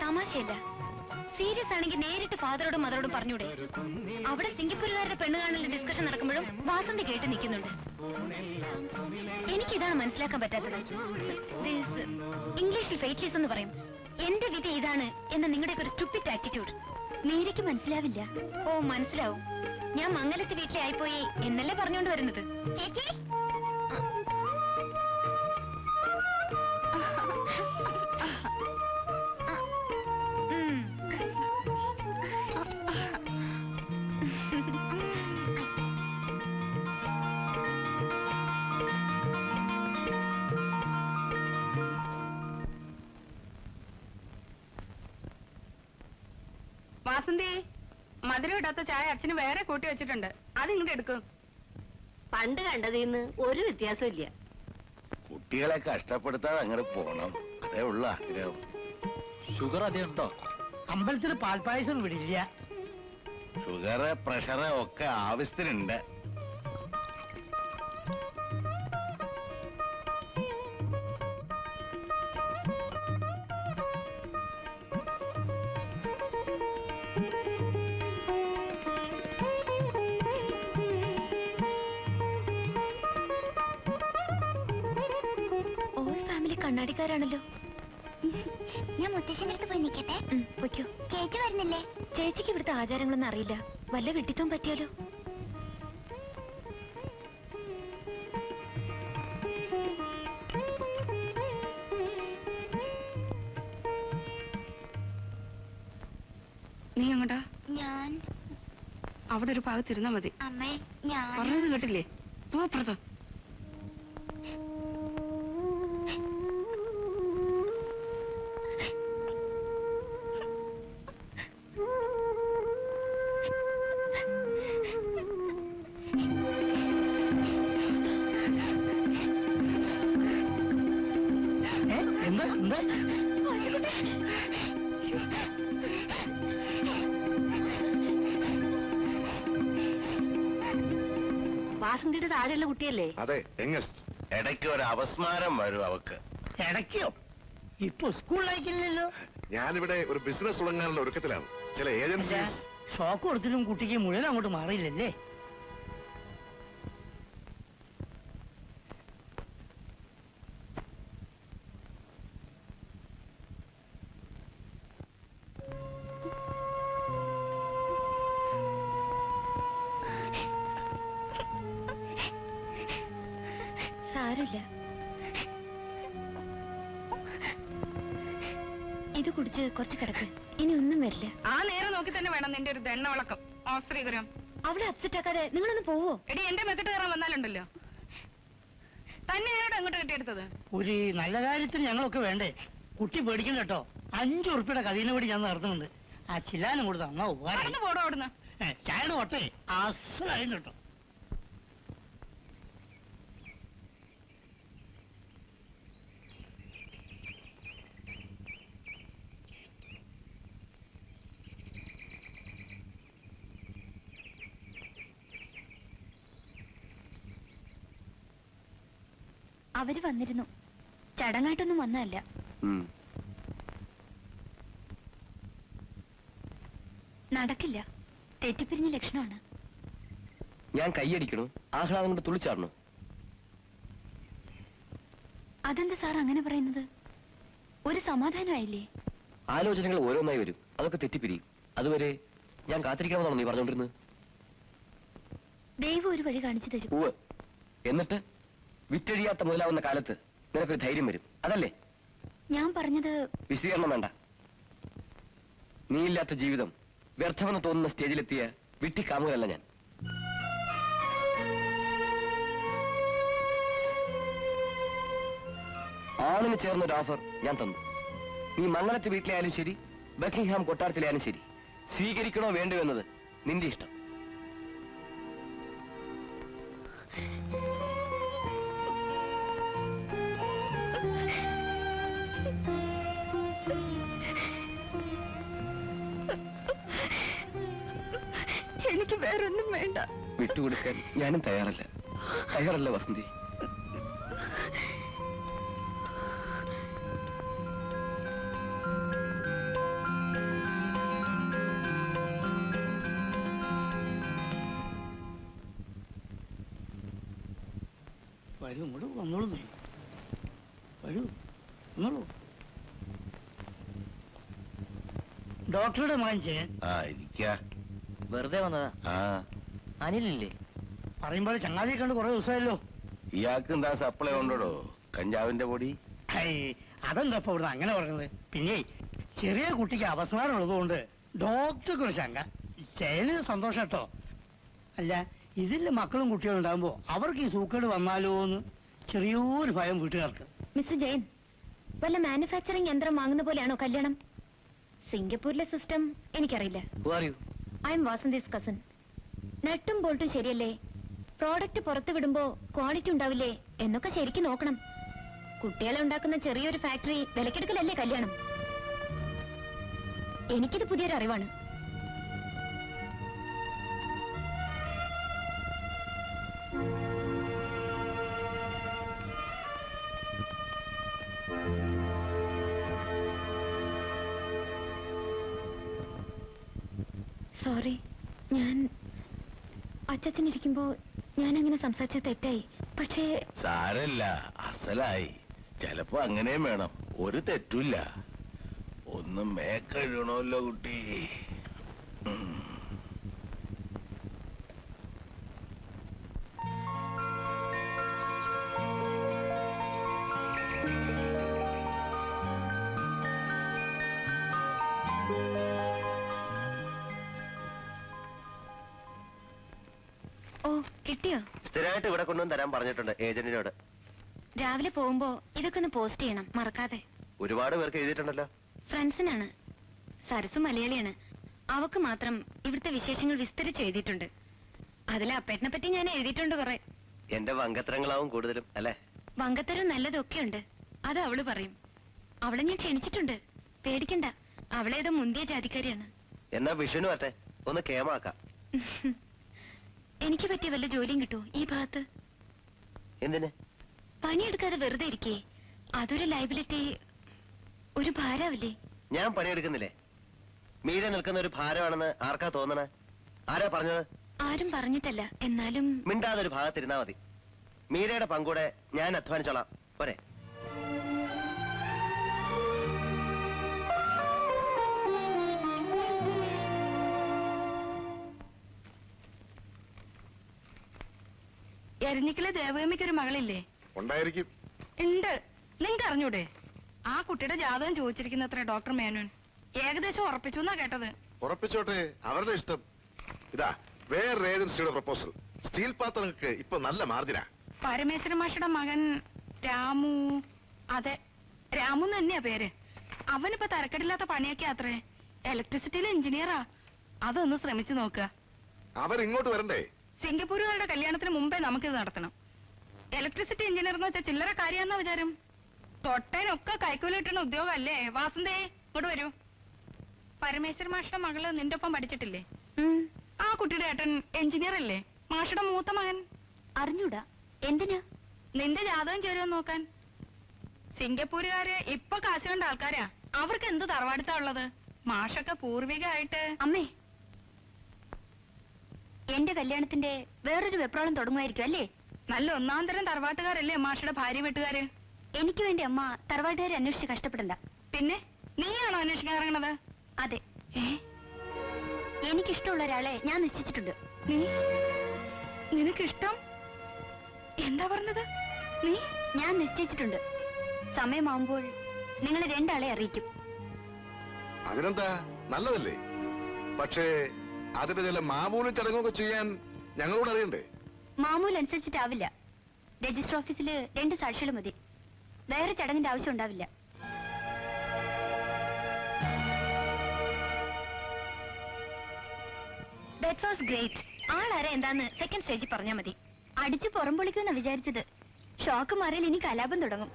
തമാശയല്ല, സീരിയസ് ആണെങ്കിൽ നേരിട്ട് ഫാദറോടും മദറോടും പറഞ്ഞൂടെ? അവിടെ സിംഗപ്പൂരുകാരുടെ പെണ്ണ് കാണലിന്റെ ഡിസ്കഷൻ നടക്കുമ്പോഴും വാസന്തി കേട്ട് നിൽക്കുന്നുണ്ട്. എനിക്കിതാണ് മനസ്സിലാക്കാൻ പറ്റാത്തത്. ഇംഗ്ലീഷിൽ ഫെയ്റ്റ്ലെസ് എന്ന് പറയും. എന്റെ വിധി ഇതാണ് എന്ന നിങ്ങളുടെയൊക്കെ ഒരു സ്റ്റുപ്പിഡ് ആറ്റിറ്റ്യൂഡ് മേരിക്ക് മനസ്സിലാവില്ല. ഓ, മനസ്സിലാവും. ഞാൻ മംഗലത്ത് വീട്ടിലെ ആയിപ്പോയി എന്നല്ലേ പറഞ്ഞോണ്ട് വരുന്നത്. ചേച്ചി വാസന്തി, മധുരം ഇടാത്ത ചായ അച്ഛന് വേറെ കൂട്ടി വെച്ചിട്ടുണ്ട്, അത് ഇങ്ങോട്ട് എടുക്കും. പണ്ട് കണ്ടതിന്ന് ഒരു വ്യത്യാസവും ഇല്ല. കുട്ടികളെ കഷ്ടപ്പെടുത്താതെ അങ്ങനെ പോണം, അതേ ഉള്ള ആഗ്രഹം. ഷുഗർ അതേ ഉണ്ടോ? അമ്പലത്തിൽ പാൽപ്പായസം വിടില്ല. ഷുഗർ പ്രഷർ ഒക്കെ ആവശ്യത്തിനുണ്ട്. കണ്ണാടിക്കാരാണല്ലോ. ഞാൻ മുത്തശ്ശന്റെ അടുത്ത് പോയി നിൽക്കട്ടെ. പൊയ്ക്കോ. ചേച്ചി വരുന്നില്ലേ? ചേച്ചിക്ക് ഇവിടുത്തെ ആചാരങ്ങളൊന്നും അറിയില്ല, വല്ല വിട്ടിത്തം പറ്റിയാലോ. നീ എങ്ങോട്ടാ? ഞാൻ അവിടെ ഒരു ഭാഗത്തിരുന്നാ മതി. അമ്മേ, ഞാൻ പറഞ്ഞത് കേട്ടില്ലേ? പോ പുറത്ത്. വാസന്തിയുടെ താഴെയുള്ള കുട്ടിയല്ലേ? അതെ, യങ്ങസ്റ്റ്. ഇടയ്ക്ക് ഒരു അപസ്മാരം വരും അവക്ക്. ഇടയ്ക്കോ? ഇപ്പൊ സ്കൂളിലേക്കില്ലല്ലോ. ഞാനിവിടെ ഒരു ബിസിനസ് തുടങ്ങാനുള്ള ഒരുക്കത്തിലാണ്. ചില ഏജൻസീസ് ഷോക്ക് കൊടുത്തിട്ടും കുട്ടിക്ക് മുഴുവൻ അങ്ങോട്ട് മാറിയില്ലല്ലേ? സാരമില്ല, ഇത് കുടിച്ച് കുറച്ച് കിടക്ക്, ഇനി ഒന്നും വരില്ല. ആ നേരം നോക്കി തന്നെ വേണം നിന്റെ ഒരു ദണ്ണ വിളക്കം. ഓസ്ത്രീകരം അവളെ അപ്സെറ്റ് ആക്കാതെ നിങ്ങളൊന്ന് പോവോ? എടി, എന്റെ മെക്കിട്ട് കയറാൻ വന്നാലുണ്ടല്ലോ. തന്നെ ഞാനോട് അങ്ങോട്ട് കെട്ടിയെടുത്തത്. ഒരു നല്ല കാര്യത്തിന് ഞങ്ങളൊക്കെ വേണ്ടേ? കുട്ടി പേടിക്കണ്ട കേട്ടോ. 5 ഉറുപ്പിയുടെ കഥീനെ വേണ്ടി ഞാൻ നടത്തുന്നുണ്ട്. ആ ചില്ലാനും കൊടുത്ത അമ്മ ഉപകാരം. പോടോ അവിടുന്ന്. ചായയുടെ ഒട്ടേ അസലായിരുന്നു കേട്ടോ. അവര് വന്നിരുന്നു, ചടങ്ങായിട്ടൊന്നും വന്നതല്ല. നടക്കില്ല, തെറ്റിപ്പിരിഞ്ഞ ലക്ഷണമാണ്. ഞാൻ കൈയടിക്കണു, ആഹ്ലാദം കൊണ്ട് തുള്ളിച്ചാടണു. അതെന്താ സാർ അങ്ങനെ പറയുന്നത്? ഒരു സമാധാനമായില്ലേ? ആലോചനകൾ ഓരോന്നായി വരും, അതൊക്കെ തെറ്റിപ്പിരിയും. അതുവരെ ഞാൻ കാത്തിരിക്കാമെന്നാണോ നീ പറഞ്ഞോണ്ടിരുന്നത്? ദൈവം ഒരു വഴി കാണിച്ചു തരും. ഉവ്വ്. എന്നിട്ട് വിറ്റഴിയാത്ത മുതലാവുന്ന കാലത്ത് നിനക്കൊരു ധൈര്യം വരും, അതല്ലേ? ഞാൻ പറഞ്ഞത് വിശദീകരണം വേണ്ട. നീയില്ലാത്ത ജീവിതം വ്യർത്ഥമെന്ന് തോന്നുന്ന സ്റ്റേജിലെത്തിയ വിട്ടി കാമുകയല്ല ഞാൻ. ആണിന് ചേർന്നൊരു ഓഫർ ഞാൻ തന്നു. നീ മംഗളത്തെ വീട്ടിലായാലും ശരി, ബക്കിംഗ്ഹാം കൊട്ടാരത്തിലായാലും ശരി, സ്വീകരിക്കണോ വേണ്ടോ എന്നത് നിന്റെ ഇഷ്ടം. എനിക്ക് വേറൊന്നും വേണ്ട. വിട്ടുകൊടുക്കാൻ ഞാനും തയ്യാറല്ല വസന്തി. വരൂ, ഇങ്ങോട്ട് വന്നോളൂ. വരൂ, വന്നോളൂ. ഡോക്ടറുടെ മകൻ ചെയ്യാൻ വെറുതെ വന്നതാ. അനിലില്ലേ? പറയുമ്പോൾ ചങ്ങാതിയെ കണ്ട് കുറെ ദിവസമായല്ലോ. ഇയാൾക്ക് എന്താ സപ്ലൈ ഉണ്ടോ കഞ്ചാവിന്റെ പൊടി? അതെന്താ ഇപ്പൊ ഇവിടുന്ന് അങ്ങനെ പറഞ്ഞത്? പിന്നെ ചെറിയ കുട്ടിക്ക് അപസ്മാരം ഉള്ളതുകൊണ്ട് ഡോക്ടർക്ക് ഒരു ശങ്ക. ചേന് സന്തോഷം കേട്ടോ. അല്ല, ഇതിൽ മക്കളും കുട്ടികളും ഉണ്ടാകുമ്പോ അവർക്ക് ഈ സൂക്കേട് വന്നാലോ എന്ന് ചെറിയൊരു ഭയം വീട്ടുകാർക്ക്. മിസ്റ്റർ ജയൻ, വല്ല മാനുഫാക്ചറിംഗ് യന്ത്രം വാങ്ങുന്ന പോലെയാണോ കല്യാണം? സിംഗപ്പൂരിലെ സിസ്റ്റം എനിക്കറിയില്ല. I am Vasanthi's cousin. നട്ടും ബോൾട്ടും ശരിയല്ലേ, പ്രോഡക്റ്റ് പുറത്തു വിടുമ്പോ ക്വാളിറ്റി ഉണ്ടാവില്ലേ എന്നൊക്കെ ശരിക്കും നോക്കണം. കുട്ടികളെ ഉണ്ടാക്കുന്ന ചെറിയൊരു ഫാക്ടറി വിലക്കെടുക്കലല്ലേ കല്യാണം. എനിക്കിത് പുതിയൊരു അറിവാണ്. സോറി, ഞാൻ അച്ഛനിരിക്കുമ്പോ ഞാൻ അങ്ങനെ സംസാരിച്ച തെറ്റായി. പക്ഷേ സാരല്ല, അസലായി. ചിലപ്പോ അങ്ങനെയും വേണം, ഒരു തെറ്റില്ല. ഒന്നും മേക്കഴുകണമല്ലോ കുട്ടി. ഓ, കിട്ടിയോ? സ്ഥിരമായിട്ട് ഇവിടെ കൊണ്ടുവന്ന് തരാൻ പറഞ്ഞിട്ടുണ്ട് ഏജന്റിനോട്. രാവിലെ പോകുമ്പോ ഇതൊക്കെ ഒന്ന് പോസ്റ്റ് ചെയ്യണം, മറക്കാതെ. ഒരുപാട് പേർക്ക് എഴുതിയിട്ടുണ്ടല്ലോ. ഫ്രണ്ട്സിനാണ്. സരസു മലയാളിയാണ്. അവക്ക് മാത്രം ഇവിടുത്തെ വിശേഷങ്ങൾ വിസ്തരിച്ച് എഴുതിയിട്ടുണ്ട്. അതിലെ അപ്പേട്ടിനെ പറ്റി ഞാൻ എഴുതിയിട്ടുണ്ട് കുറെ. എന്റെ വങ്കത്തരങ്ങളാവും കൂടുതലും അല്ലേ? വങ്കത്തരം നല്ലതൊക്കെ ഉണ്ട്, അത് അവള് പറയും. അവളെ ഞാൻ ക്ഷണിച്ചിട്ടുണ്ട്, പേടിക്കണ്ട. അവളേതോ മുന്തിയ ജാതിക്കാരിയാണ്. എന്നാ വിഷുവിന് പറ്റേ ഒന്ന് കേമാക്കാം. എനിക്ക് പറ്റിയ വല്ല ജോലിയും കിട്ടുമോ ഈ ഭാഗത്ത്? എന്തിന്? പണിയെടുക്കാതെ വെറുതെ ഇരിക്കേ, അതൊരു ലൈബിലിറ്റി, ഒരു ഭാരാവില്ലേ? ഞാൻ പണിയെടുക്കുന്നില്ലേ? മീര നിൽക്കുന്ന ഒരു ഭാരമാണെന്ന് ആർക്കാ തോന്നണേ? ആരാ പറഞ്ഞത്? ആരും പറഞ്ഞിട്ടല്ല, എന്നാലും മിണ്ടാതെ ഒരു ഭാഗത്തിരുന്നാ മതി. മീരയുടെ പങ്കൂടെ ഞാൻ അധ്വാനിച്ചോളാം, പോരെ? എരഞ്ഞിക്കലെ ദേവകമ്മയ്ക്കൊരു മകളില്ലേ? ഉണ്ടായിരിക്കും. ഉണ്ട്. നിങ്ങൾക്ക് അറിഞ്ഞൂടെ? ആ കുട്ടിയുടെ ജാതകം ചോദിച്ചിരിക്കുന്നത്ര ഡോക്ടർ മേനോൻ. ഏകദേശം ഉറപ്പിച്ചു എന്നാ കേട്ടത്. ഉറപ്പിച്ചോട്ടെ, അവരുടെ ഇഷ്ടം. ഇതാ വേറൊരു ഏജൻസിയുടെ പ്രപ്പോസൽ. സ്റ്റീൽ പാത്രങ്ങൾക്ക് ഇപ്പൊ നല്ല മാർജിനാ. പരമേശ്വര മാഷയുടെ മകൻ രാമു. അതെ, രാമു തന്നെയാ പേര്. അവനിപ്പോ തരക്കടില്ലാത്ത പണിയൊക്കെ അത്രേ. ഇലക്ട്രിസിറ്റിയിലെ എഞ്ചിനീയറാ. അതൊന്ന് ശ്രമിച്ചു നോക്കുക. അവരിങ്ങോട്ട് വരണ്ടേ? സിംഗപ്പൂരുകാരുടെ കല്യാണത്തിന് മുമ്പേ നമുക്കിത് നടത്തണം. ഇലക്ട്രിസിറ്റി എഞ്ചിനീയർ എന്ന് വെച്ചാൽ ചില്ലറ കാര്യാന്നാ വിചാരം. തൊട്ടേനൊക്കെ കൈക്കൂലിട്ടുന്ന ഉദ്യോഗം അല്ലേ? വാസന്തേ, ഇങ്ങോട്ട് വരൂ. പരമേശ്വര മാഷയുടെ മകള് നിന്റെ ഒപ്പം പഠിച്ചിട്ടില്ലേ? ആ കുട്ടിയുടെ ഏട്ടൻ എഞ്ചിനീയർ അല്ലേ? മാഷയുടെ മൂത്ത മകൻ. അറിഞ്ഞൂടാ. എന്തിനാ? നിന്റെ ജാതകം ചേരുമെന്ന് നോക്കാൻ. സിംഗപ്പൂരുകാര് ഇപ്പൊ കാശ് കണ്ട ആൾക്കാരാ. അവർക്ക് എന്ത് തറവാടിത്താ ഉള്ളത്? മാഷൊക്കെ പൂർവികമായിട്ട്. അമ്മേ, എന്റെ കല്യാണത്തിന്റെ വേറൊരു വെപ്രാളം തുടങ്ങുമായിരിക്കും അല്ലേ? നല്ല ഒന്നാം തരം തറവാട്ടുകാരല്ലേ മാഷയുടെ ഭാര്യ വീട്ടുകാര്? എനിക്ക് വേണ്ടി അമ്മ തറവാട്ടുകാരെ അന്വേഷിച്ച് കഷ്ടപ്പെടണ്ട. പിന്നെ നീയാണോ അന്വേഷിക്കാൻ ഇറങ്ങണത്? അതെ, എനിക്കിഷ്ടമുള്ള ഒരാളെ ഞാൻ നിശ്ചയിച്ചിട്ടുണ്ട്. നിനക്കിഷ്ടം? എന്താ പറഞ്ഞത് നീ? ഞാൻ നിശ്ചയിച്ചിട്ടുണ്ട്. സമയമാകുമ്പോൾ നിങ്ങൾ രണ്ടാളെ അറിയിക്കും. അതിനെന്താ, നല്ലതല്ലേ? പക്ഷേ അതിന്റെ ചില മാമൂലും ചടങ്ങൊക്കെ ചെയ്യാൻ ഞങ്ങളോട് അറിയണ്ടേ? മാമൂൽ അനുസരിച്ചിട്ടാവില്ല. രജിസ്റ്റർ ഓഫീസിൽ 2 സാക്ഷികൾ മതി. വേറെ ചടങ്ങിന്റെ ആവശ്യം ഉണ്ടാവില്ല. That was great. ആളാരെ എന്താന്ന് സെക്കൻഡ് സ്റ്റേജിൽ പറഞ്ഞാൽ മതി. അടിച്ചു പുറംപൊളിക്കുമെന്നാ വിചാരിച്ചത്. ഷോക്ക് മാറിയാൽ ഇനി കലാപം തുടങ്ങും.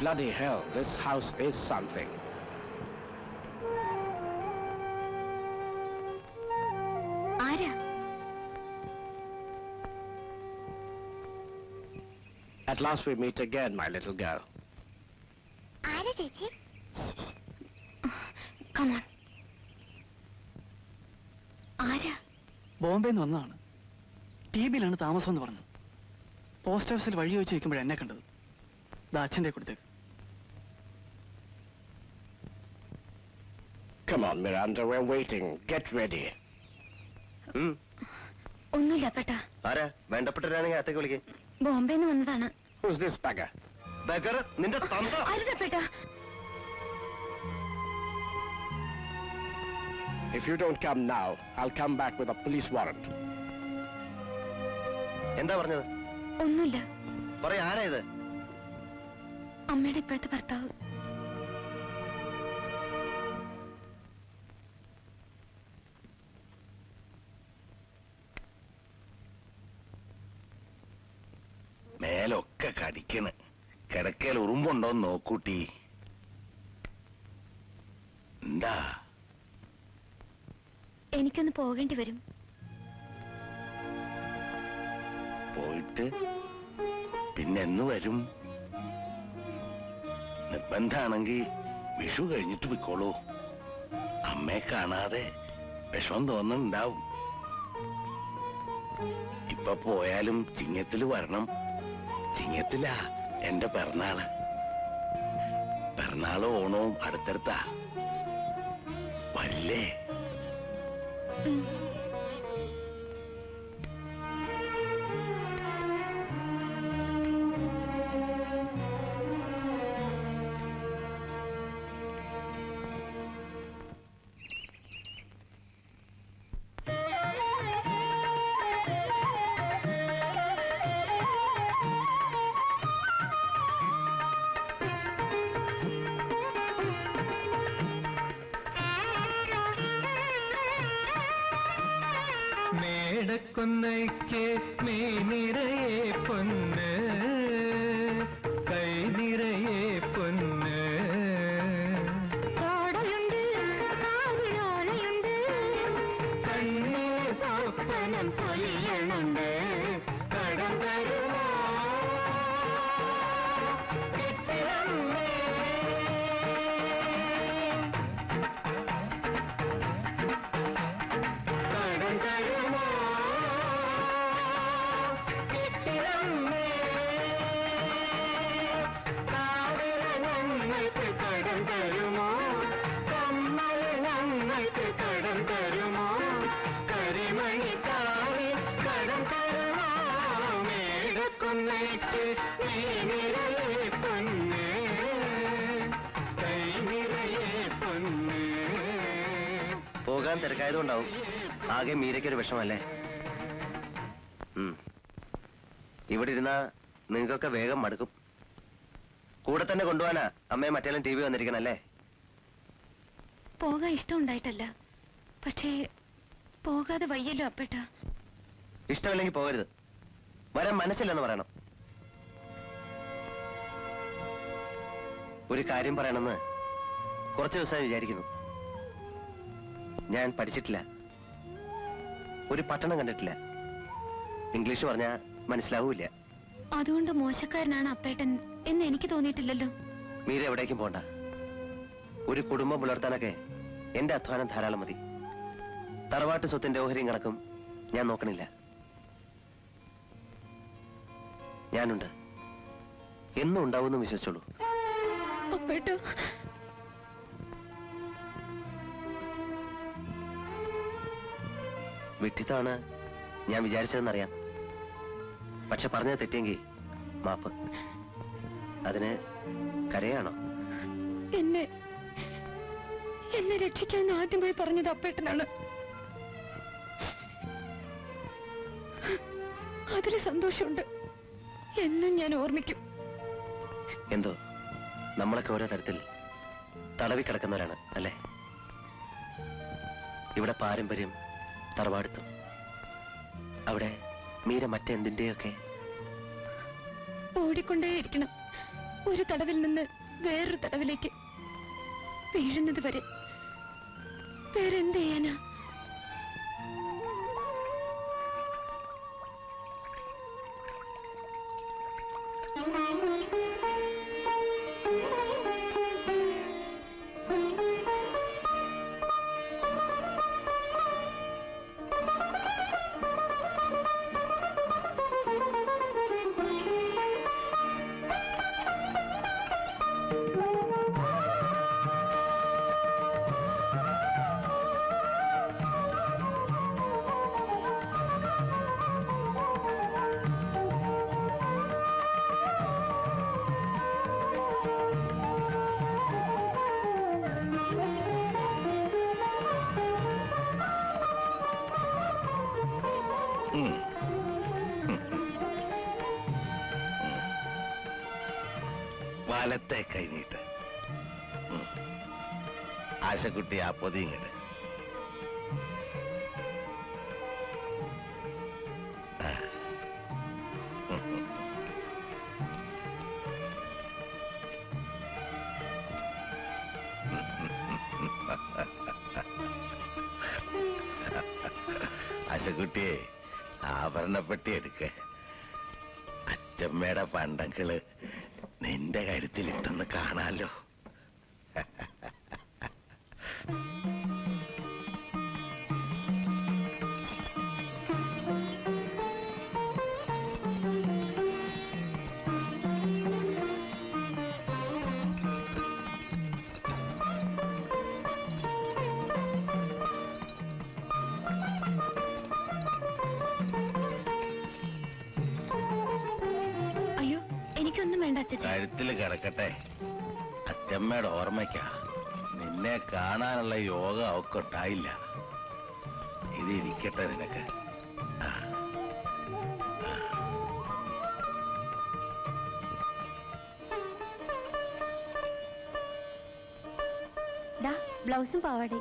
Bloody hell, this house is something. ആരാ? At last we meet again, my little girl. ആരാ ചേച്ചി? Come on. ആരാ? ബോംബെന്ന് വന്നതാണ്. ടിബിയിലാണ് താമസം എന്ന് പറഞ്ഞു. പോസ്റ്റ് ഓഫീസിൽ വഴി വെച്ച് വെക്കുമ്പോഴാണ് എന്നെ കണ്ടത്. അച്ഛൻ്റെ കൊടുത്തേക്ക്. Come on, Miranda, we're waiting. Get ready. ഒന്നുമില്ല പേട്ടാ. ആരാ? വേണ്ടപ്പെട്ടവരാണെങ്കിൽ അത്തേക്ക് വിളിക്കേ. ബോംബെന്ന് വന്നതാണ്. Who's this beggar? ബഗർ നിന്റെ തന്ത. അരുതാ പേട്ടാ. If you don't come now, I'll come back with a police warrant. എന്താ പറഞ്ഞത്? ഒന്നുമില്ല. പറയാ, ആരാ ഇത്? അമ്മയുടെ ഇപ്പോഴത്തെ ഭർത്താവ്. മേലൊക്കെ കടിക്കണ്. കിടക്കയിൽ ഉറുമ്പുണ്ടോന്ന് നോക്കൂട്ടി. എന്താ? എനിക്കൊന്ന് പോകേണ്ടി വരും. പോയിട്ട് പിന്നെന്ന് വരും? നിർബന്ധാണെങ്കി വിഷു കഴിഞ്ഞിട്ട് പോയിക്കോളൂ. അമ്മയെ കാണാതെ വിഷമം തോന്നുന്നുണ്ടാവും. ഇപ്പൊ പോയാലും ചിങ്ങത്തില് വരണം. ചിങ്ങത്തിലാ എന്റെ പിറന്നാള്. പിറന്നാള് ഓണവും അടുത്തടുത്താ. വരില്ലേ? മേടക്കൊന്നയ്ക്ക് മേ നിറയെ പൊന്ന്, കൈ നിറയെ പൊന്ന്. കണ്ണേ സ്വപ്നം പൊലിയണുണ്ട്. കടം തരുമോ കെട്ടിടമ്മേ? കടം തരുമോ കെട്ടിടമ്മേ? കാവില ഞങ്ങൾക്ക് കടം തരുമോ? കമ്മൽ ഞങ്ങൾക്ക് കടം തരുമോ? കരിമണിക്കാവിൽ കടം തരുമോ? മേടക്കൊന്നയ്ക്ക് നീ നിറയെ പൊന്ന്, കൈ നിറയെ പൊന്ന്. പോകാൻ തിരക്കായതുകൊണ്ടാവും ആകെ മീരയ്ക്കൊരു വിഷമല്ലേ? ഇവിടെ ഇരുന്നാ നിങ്ങൾക്കൊക്കെ വേഗം മടുക്കും. കൂടെ തന്നെ കൊണ്ടുപോകാനാ അമ്മയെ മറ്റേലും TV വന്നിരിക്കണല്ലേ? പോകാൻ ഇഷ്ടമുണ്ടായിട്ടല്ല, പക്ഷേ പോകാതെ വയ്യല്ലോ അപ്പേട്ട. ഇഷ്ടമില്ലെങ്കിൽ പോകരുത്. വരാൻ മനസ്സില്ലെന്ന് പറയണം. ഒരു കാര്യം പറയണമെന്ന് കുറച്ച് ദിവസമായി വിചാരിക്കുന്നു. ഞാൻ പഠിച്ചിട്ടില്ല, ഒരു പട്ടണം കണ്ടിട്ടില്ല, ഇംഗ്ലീഷ് പറഞ്ഞാൽ മനസ്സിലാവൂല. അതുകൊണ്ട് മോശക്കാരനാണ് അപ്പേട്ടൻ എന്ന് എനിക്ക് തോന്നിയിട്ടില്ലല്ലോ. മീര എവിടേക്കും പോണ്ട. ഒരു കുടുംബം പുലർത്താനൊക്കെ എന്റെ അധ്വാനം ധാരാളം മതി. തറവാട്ട് സ്വത്തിന്റെ ഓഹരിയും കണക്കും ഞാൻ നോക്കണില്ല. ഞാനുണ്ട്, എന്നും ഉണ്ടാവുമെന്ന് വിശ്വസിച്ചോളൂ. അപ്പേട്ട, വിഡ്ഢിത്തമാണ് ഞാൻ വിചാരിച്ചതെന്നറിയാം. പക്ഷെ പറഞ്ഞത് തെറ്റിയെങ്കിൽ മാപ്പ്. അതിന് കരയാണോ? എന്നെ രക്ഷിക്കാൻ ആദ്യമായി പറഞ്ഞത് അപ്പേട്ടനാണ്. അതില് സന്തോഷമുണ്ട്. എന്നും ഞാൻ ഓർമ്മിക്കും. എന്തോ നമ്മളൊക്കെ ഓരോ തരത്തിൽ തടവി കിടക്കുന്നവരാണ് അല്ലേ? ഇവിടെ പാരമ്പര്യം, തറവാടുത്തം. അവിടെ മീര മറ്റെന്തിന്റെയൊക്കെ ഓടിക്കൊണ്ടേയിരിക്കണം. ഒരു തടവിൽ നിന്ന് വേറൊരു തടവിലേക്ക് വീഴുന്നത് വരെ. വേറെന്ത് ചെയ്യാനാ? വലത്തെ കൈനീട്ട്. ആശക്കുട്ടി ആ പൊതി ഇങ്ങട്. ആശക്കുട്ടിയെ ആഭരണപ്പെട്ടി എടുക്ക. അച്ചമ്മയുടെ പണ്ടങ്ങള് നിന്റെ കരുത്തിലിട്ടെന്ന് കാണാലോ. കഴുത്തിൽ കിടക്കട്ടെ. അച്ചമ്മയുടെ ഓർമ്മയ്ക്കാ. നിന്നെ കാണാനുള്ള യോഗ അവക്കൊട്ടായില്ല. ഇത് ഇരിക്കട്ടെ നിനക്ക്. ബ്ലൗസും പാവാടേ.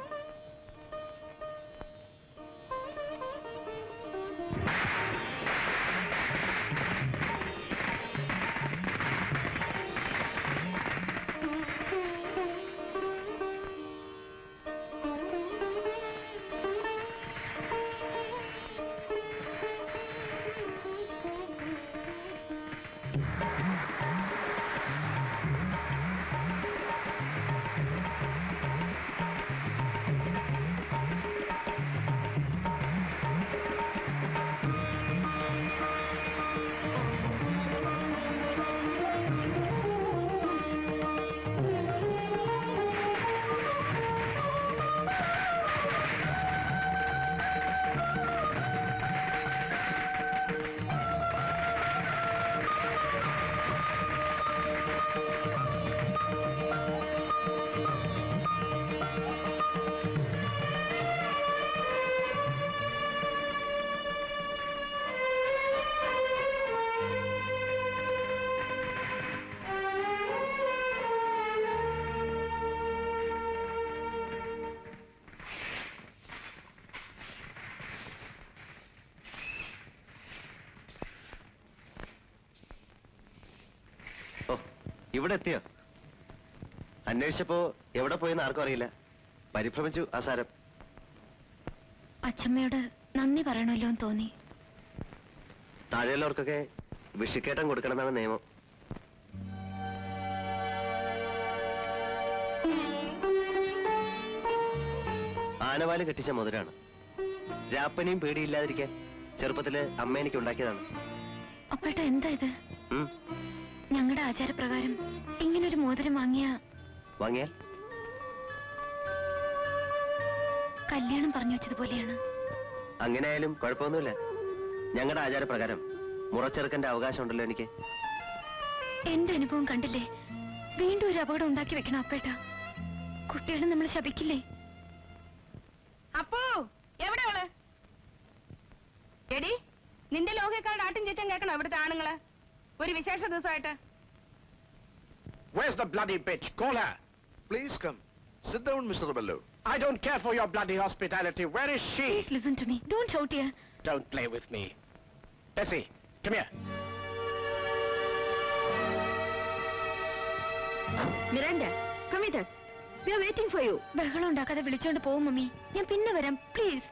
ഇവിടെ എത്തിയോ? അന്വേഷിച്ചപ്പോ എവിടെ പോയെന്ന് ആർക്കും അറിയില്ല. പരിഭ്രമിച്ചു ആസാരം. അച്ഛമ്മയോട് നന്ദി പറയണമല്ലോ എന്ന് തോന്നി. താഴെയുള്ളവർക്കൊക്കെ വിഷിക്കേട്ടം കൊടുക്കണമെന്നാണ് നിയമം. ആനവാല് കെട്ടിച്ച മുതലാണ്. രാപ്പനെയും പേടിയില്ലാതിരിക്കാൻ ചെറുപ്പത്തില് അമ്മ എനിക്ക് ഉണ്ടാക്കിയതാണ്. അപ്പേട്ട എന്താ ഇത്? ഞങ്ങളുടെ ആചാരപ്രകാരം ഇങ്ങനൊരു മോതിരം വാങ്ങിയാൽ കല്യാണം പറഞ്ഞു വെച്ചതുപോലെയാണ്. അങ്ങനെയായാലും കുഴപ്പമൊന്നുമില്ല. ഞങ്ങളുടെ ആചാരപ്രകാരം മുറച്ചെറുക്കന്റെ അവകാശം ഉണ്ടല്ലോ എനിക്ക്. എന്റെ അനുഭവം കണ്ടില്ലേ? വീണ്ടും ഒരു അപകടം ഉണ്ടാക്കി വെക്കണം അപ്പേട്ട. കുട്ടികളെ നമ്മൾ ശപിക്കില്ലേ? അപ്പോ എവിടെ അവള്? എടി, നിന്റെ ലോകേക്കാൾ ആട്ടും ചേച്ചൻ കേൾക്കണം ഇവിടുത്തെ ആണുങ്ങള് ഒരു വിശേഷ ദിവസമായിട്ട്. Where's the bloody bitch? Call her. Please come. Sit down, Mr. Bello. I don't care for your bloody hospitality. Where is she? Please listen to me. Don't shout here. Don't play with me. Bessie, come here. Miranda, come with us. We are waiting for you. ബഹളം ഉണ്ടാക്കാതെ വിളിച്ചോണ്ട് പോവും mummy. ഞാൻ പിന്നെ വരാം please.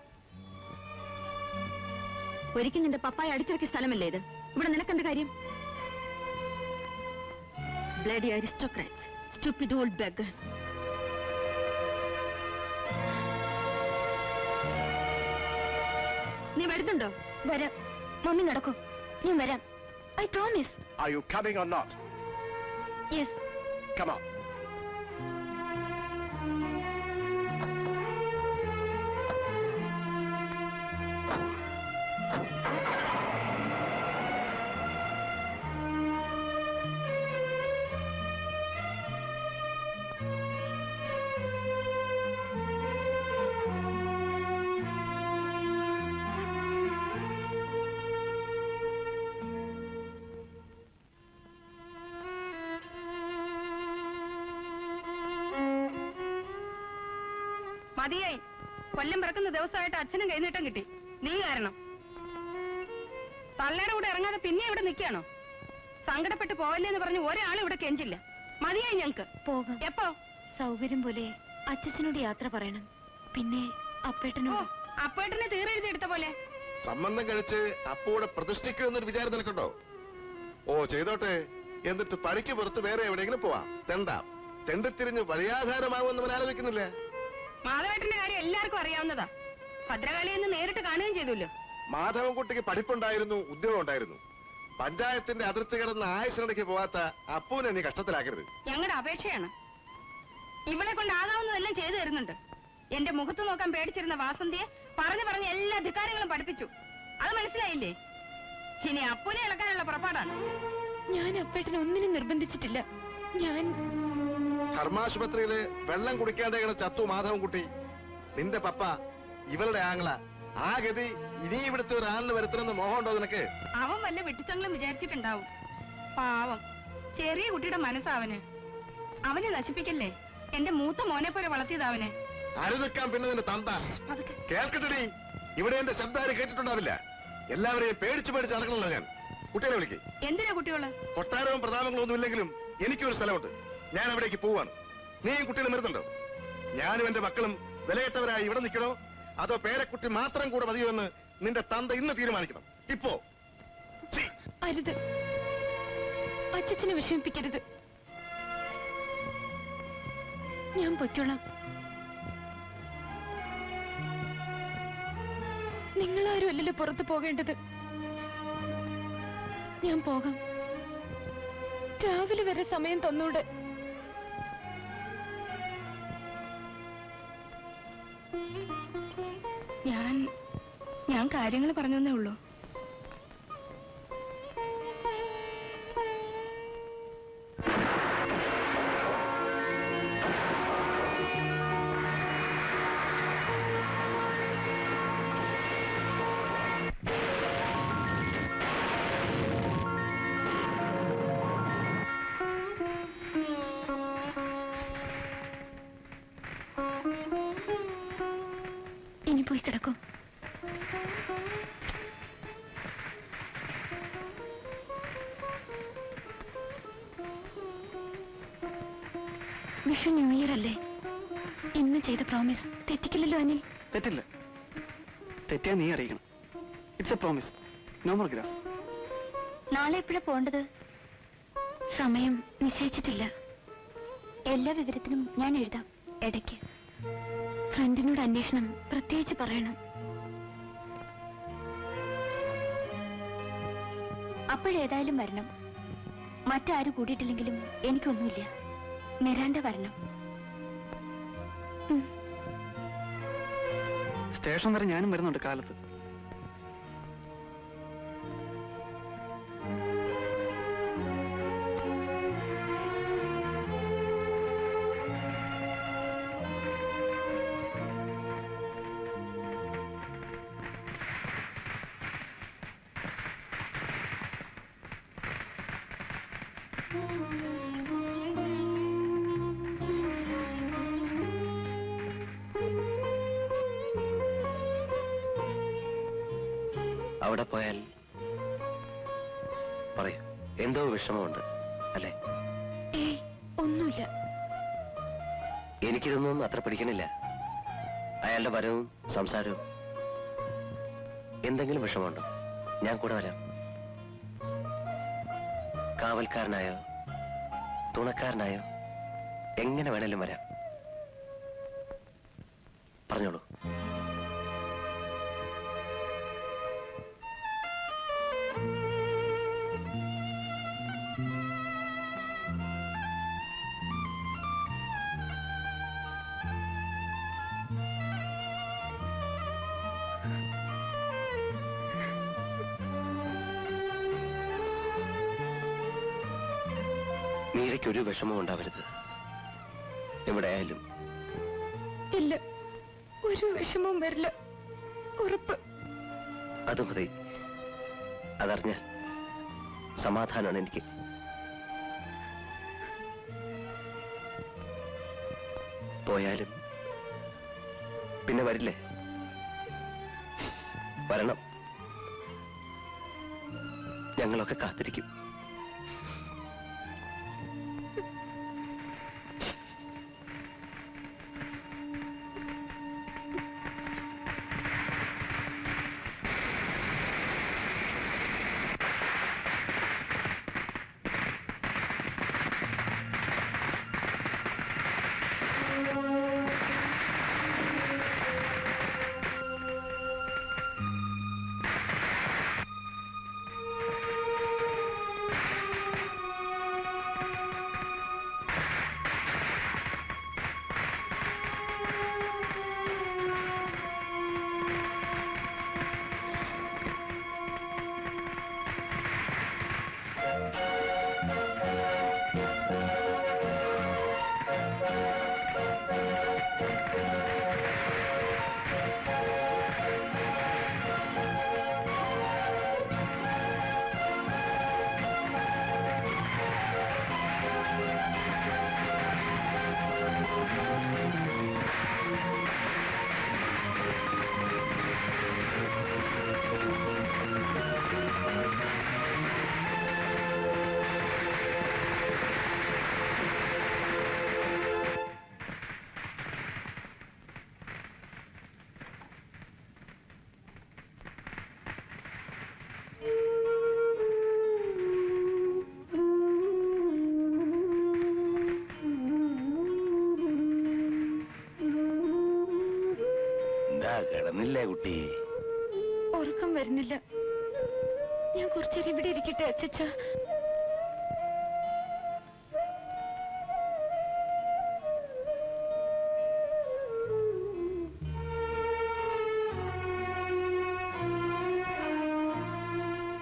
ഒരിക്കൽ നിന്റെ പപ്പായ അടിച്ചിറക്കിയ സ്ഥലമല്ലേ ഇത്? ഇവിടെ നിനക്കെന്ത് കാര്യം? Bloody aristocrats, stupid old beggar. നീ വരുന്നുണ്ടോ? വരാം മമ്മി, നടക്കൂ. ഞാൻ വരാം. I promise. Are you coming or not? Yes. Come on. മതിയായി. കൊല്ലം പിറക്കുന്ന ദിവസമായിട്ട് അച്ഛനും കൈനീട്ടം കിട്ടി. നീ കാരണം. തള്ളയുടെ കൂടെ ഇറങ്ങാതെ പിന്നെ ഇവിടെ നിൽക്കുകയാണോ? സങ്കടപ്പെട്ട് പോവല്ലേന്ന് പറഞ്ഞ് ഒരാളും ഇവിടെ കെഞ്ചില്ല. മതിയായി ഞങ്ങക്ക്. പോകാം. എപ്പോ? സൗകര്യം പോലെ അച്ഛനോട് യാത്ര പറയണം. പിന്നെ അപ്പേട്ടനോട്. അപ്പേട്ടനെ തീരെഴുതി എടുത്ത പോലെ. സംബന്ധം കഴിച്ച് അപ്പൂടെ പ്രതിഷ്ഠിക്കുമെന്നൊരു വിചാരം നിനക്കുണ്ടോ? ഓ ചെയ്തോട്ടെ. എന്നിട്ട് പണിക്ക് പുറത്ത് വേറെ എവിടെയെങ്കിലും പോവാം. തെണ്ടിത്തിരിഞ്ഞ് വഴിയാധാരമാകുമെന്ന് ആലോചിക്കുന്നില്ല. മാധവേട്ടന്റെ കാര്യം എല്ലാവർക്കും അറിയാവുന്നതാ. ഭദ്രകാളിയെന്ന് നേരിട്ട് കാണുകയും ചെയ്തല്ലോ. മാധവൻകുട്ടിക്ക് പഠിപ്പുണ്ടായിരുന്നു, ഉദ്യോഗം ഉണ്ടായിരുന്നു. പഞ്ചായത്തിന്റെ അതിർത്തി കിടന്ന് ആയുസിനിടയ്ക്ക് പോവാത്ത അപ്പൂനെ നീ കഷ്ടത്തിലാക്കരുത്. ഞങ്ങളുടെ അപേക്ഷയാണ്. ഇവളെ കൊണ്ട് ആകാവുന്നതെല്ലാം ചെയ്തു തരുന്നുണ്ട്. എന്റെ മുഖത്ത് നോക്കാൻ പേടിച്ചിരുന്ന വാസന്തിയെ പറഞ്ഞ് എല്ലാ അധികാരങ്ങളും പഠിപ്പിച്ചു. അത് മനസ്സിലായില്ലേ? ഇനി അപ്പൂനെ ഇളക്കാനുള്ള പുറപ്പാടാണ്. ഞാൻ അപ്പേട്ടനെ ഒന്നിനും നിർബന്ധിച്ചിട്ടില്ല. ഞാൻ ധർമാശുപത്രിയില് വെള്ളം കുടിക്കാതെ ചത്തു മാധവൻകുട്ടി. നിന്റെ പപ്പ ഇവളുടെ ആങ്ങള. ആ ഗതി ഇനി ഇവിടുത്തെ ഒരു ആളിന് വരുത്തണമെന്ന് മോഹമുണ്ടോ നിനക്ക്? അവൻ വല്ല വെട്ടിച്ചങ്ങളും വിചാരിച്ചിട്ടുണ്ടാവും. പാവം ചെറിയ കുട്ടിയുടെ മനസ്സാവന്. അവനെ നശിപ്പിക്കല്ലേ. എന്റെ മൂത്ത മോനെ പോലെ വളർത്തിയതാവനെ. അരുനിക്കാൻ പിന്നെ നിന്റെ തന്ത കേൾക്കട്ടെടി. ഇവിടെ എന്റെ ശബ്ദം കേട്ടിട്ടുണ്ടാവില്ല. എല്ലാവരെയും പേടിച്ചു നടക്കണല്ലോ ഞാൻ. കുട്ടികളെ വിളിക്ക്. എന്തിനാ കുട്ടികള്? കൊട്ടാരവും പ്രതാപങ്ങളും ഒന്നും ഇല്ലെങ്കിലും എനിക്കൊരു സ്ഥലമുണ്ട്. ഞാൻ അവിടേക്ക് പോവാണ്. നീയും കുട്ടികളെ മരുന്നുണ്ടോ? ഞാനും എന്റെ മക്കളും വിലകെട്ടവരായി ഇവിടെ നിൽക്കണോ അതോ പേരക്കുട്ടി മാത്രം കൂടെ മതിയോ എന്ന് നിന്റെ തന്ത ഇന്ന് തീരുമാനിക്കണം. ഇപ്പോ അരുത്. അച്ഛനെ വിഷമിപ്പിക്കരുത്. ഞാൻ പൊയ്ക്കോളാം. നിങ്ങളാരും അല്ലല്ലോ പുറത്തു പോകേണ്ടത്. ഞാൻ പോകാം. രാവിലെ വരെ സമയം തന്നൂടെ? ഞാൻ കാര്യങ്ങൾ പറഞ്ഞേ ഉള്ളൂ. ഇനി പോയി കിടക്കും. വിഷു ന്യൂ ഇയർ അല്ലേ? ഇന്ന് ചെയ്ത പ്രോമിസ് തെറ്റിക്കില്ലല്ലോ അനിൽ? തെറ്റില്ല. തെറ്റിയാ നീ അറിയിക്കണം. It's a promise. No more grass. നാളെ എപ്പോഴാ പോണ്ടത്? സമയം നിശ്ചയിച്ചിട്ടില്ല. എല്ലാ വിവരത്തിനും ഞാൻ എഴുതാം ഇടയ്ക്ക്. ഫ്രണ്ടിനോട് അന്വേഷണം പ്രത്യേകിച്ച് പറയണം. അപ്പോഴേതായാലും വരണം. മറ്റാരും കൂടിയിട്ടില്ലെങ്കിലും എനിക്കൊന്നുമില്ല. നിരാണ്ട വരണം. സ്റ്റേഷൻ വരെ ഞാനും വരുന്നുണ്ട് കാലത്ത്. അവിടെ പോയാൽ പറയൂ, എന്തോ വിഷമമുണ്ട് അല്ലേ? ഏയ് ഒന്നുമില്ല. എനിക്കിതൊന്നും അത്ര പിടിക്കണില്ല. അയാളുടെ വരവും സംസാരവും. എന്തെങ്കിലും വിഷമമുണ്ടോ? ഞാൻ കൂടെ വരാം. കാവൽക്കാരനായോ തുണക്കാരനായോ എങ്ങനെ വേണേലും വരാം. പറഞ്ഞോളൂ. മീരയ്ക്കൊരു വിഷമം ഉണ്ടാവരുത് എവിടെ ആയാലും. ഇല്ല, ഒരു വിഷമവും വരില്ല, ഉറപ്പ്. അത് മതി. അതറിഞ്ഞാൽ സമാധാനമാണ് എനിക്ക്. പോയാലും പിന്നെ വരില്ലേ? വരണം. ഞങ്ങളൊക്കെ കാത്തിരിക്കും. കിടന്നില്ലേ കുട്ടി? ഉറക്കം വരുന്നില്ല. ഞാൻ കുറച്ചേരം ഇവിടെ ഇരിക്കട്ടെ അച്ചച്ച.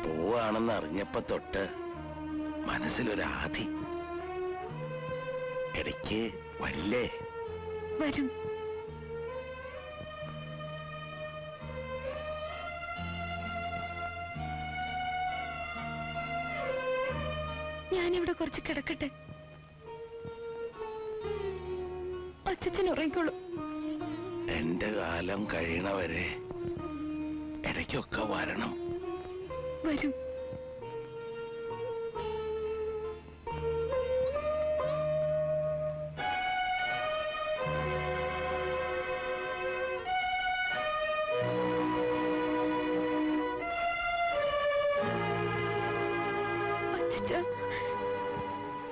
പോവാണെന്ന് അറിഞ്ഞപ്പോ തൊട്ട് മനസ്സിലൊരാധി. ഇടയ്ക്ക് വരില്ലേ? വരും. ഞാനിവിടെ കുറച്ച് കിടക്കട്ടെ. അച്ഛൻ ഉറങ്ങിക്കോളൂ. എന്റെ കാലം കഴിയണവരെ ഇടയ്ക്കൊക്കെ വരണം. വരും.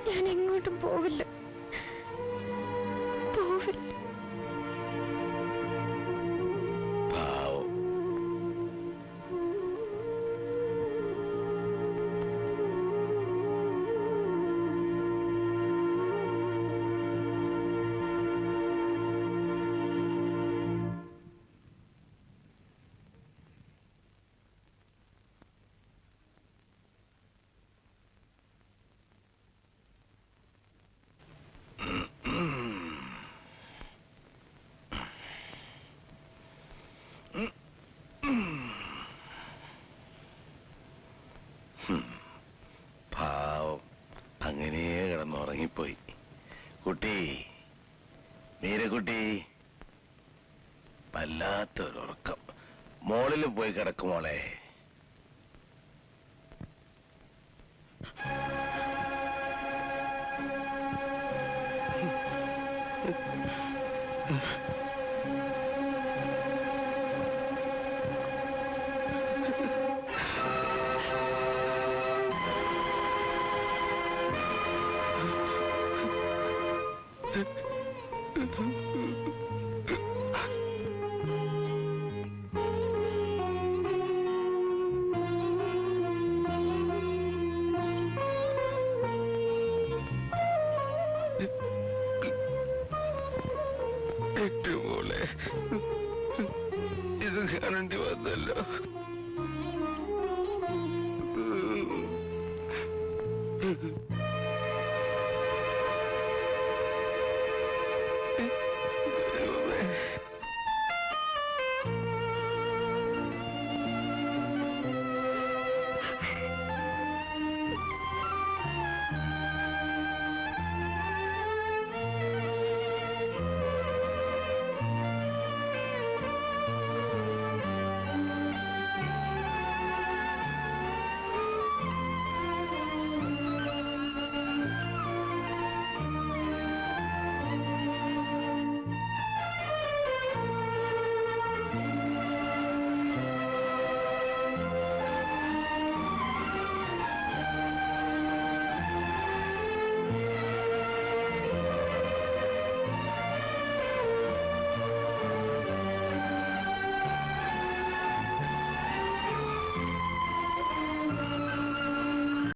ഞാൻ എങ്ങോട്ടും പോവില്ല. പാവം. പാവം അങ്ങനെ കിടന്നുറങ്ങിപ്പോയി. കുട്ടി, നീരക്കുട്ടി, വല്ലാത്തൊരുറക്കം. മോളിൽ പോയി കിടക്കുമോളെ. മോളെ, ഇത് കാണേണ്ടി വന്നല്ലോ.